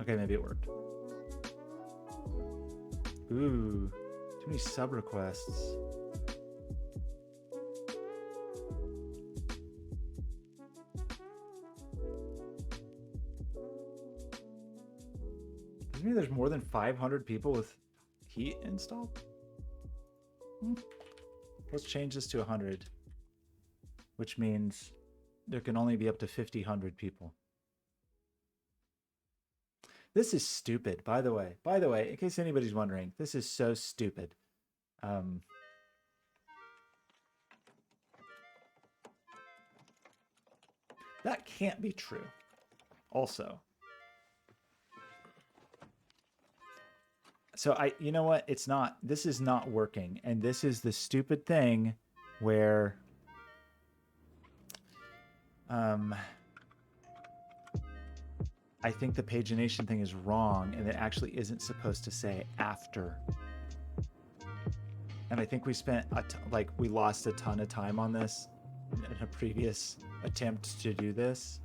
[SPEAKER 1] Okay, maybe it worked. Ooh, too many sub requests. Does it mean there's more than 500 people with Heat installed? Let's change this to 100, which means there can only be up to 5,000 people. This is stupid, by the way. By the way, in case anybody's wondering, this is so stupid. That can't be true. Also. So you know what? It's not. This is not working. And this is the stupid thing where I think the pagination thing is wrong, and it actually isn't supposed to say after. And I think we spent we lost a ton of time on this in a previous attempt to do this,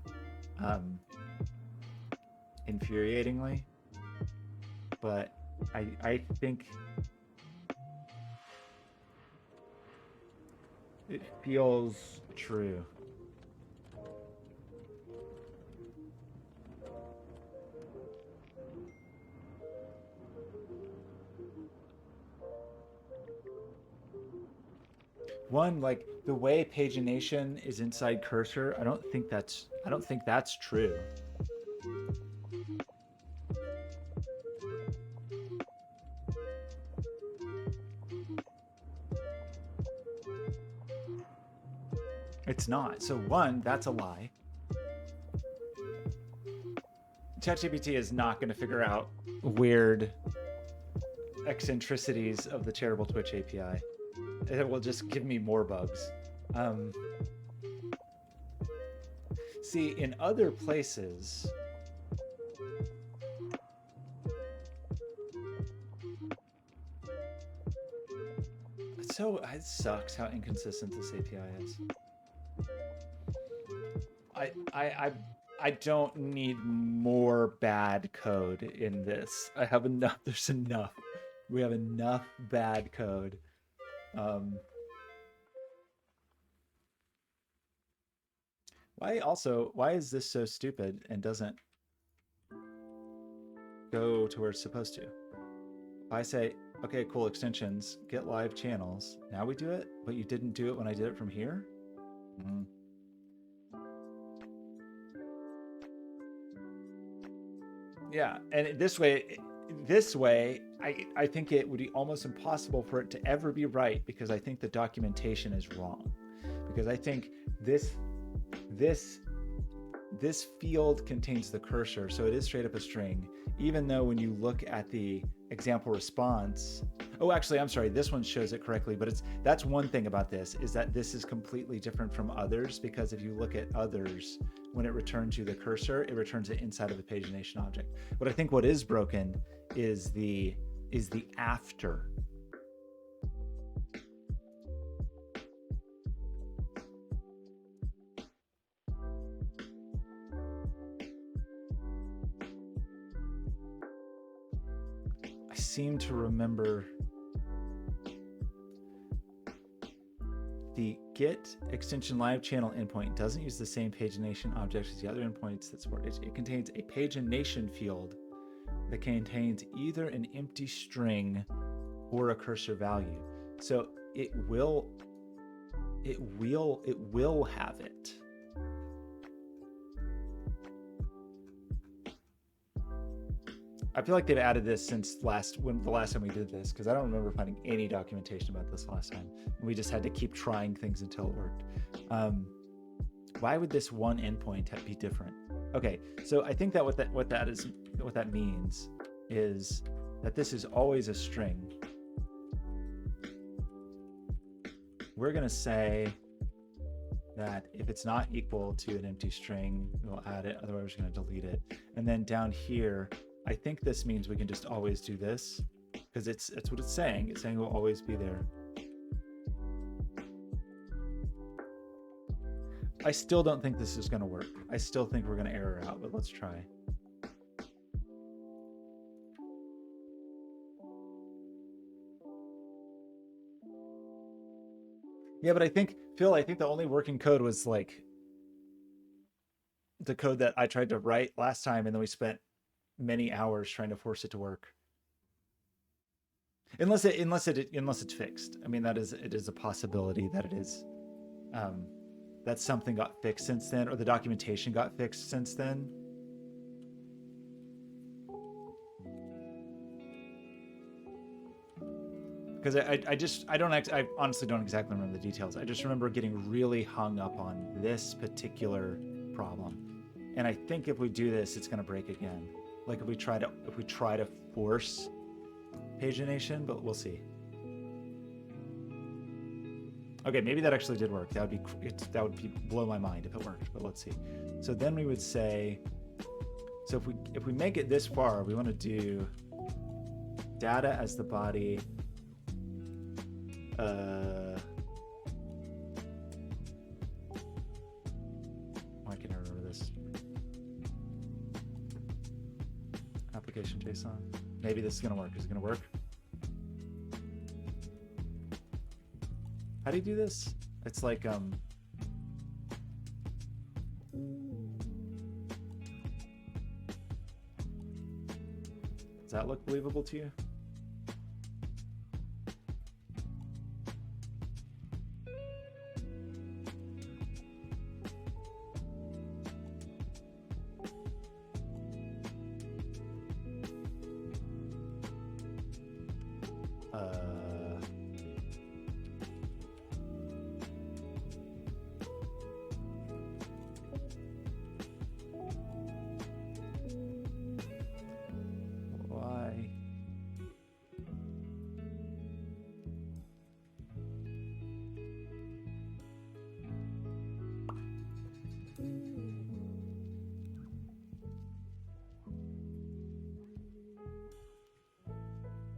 [SPEAKER 1] infuriatingly. But I think it feels true. One, like the way pagination is inside cursor, I don't think that's true. It's not. So one, that's a lie. ChatGPT is not going to figure out weird eccentricities of the terrible Twitch API. It will just give me more bugs. See, in other places, it sucks how inconsistent this API is. I don't need more bad code in this. I have enough. There's enough. We have enough bad code. Why is this so stupid and doesn't? go to where it's supposed to. If I say, okay, cool, extensions, get live channels, now we do it, but you didn't do it when I did it from here? Mm. Yeah, and this way, I think it would be almost impossible for it to ever be right, because I think the documentation is wrong. Because I think this field contains the cursor, so it is straight up a string, even though when you look at the example response, oh, actually, I'm sorry, this one shows it correctly, but that's one thing about this, is that this is completely different from others, because if you look at others, when it returns you the cursor, it returns it inside of the pagination object. But I think what is broken is the after. I seem to remember the get extension live channel endpoint doesn't use the same pagination object as the other endpoints that support it. It contains a pagination field that contains either an empty string or a cursor value. So it will have it. I feel like they've added this since the last time we did this, because I don't remember finding any documentation about this last time. We just had to keep trying things until it worked. Why would this one endpoint be different? Okay, so I think that what that means is that this is always a string. We're gonna say that if it's not equal to an empty string, we'll add it, otherwise we're gonna delete it. And then down here, I think this means we can just always do this, because it's what it's saying. It's saying it will always be there. I still don't think this is going to work. I still think we're going to error out, but let's try. Yeah, but I think, Phil, the only working code was like the code that I tried to write last time, and then we spent many hours trying to force it to work. Unless it's fixed. I mean, it is a possibility that it is. That something got fixed since then, or the documentation got fixed since then. Because I honestly don't exactly remember the details. I just remember getting really hung up on this particular problem. And I think if we do this, it's going to break again. Like if we try to force pagination, but we'll see. Okay, maybe that actually did work. That would blow my mind if it worked, but let's see. So then we would say, so if we make it this far, we want to do data as the body. Why can't I remember this? Application JSON. Maybe this is gonna work. Is it gonna work? How do you do this? It's like does that look believable to you?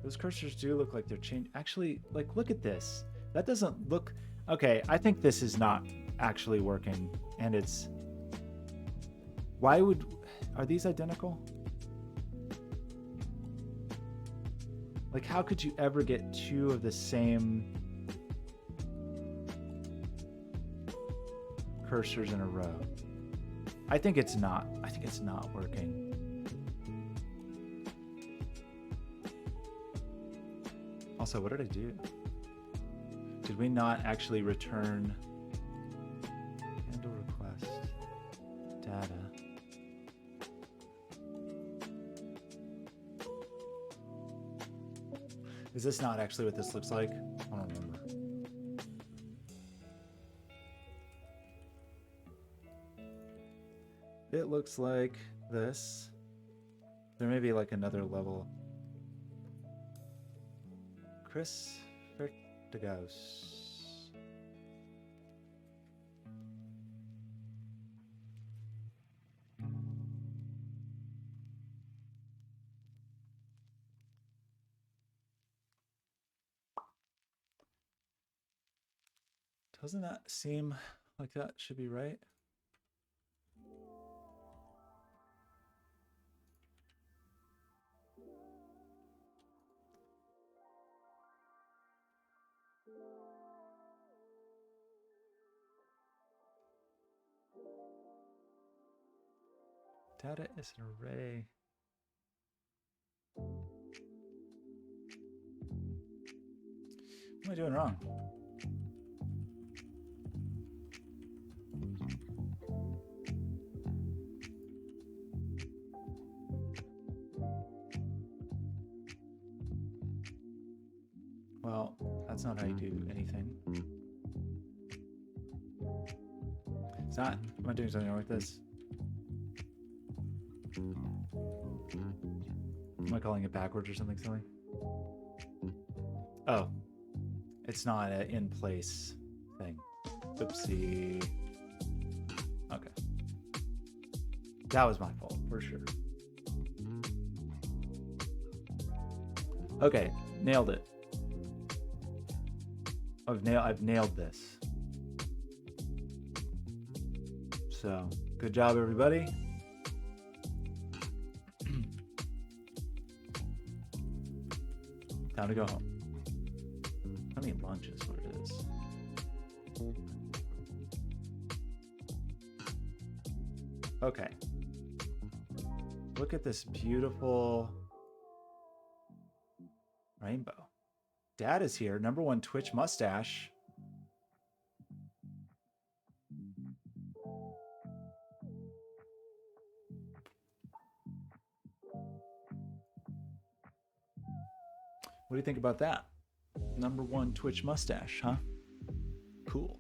[SPEAKER 1] Those cursors do look like they're changed. Actually, like, look at this. That doesn't look... Okay, I think this is not actually working. And it's... Why would... Are these identical? Like, how could you ever get two of the same cursors in a row? I think it's not. I think it's not working. Also, what did I do? Did we not actually return handle request data? Is this not actually what this looks like? I don't remember. It looks like this. There may be like another level. Chris Vertigos. Doesn't that seem like that should be right? Data is an array. What am I doing wrong? Well, that's not how you do anything. It's not. Am I doing something wrong with this? Am I calling it backwards or something silly? Oh. It's not an in place thing. Oopsie. Okay. That was my fault, for sure. Okay, nailed it. I've nailed this. So, good job, everybody. Time to go home. I mean, lunch is what it is. Okay. Look at this beautiful rainbow. Dad is here. #1 Twitch mustache. What do you think about that? #1 Twitch mustache, huh? Cool.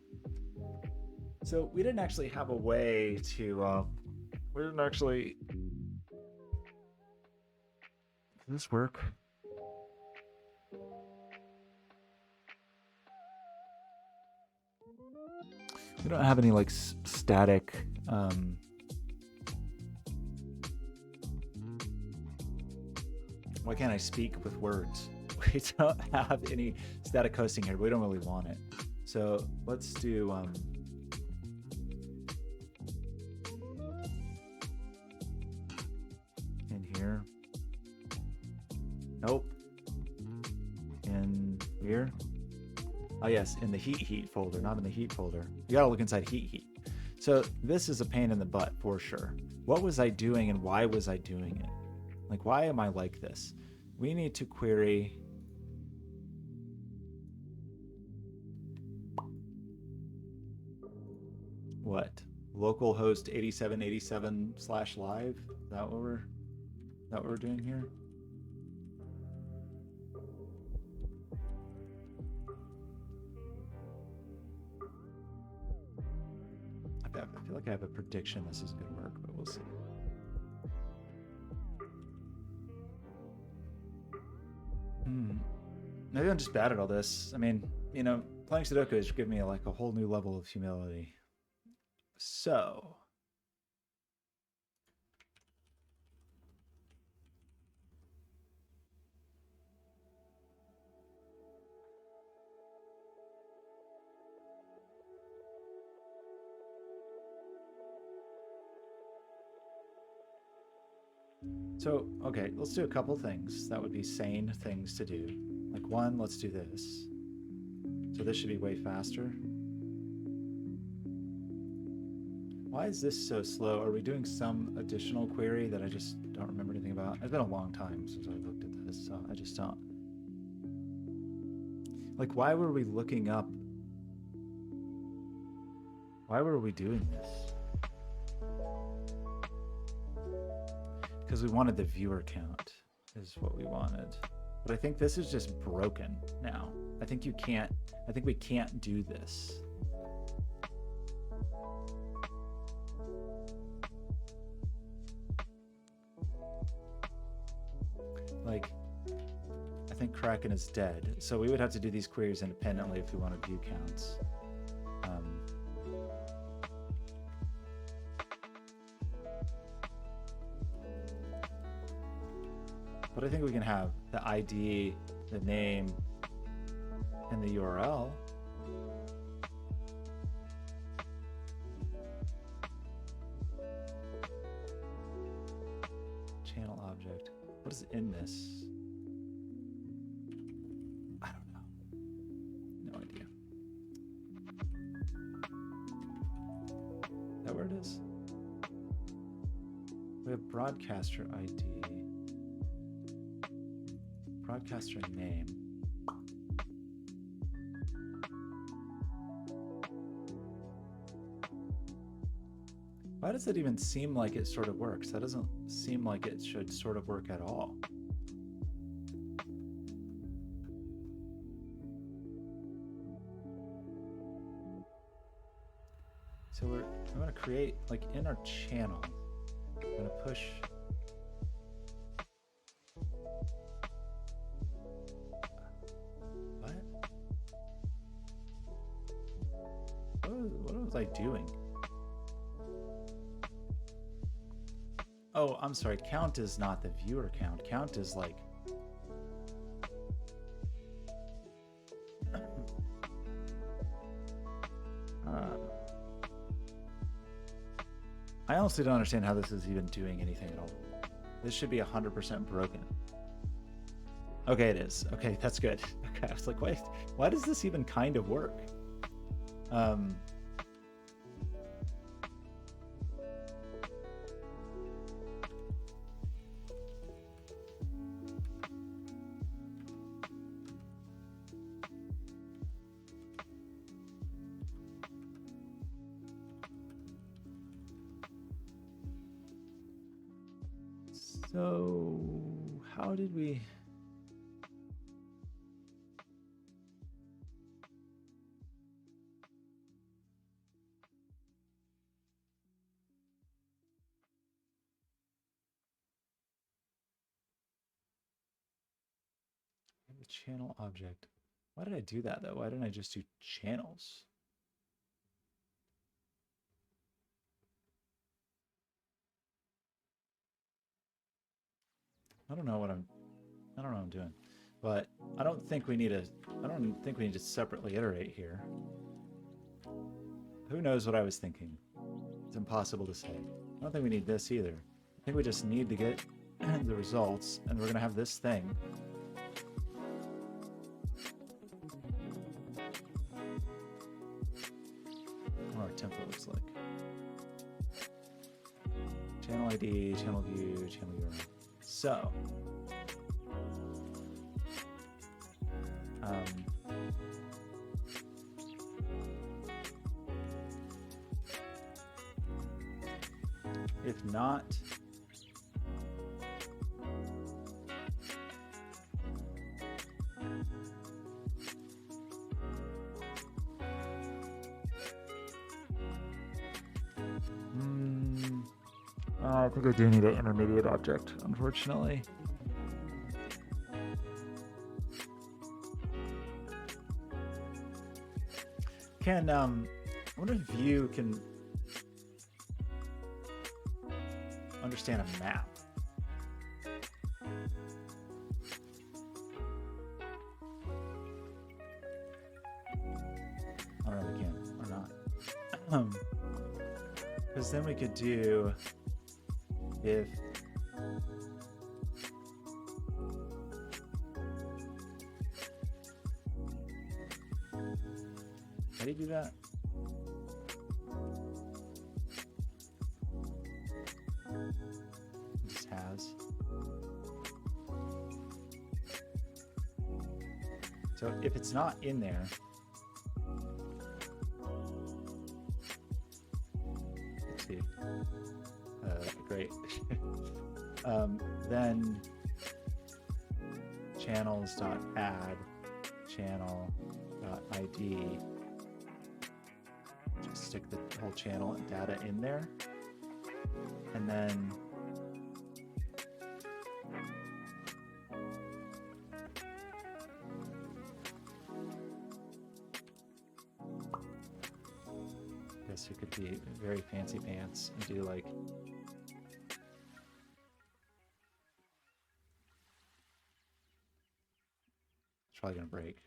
[SPEAKER 1] So we didn't actually have a way to, we didn't actually, does this work? We don't have any like static, why can't I speak with words? We don't have any static hosting here, but we don't really want it. So let's do in here. Nope. In here. Oh yes, in the heat folder, not in the heat folder. You gotta look inside heat. So this is a pain in the butt for sure. What was I doing and why was I doing it? Like, why am I like this? We need to query what? Localhost 8787/live? Is that what we're doing here? I feel like I have a prediction this isn't gonna work, but we'll see. Maybe I'm just bad at all this. I mean, you know, playing Sudoku has given me like a whole new level of humility. So okay, let's do a couple things. That would be sane things to do. Like one, let's do this. So this should be way faster. Why is this so slow? Are we doing some additional query that I just don't remember anything about? It's been a long time since I looked at this, so I just don't. Like, why were we looking up? Why were we doing this? Because we wanted the viewer count is what we wanted. But I think this is just broken now. I think we can't do this. Like, I think Kraken is dead. So we would have to do these queries independently if we wanted view counts. But I think we can have the ID, the name, and the URL. Channel object. What is in this? I don't know. No idea. Is that where it is? We have broadcaster ID. Broadcaster name. Why does it even seem like it sort of works? That doesn't seem like it should sort of work at all. So we're going to create, like, in our channel, I'm going to push. What was I doing? Oh, I'm sorry. Count is not the viewer count. Count is like... I honestly don't understand how this is even doing anything at all. This should be 100% broken. Okay, it is. Okay, that's good. Okay, I was like, why does this even kind of work? So, how did we... The channel object. Why did I do that though? Why didn't I just do channels? I don't know what I'm doing, but I don't think we need to separately iterate here. Who knows what I was thinking? It's impossible to say. I don't think we need this either. I think we just need to get the results, and we're gonna have this thing. What our template looks like. Channel ID, channel view, channel URL. So, if not, I think I do need an intermediate object, unfortunately. I wonder if Vue can understand a map. I don't know if we can or not. Because then we could do if how do you do that? It just has. So if it's not in there, let's see. Great. Then channels.add channel.id. Just stick the whole channel data in there. And then I guess you could be very fancy pants and do like it's probably gonna break.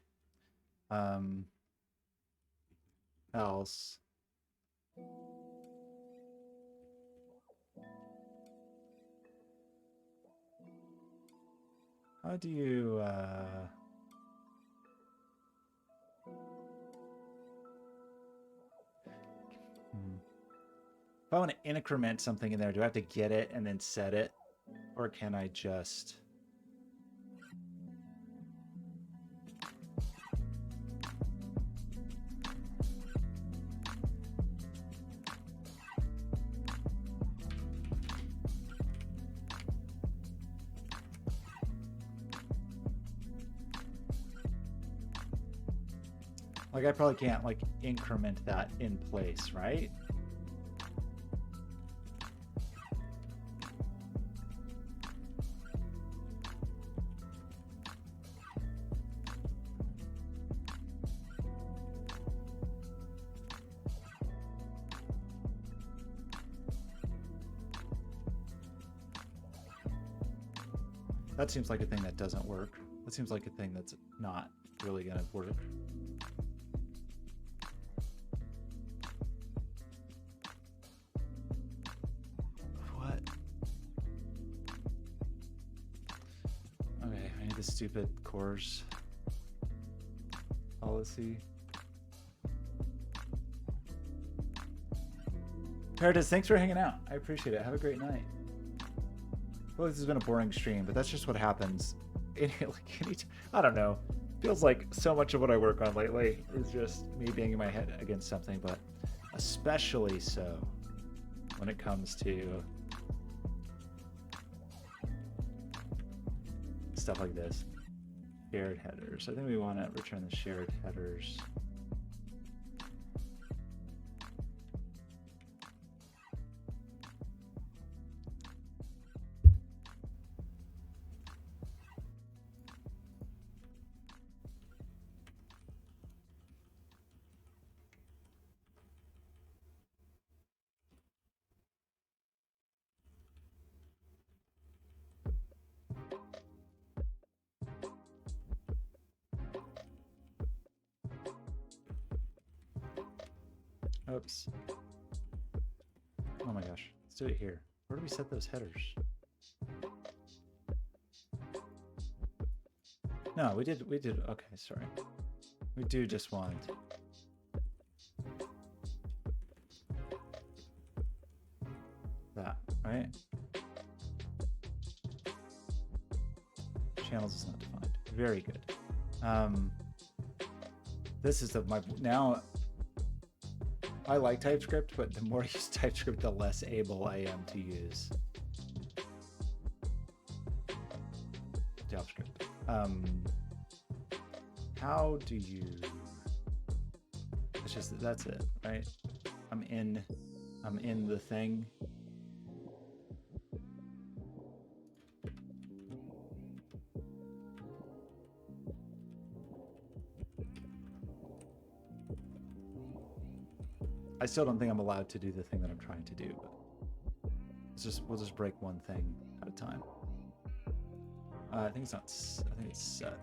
[SPEAKER 1] Else how do you if I want to increment something in there, do I have to get it and then set it? Or can I just... Like, I probably can't, like, increment that in place, right? That seems like a thing that doesn't work. That seems like a thing that's not really going to work. What? Okay, I need the stupid CORS policy. Paradise, thanks for hanging out. I appreciate it. Have a great night. Well, this has been a boring stream, but that's just what happens. I don't know. Feels like so much of what I work on lately is just me banging my head against something, but especially so when it comes to stuff like this. Shared headers. I think we want to return the shared headers. Oops. Oh my gosh. Let's do it here. Where do we set those headers? No, we did, okay, sorry. We do just want that, right? Channels is not defined. Very good. This is now I like TypeScript, but the more I use TypeScript, the less able I am to use JavaScript. How do you... that's it, right? I'm in the thing. I still don't think I'm allowed to do the thing that I'm trying to do, but we'll just break one thing at a time. I think it's not. I think it's set.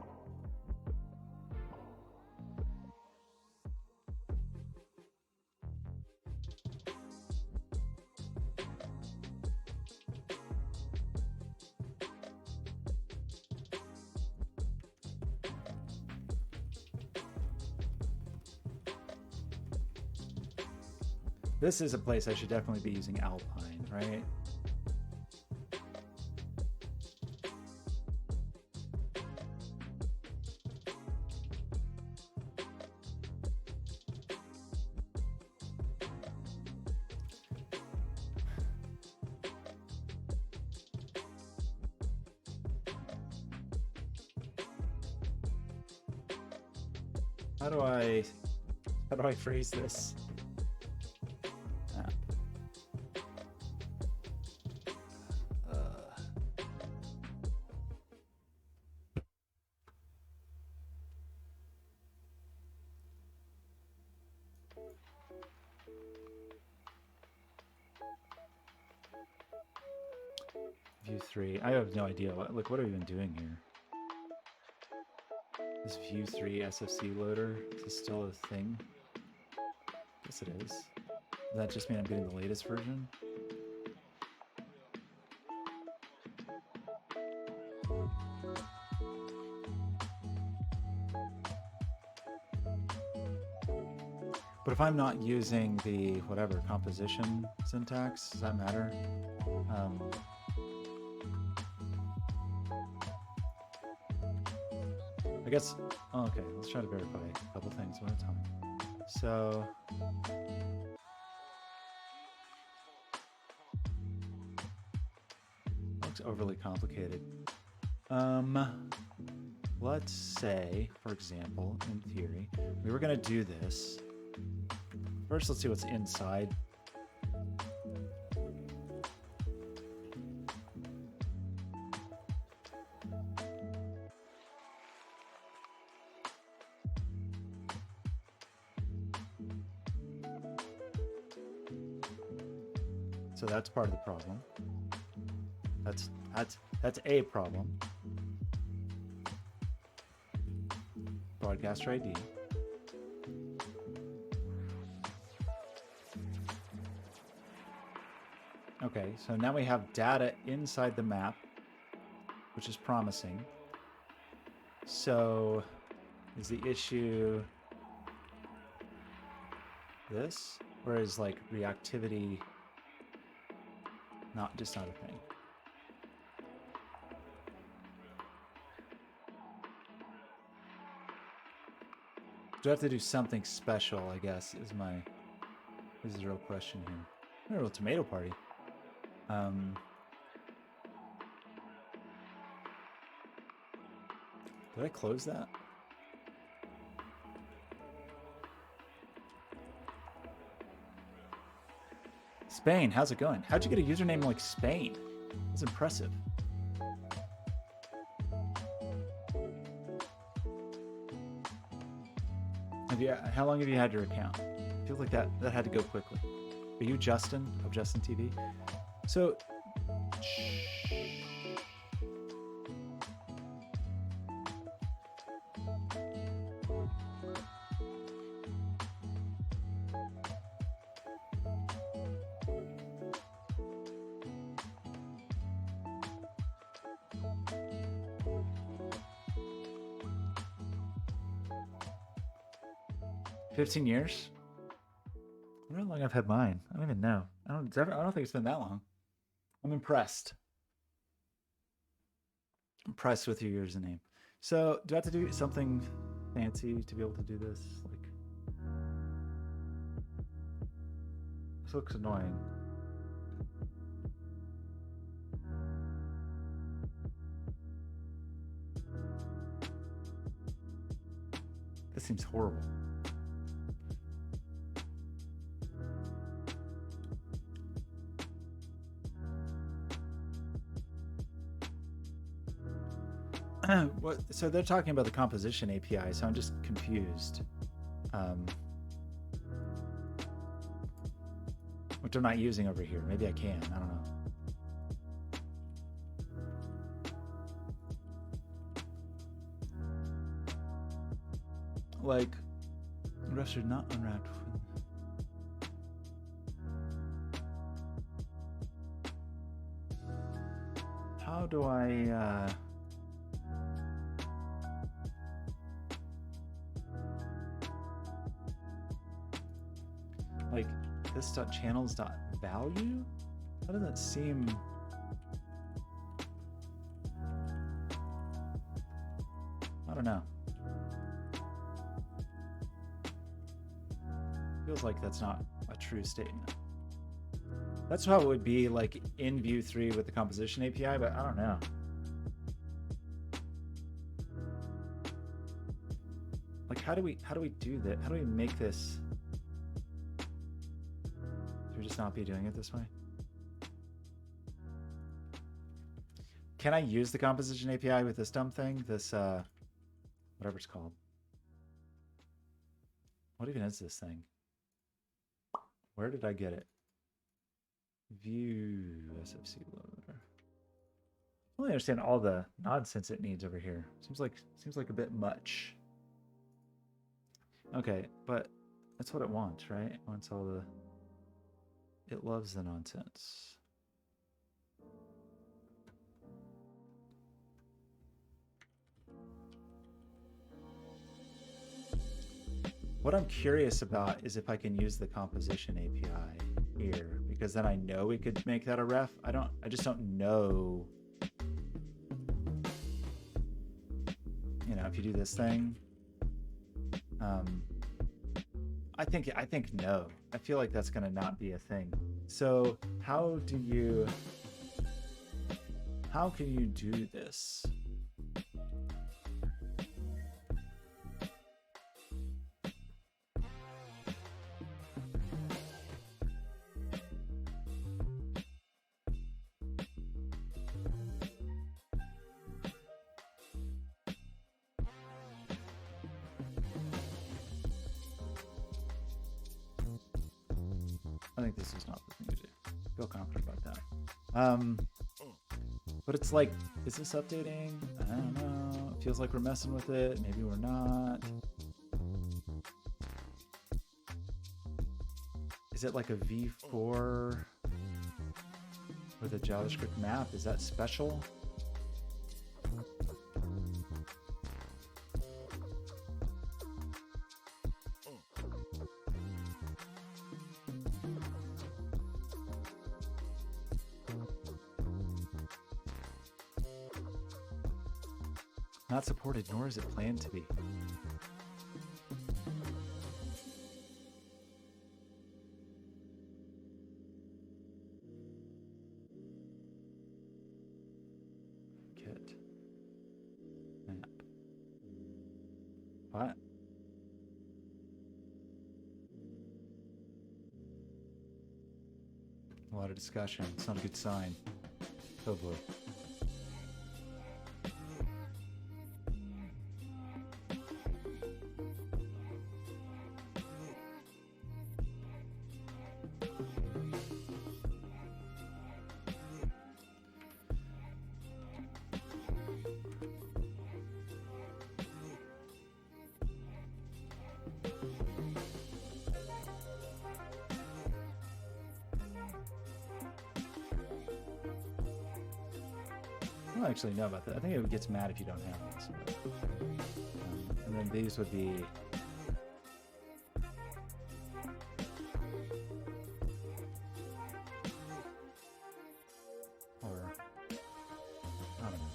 [SPEAKER 1] This is a place I should definitely be using Alpine, right? How do I phrase this? View 3. I have no idea. What are we even doing here? This View 3 SFC loader, is this still a thing? Yes, it is. Does that just mean I'm getting the latest version? But if I'm not using the whatever composition syntax, does that matter? I guess, oh, okay, let's try to verify a couple things one at a time. So, looks overly complicated. Let's say, for example, in theory, we were gonna do this. First, let's see what's inside. So that's part of the problem. That's a problem. Broadcaster ID. Okay, so now we have data inside the map, which is promising. So is the issue this? Or is like reactivity just not a thing? Do I have to do something special, I guess, is the real question here. A real tomato party. Did I close that? Spain, how's it going? How'd you get a username like Spain? That's impressive. How long have you had your account? Feels like that had to go quickly. Are you Justin of Justin TV? So, $15 years? I don't know how long I've had mine. I don't even know. I don't think it's been that long. I'm impressed. Impressed with your username. So, do I have to do something fancy to be able to do this? Like, this looks annoying. This seems horrible. What? So they're talking about the composition API, so I'm just confused. Which I'm not using over here. Maybe I can. I don't know. Like, refs are not unwrapped. How do I? Like this.channels.value? How does that seem? I don't know. Feels like that's not a true statement. That's how it would be like in View 3 with the composition API, but I don't know. Like, how do we do that? How do we make this? Should we just not be doing it this way? Can I use the composition API with this dumb thing? This, whatever it's called. What even is this thing? Where did I get it? View SFC loader. I don't understand all the nonsense it needs over here. Seems like a bit much. Okay, but that's what it wants, right? It wants all the... It loves the nonsense. What I'm curious about is if I can use the composition API here, because then I know we could make that a ref. I just don't know. You know, if you do this thing, I think no. I feel like that's gonna not be a thing. So how can you do this? I think this is not the thing to do. I feel confident about that. But it's like, is this updating? I don't know. It feels like we're messing with it. Maybe we're not. Is it like a v4 with a JavaScript map? Is that special? Not supported, nor is it planned to be. Kit. Map. What? A lot of discussion. It's not a good sign. Oh boy. I don't actually know about that. I think it gets mad if you don't have this. And then these would be... Or... I don't know.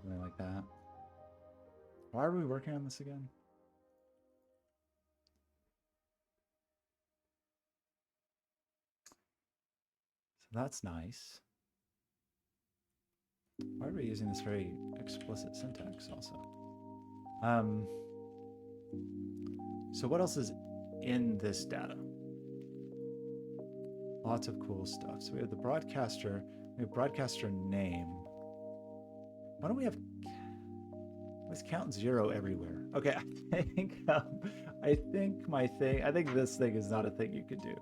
[SPEAKER 1] Something like that. Why are we working on this again? So that's nice. Why are we using this very explicit syntax also? So what else is in this data? Lots of cool stuff. So we have the broadcaster, we have broadcaster name. Why don't we have, let's count 0 everywhere. Okay, I think this thing is not a thing you could do.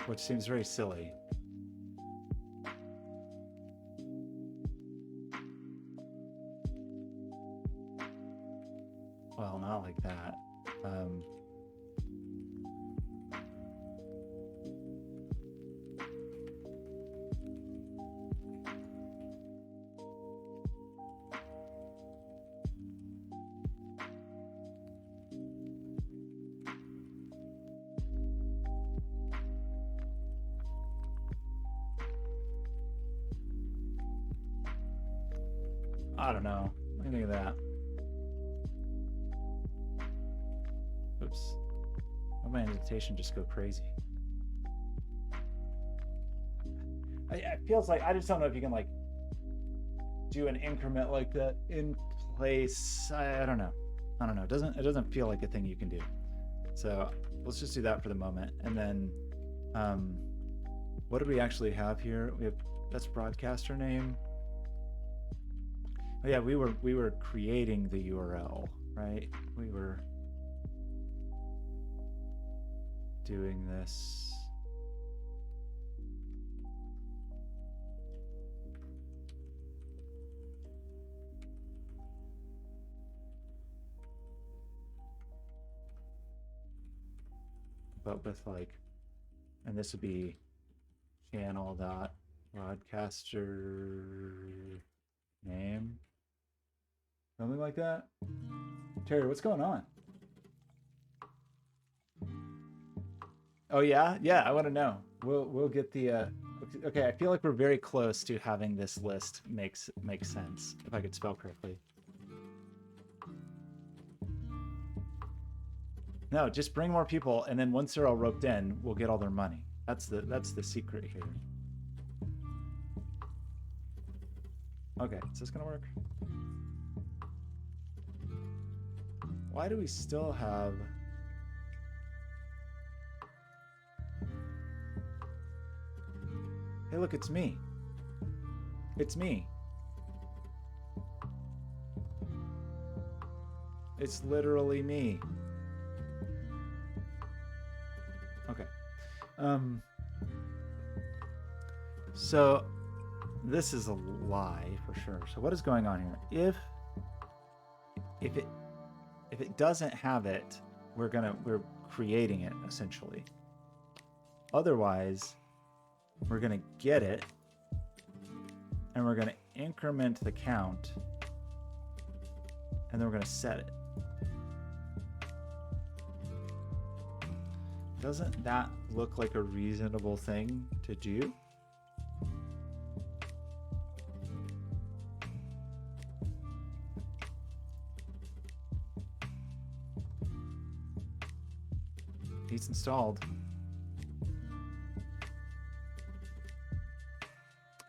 [SPEAKER 1] Which seems very silly. Well, not like that. I don't know. What do you think of that? Oops. Let my annotation just go crazy. It feels like, I just don't know if you can like do an increment like that in place. I don't know. It doesn't feel like a thing you can do. So let's just do that for the moment. And then what do we actually have here? We have, that's broadcaster name. Oh yeah, we were creating the URL, right? We were doing this. But with like, and this would be channel.broadcaster name, something like that. Terry, what's going on? Oh yeah, I want to know. We'll get the okay. I feel like we're very close to having this list makes sense if I could spell correctly. No, just bring more people, and then once they're all roped in, we'll get all their money. That's the secret here. Okay, is this gonna work? Why do we still have... Hey, look, it's me. It's me. It's literally me. Okay. So this is a lie for sure. So what is going on here? If it doesn't have it, we're creating it essentially. Otherwise, we're gonna get it and we're gonna increment the count and then we're gonna set it. Doesn't that look like a reasonable thing to do? It's installed.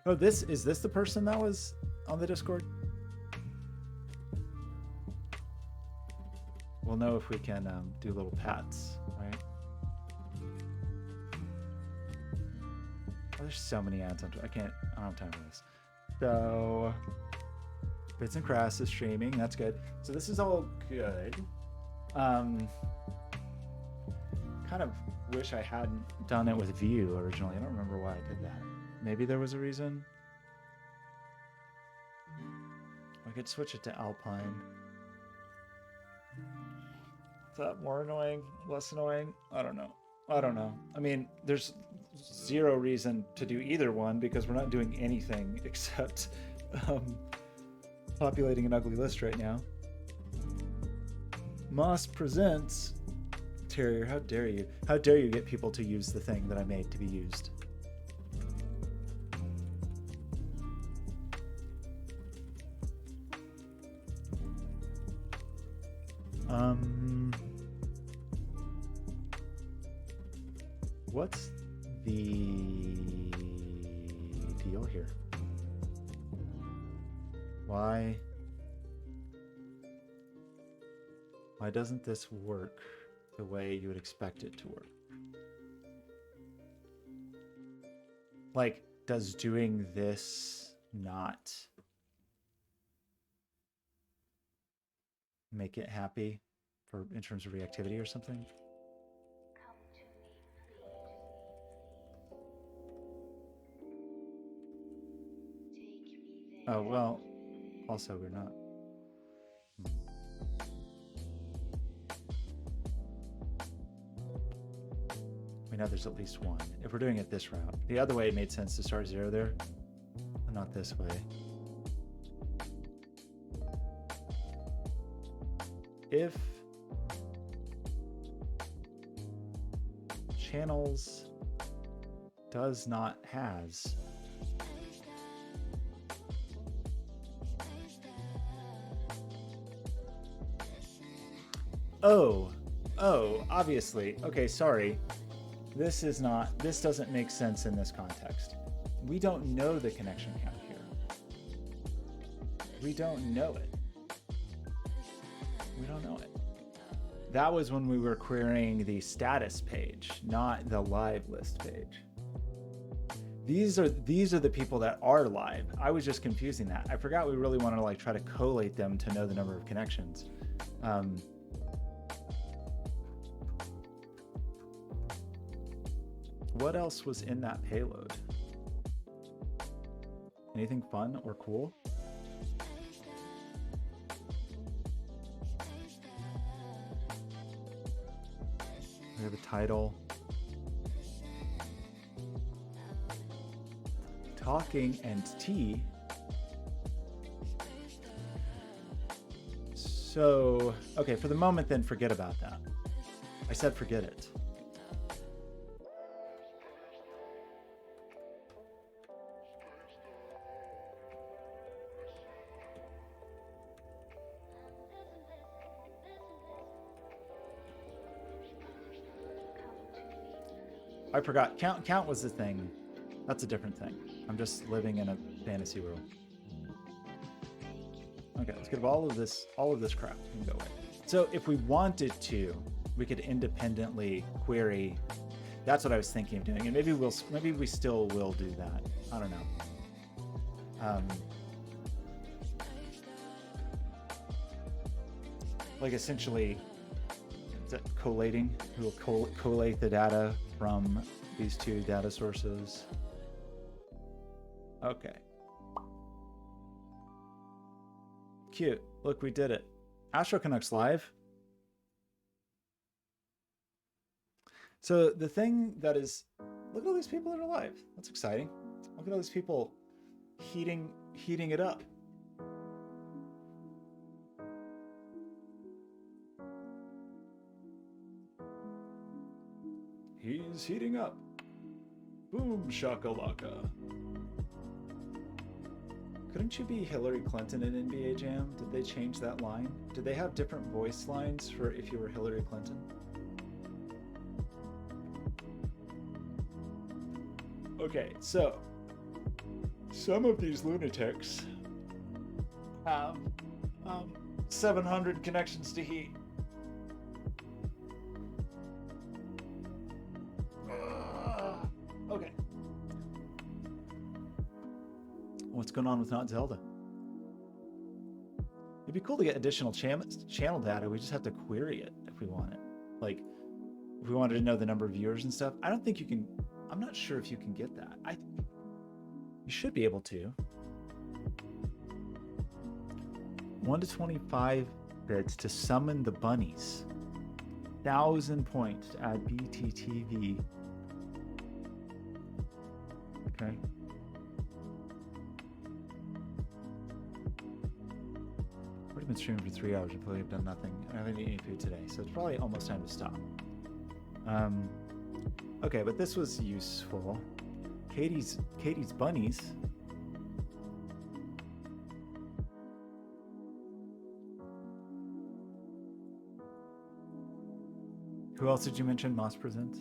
[SPEAKER 1] Oh, is this the person that was on the Discord? We'll know if we can do little pats, right? Oh, there's so many ads. I don't have time for this. So, Bits and Crass is streaming. That's good. So this is all good. Kind of wish I hadn't done it with Vue originally. I don't remember why I did that. Maybe there was a reason. I could switch it to Alpine. Is that more annoying? Less annoying? I don't know. I mean, there's zero reason to do either one because we're not doing anything except populating an ugly list right now. Moss presents. Terrier, how dare you? How dare you get people to use the thing that I made to be used? What's the deal here? Why doesn't this work the way you would expect it to work? Like, does doing this not make it happy in terms of reactivity or something? Oh, well, also we're not. We know there's at least one. If we're doing it this route. The other way it made sense to start 0 there, but not this way. If channels does not has, Oh, obviously. Okay, sorry. This doesn't make sense in this context. We don't know the connection count here. We don't know it. We don't know it. That was when we were querying the status page, not the live list page. These are the people that are live. I was just confusing that. I forgot we really wanted to like try to collate them to know the number of connections. What else was in that payload? Anything fun or cool? We have a title. Talking and tea. So, okay, for the moment then forget about that. I said forget it. I forgot. Count was the thing. That's a different thing. I'm just living in a fantasy world. Okay, let's get rid of all of this crap and go away. So if we wanted to, we could independently query. That's what I was thinking of doing, and maybe we still will do that. I don't know. Like essentially, is that collating? We'll collate the data from these two data sources. Okay. Cute. Look, we did it. Astro Canucks live. So the thing that is, look at all these people that are live. That's exciting. Look at all these people heating it up. He's heating up. Boom shakalaka. Couldn't you be Hillary Clinton in NBA Jam? Did they change that line? Did they have different voice lines for if you were Hillary Clinton? Okay, so some of these lunatics have 700 connections to heat. Okay. What's going on with Not Zelda? It'd be cool to get additional channel data. We just have to query it if we want it. Like, if we wanted to know the number of viewers and stuff. I don't think you can. I'm not sure if you can get that. You should be able to. 1 to 25 bits to summon the bunnies. 1,000 points to add BTTV. Okay. Already been streaming for 3 hours. I probably have done nothing. I haven't eaten any food today, so it's probably almost time to stop. Okay, but this was useful. Katie's bunnies. Who else did you mention? Moss Presents?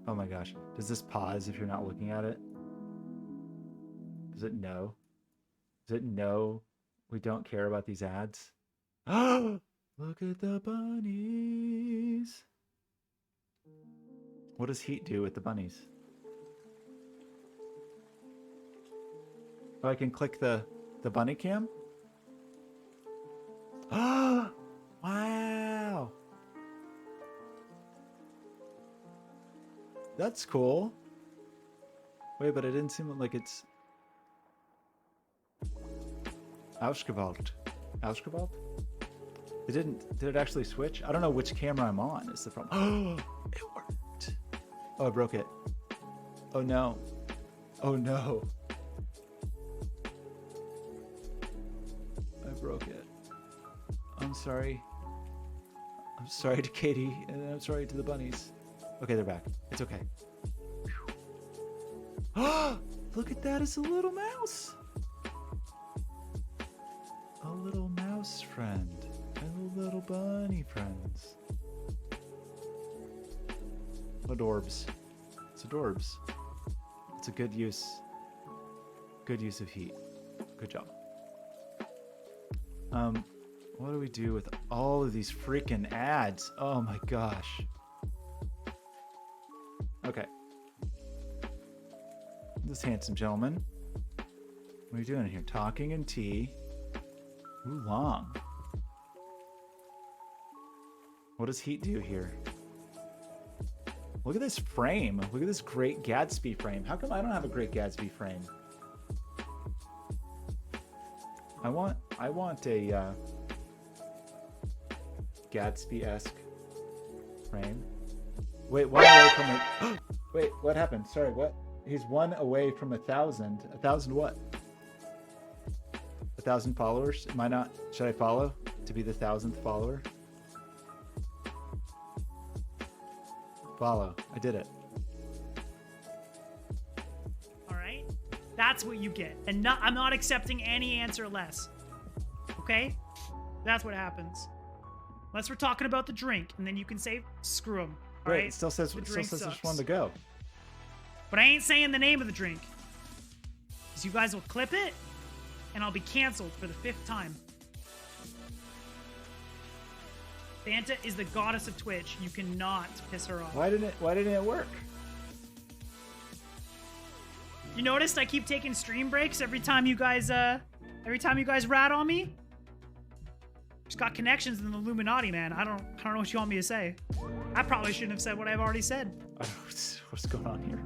[SPEAKER 1] Oh my gosh. Does this pause if you're not looking at it? Does it know? Does it know we don't care about these ads? Oh! Look at the bunnies. What does heat do with the bunnies? Oh, I can click the bunny cam? Oh, wow. That's cool. Wait, but it didn't seem like it's Ausgewalt. Ausgewalt? It didn't. Did it actually switch? I don't know which camera I'm on. Is the problem? Oh, it worked. Oh, I broke it. Oh no. Oh no. I broke it. I'm sorry. I'm sorry to Katie, and I'm sorry to the bunnies. Okay, they're back. It's okay. Oh, look at that! It's a little mouse. A little mouse friend. bunny friends. Adorbs. It's adorbs. It's a good use. Good use of heat. Good job. What do we do with all of these freaking ads? Oh my gosh. Okay. This handsome gentleman. What are you doing here? Talking and tea. Oolong. What does heat do here? Look at this frame. Look at this great Gatsby frame. How come I don't have a great Gatsby frame? I want a Gatsby-esque frame. Wait, one away from a... Wait, what happened? Sorry, what? He's one away from 1,000. 1,000 what? 1,000 followers? Am I not... Should I follow to be the 1,000th follower? Follow. I did it.
[SPEAKER 2] All right. That's what you get. And I'm not accepting any answer less. Okay? That's what happens. Unless we're talking about the drink, and then you can say, screw them. All
[SPEAKER 1] Wait,
[SPEAKER 2] right?
[SPEAKER 1] it still says there's one to go.
[SPEAKER 2] But I ain't saying the name of the drink. Because you guys will clip it, and I'll be canceled for the 5th time. Fanta is the goddess of Twitch. You cannot piss her off.
[SPEAKER 1] Why didn't it work?
[SPEAKER 2] You noticed I keep taking stream breaks every time you guys rat on me? Just got connections in the Illuminati, man. I don't know what you want me to say. I probably shouldn't have said what I've already said.
[SPEAKER 1] What's going on here?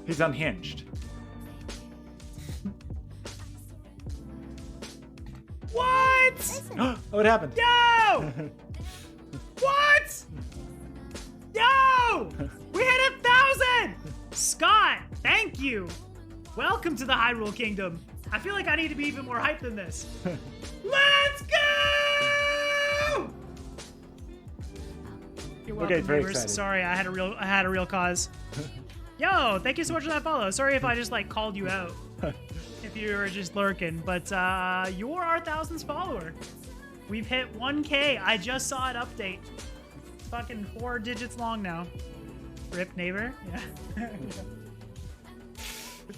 [SPEAKER 1] He's unhinged.
[SPEAKER 2] What?
[SPEAKER 1] What happened?
[SPEAKER 2] Yo! What? Yo! We hit 1,000! Scott, thank you. Welcome to the Hyrule Kingdom. I feel like I need to be even more hyped than this. Let's go! You're welcome,
[SPEAKER 1] Okay, very
[SPEAKER 2] viewers.
[SPEAKER 1] excited.
[SPEAKER 2] Sorry, I had a real cause. Yo, thank you so much for that follow. Sorry if I just like called you out. If you were just lurking, but you're our 1,000th follower. We've hit 1K. I just saw it update. It's fucking 4 digits long now. Rip neighbor. Yeah.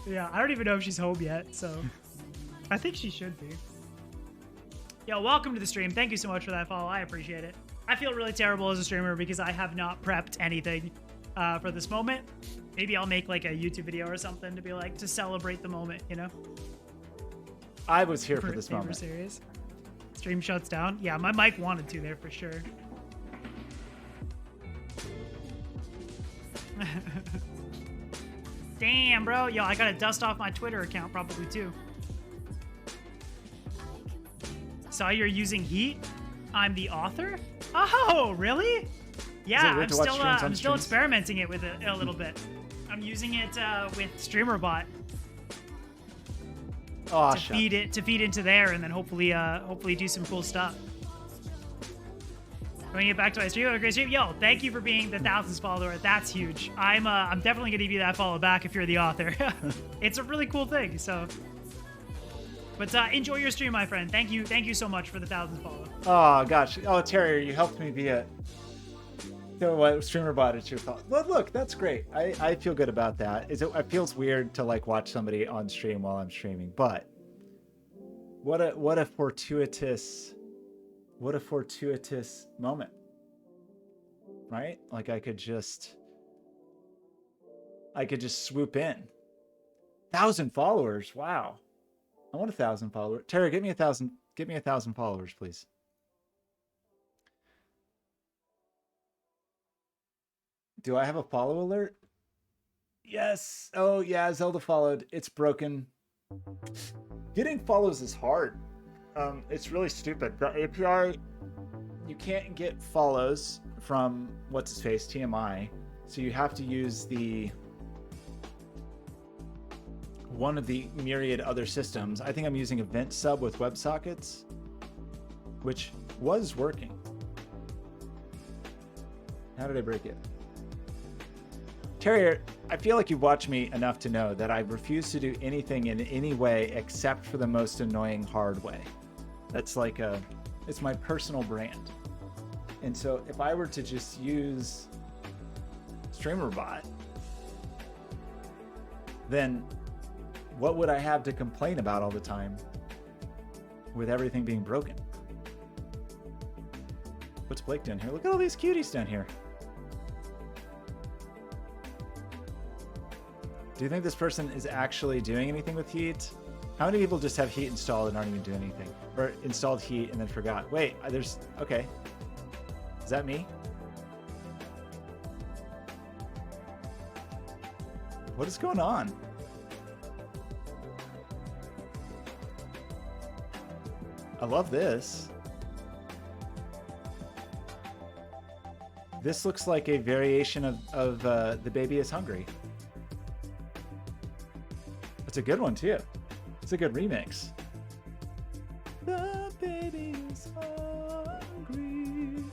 [SPEAKER 2] Yeah, I don't even know if she's home yet, so I think she should be. Yo, welcome to the stream. Thank you so much for that follow. I appreciate it. I feel really terrible as a streamer because I have not prepped anything for this moment. Maybe I'll make like a YouTube video or something to be like, to celebrate the moment, you know?
[SPEAKER 1] I was here for this moment.
[SPEAKER 2] Serious. Stream shuts down. Yeah, my mic wanted to there for sure. Damn, bro. Yo, I gotta dust off my Twitter account probably too. Saw you're using Heat. I'm the author? Oh, really? Yeah, I'm still experimenting it with it a little bit. I'm using it with StreamerBot to feed into there, and then hopefully do some cool stuff. Bring it back to my stream. A great stream. Yo, thank you for being the 1,000th follower. That's huge. I'm definitely gonna give you that follow back if you're the author. It's a really cool thing. So, but enjoy your stream, my friend. Thank you so much for the 1,000th follow.
[SPEAKER 1] Oh gosh. Oh Terrier, you helped me be it. So what StreamerBot, it's your thought. Look, that's great. I feel good about that. It feels weird to like watch somebody on stream while I'm streaming, but what a fortuitous moment, right? Like I could just swoop in. 1,000 followers. Wow. I want 1,000 followers. Tara, give me 1,000 followers, please. Do I have a follow alert? Yes. Oh yeah, Zelda followed. It's broken. Getting follows is hard. It's really stupid. The API, you can't get follows from what's his face, TMI. So you have to use one of the myriad other systems. I think I'm using Event Sub with WebSockets, which was working. How did I break it? Terrier, I feel like you've watched me enough to know that I refuse to do anything in any way except for the most annoying hard way. That's like It's my personal brand. And so if I were to just use StreamerBot, then what would I have to complain about all the time with everything being broken? What's Blake doing here? Look at all these cuties down here. Do you think this person is actually doing anything with Heat? How many people just have Heat installed and aren't even doing anything? Or installed Heat and then forgot? Wait, there's... Okay. Is that me? What is going on? I love this. This looks like a variation of The Baby is Hungry. It's a good one too. It's a good remix. The baby is hungry.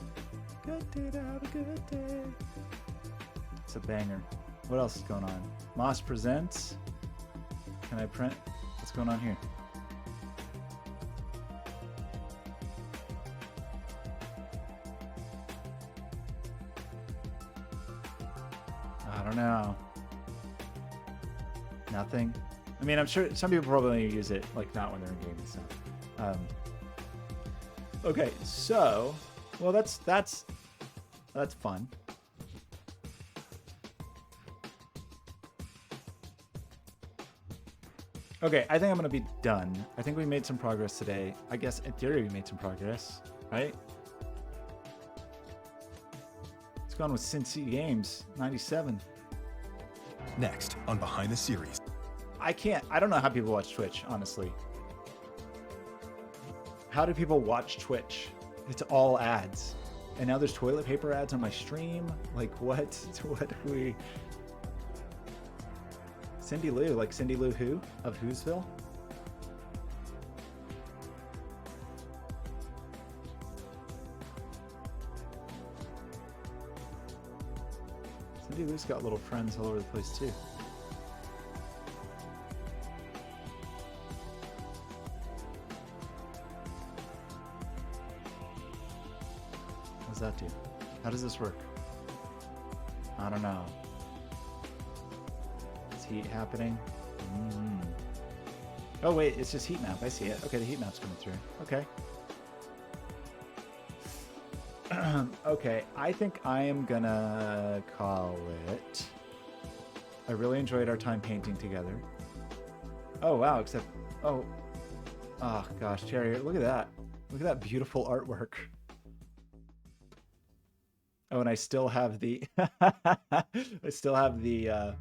[SPEAKER 1] Good day to have a good day. It's a banger. What else is going on? Moss Presents. Can I print? What's going on here? I don't know. Nothing. I mean, I'm sure some people probably use it, like, not when they're in game and stuff. Okay, so, well, that's fun. Okay, I think I'm gonna be done. I think we made some progress today. I guess in theory we made some progress, right? Let's go on with Cincy Games 97.
[SPEAKER 3] Next on Behind the Series.
[SPEAKER 1] I don't know how people watch Twitch, honestly. How do people watch Twitch? It's all ads. And now there's toilet paper ads on my stream. Like, what? What do we... Cindy Lou, like Cindy Lou Who of Whoville? Cindy Lou's got little friends all over the place too. What does that do? How does this work? I don't know. Is heat happening? Oh wait, it's just heat map. I see it. Okay, the heat map's coming through. Okay. Okay, I think I am gonna call it. I really enjoyed our time painting together. Oh wow, except oh gosh, Cherry, look at that. Look at that beautiful artwork. Oh, and I still have the I still have the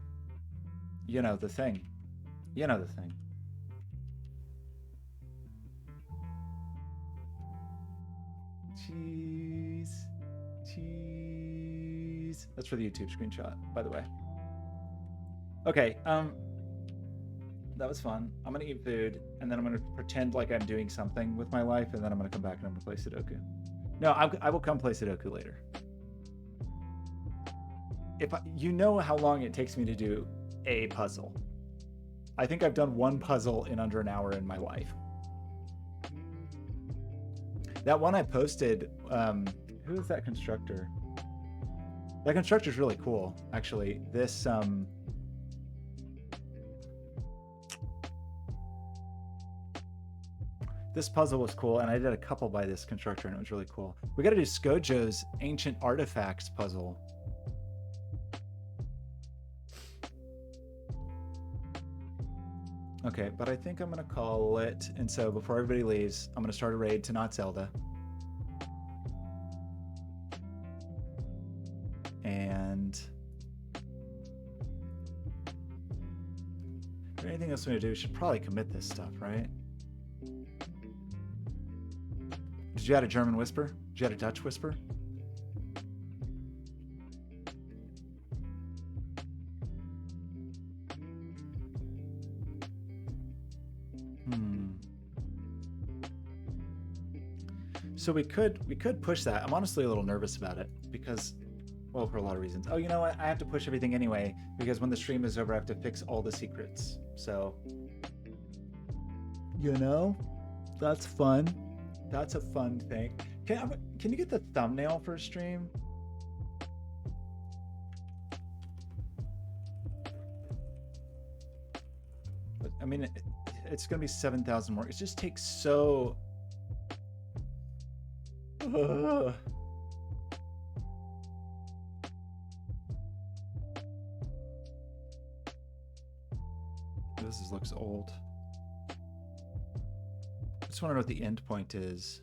[SPEAKER 1] you know, the thing. You know the thing. Cheese. That's for the YouTube screenshot, by the way. Okay, that was fun. I'm gonna eat food, and then I'm gonna pretend like I'm doing something with my life, and then I'm gonna come back and I'm gonna play Sudoku. No, I will come play Sudoku later. You know how long it takes me to do a puzzle. I think I've done one puzzle in under an hour in my life. That one I posted, who is that constructor? That constructor's really cool, actually. This, this puzzle was cool, and I did a couple by this constructor, and it was really cool. We gotta do Skojo's Ancient Artifacts puzzle. Okay, but I think I'm gonna call it, and so before everybody leaves, I'm gonna start a raid to Not Zelda. And... is there anything else we need to do? We should probably commit this stuff, right? Did you add a German whisper? Did you add a Dutch whisper? So we could push that. I'm honestly a little nervous about it because, well, for a lot of reasons. Oh, you know what? I have to push everything anyway because when the stream is over, I have to fix all the secrets. So, you know, that's fun. That's a fun thing. Can you get the thumbnail for a stream? But, I mean, it's gonna be 7,000 more. It just takes so. Ugh. This looks old. I just want to know what the end point is.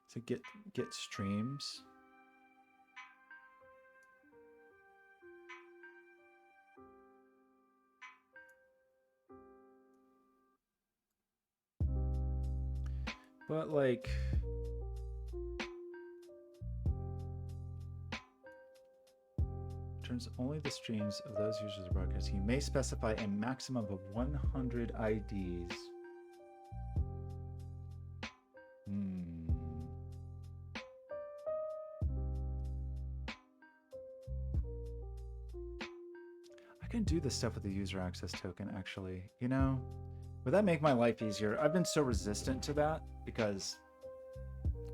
[SPEAKER 1] So get streams. But like turns only the streams of those users are broadcast. You may specify a maximum of 100 IDs. I can do this stuff with the user access token, actually. You know, would that make my life easier? I've been so resistant to that because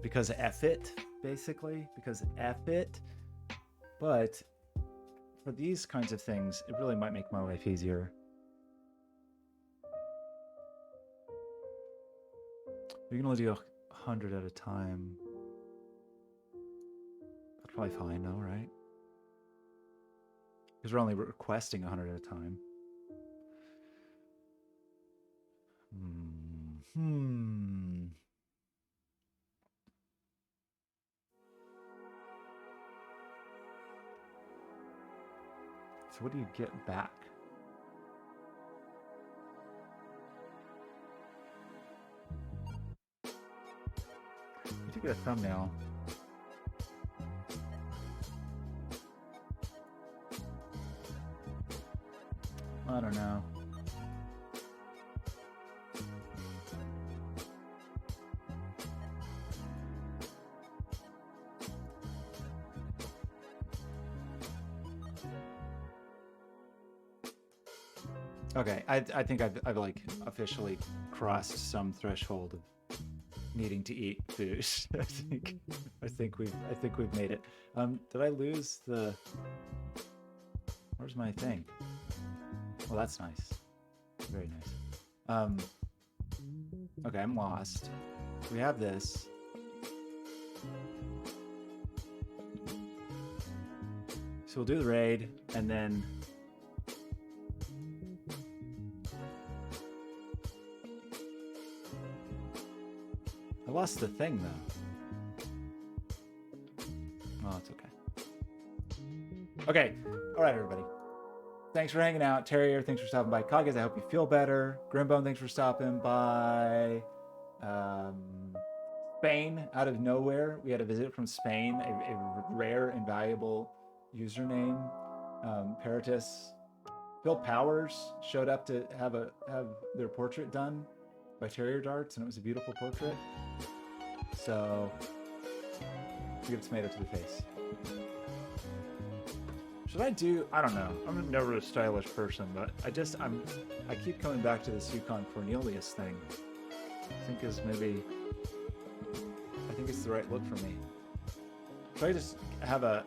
[SPEAKER 1] F it, basically. Because F it. But for these kinds of things, it really might make my life easier. We can only do 100 at a time. That's probably fine, though, right? Because we're only requesting 100 at a time. So what do you get back? You do get a thumbnail. I don't know. Okay, I think I've like officially crossed some threshold of needing to eat food. I think we've made it. Did I lose the? Where's my thing? Well, that's nice. Very nice. Okay, I'm lost. We have this. So we'll do the raid, and then I lost the thing, though. Oh, it's okay. Okay. All right, everybody. Thanks for hanging out. Terrier, thanks for stopping by. Kagas, I hope you feel better. Grimbone, thanks for stopping by. Spain, out of nowhere. We had a visit from Spain, a rare and valuable username. Paratus. Phil Powers showed up to have their portrait done by Terrier Darts, and it was a beautiful portrait. So, give tomato to the face. Should I do? I don't know. I'm never a stylish person, but I keep coming back to this Yukon Cornelius thing. I think it's the right look for me. Should I just have a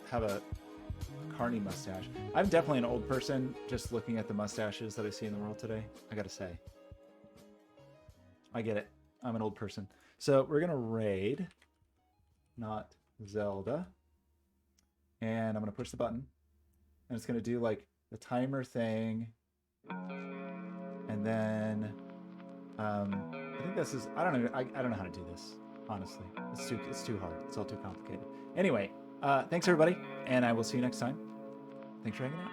[SPEAKER 1] carny mustache? I'm definitely an old person just looking at the mustaches that I see in the world today. I gotta say. I get it. I'm an old person. So we're gonna raid, not Zelda. And I'm gonna push the button. And it's gonna do like the timer thing. And then I think this is I don't know how to do this, honestly. It's too hard. It's all too complicated. Anyway, thanks everybody, and I will see you next time. Thanks for hanging out.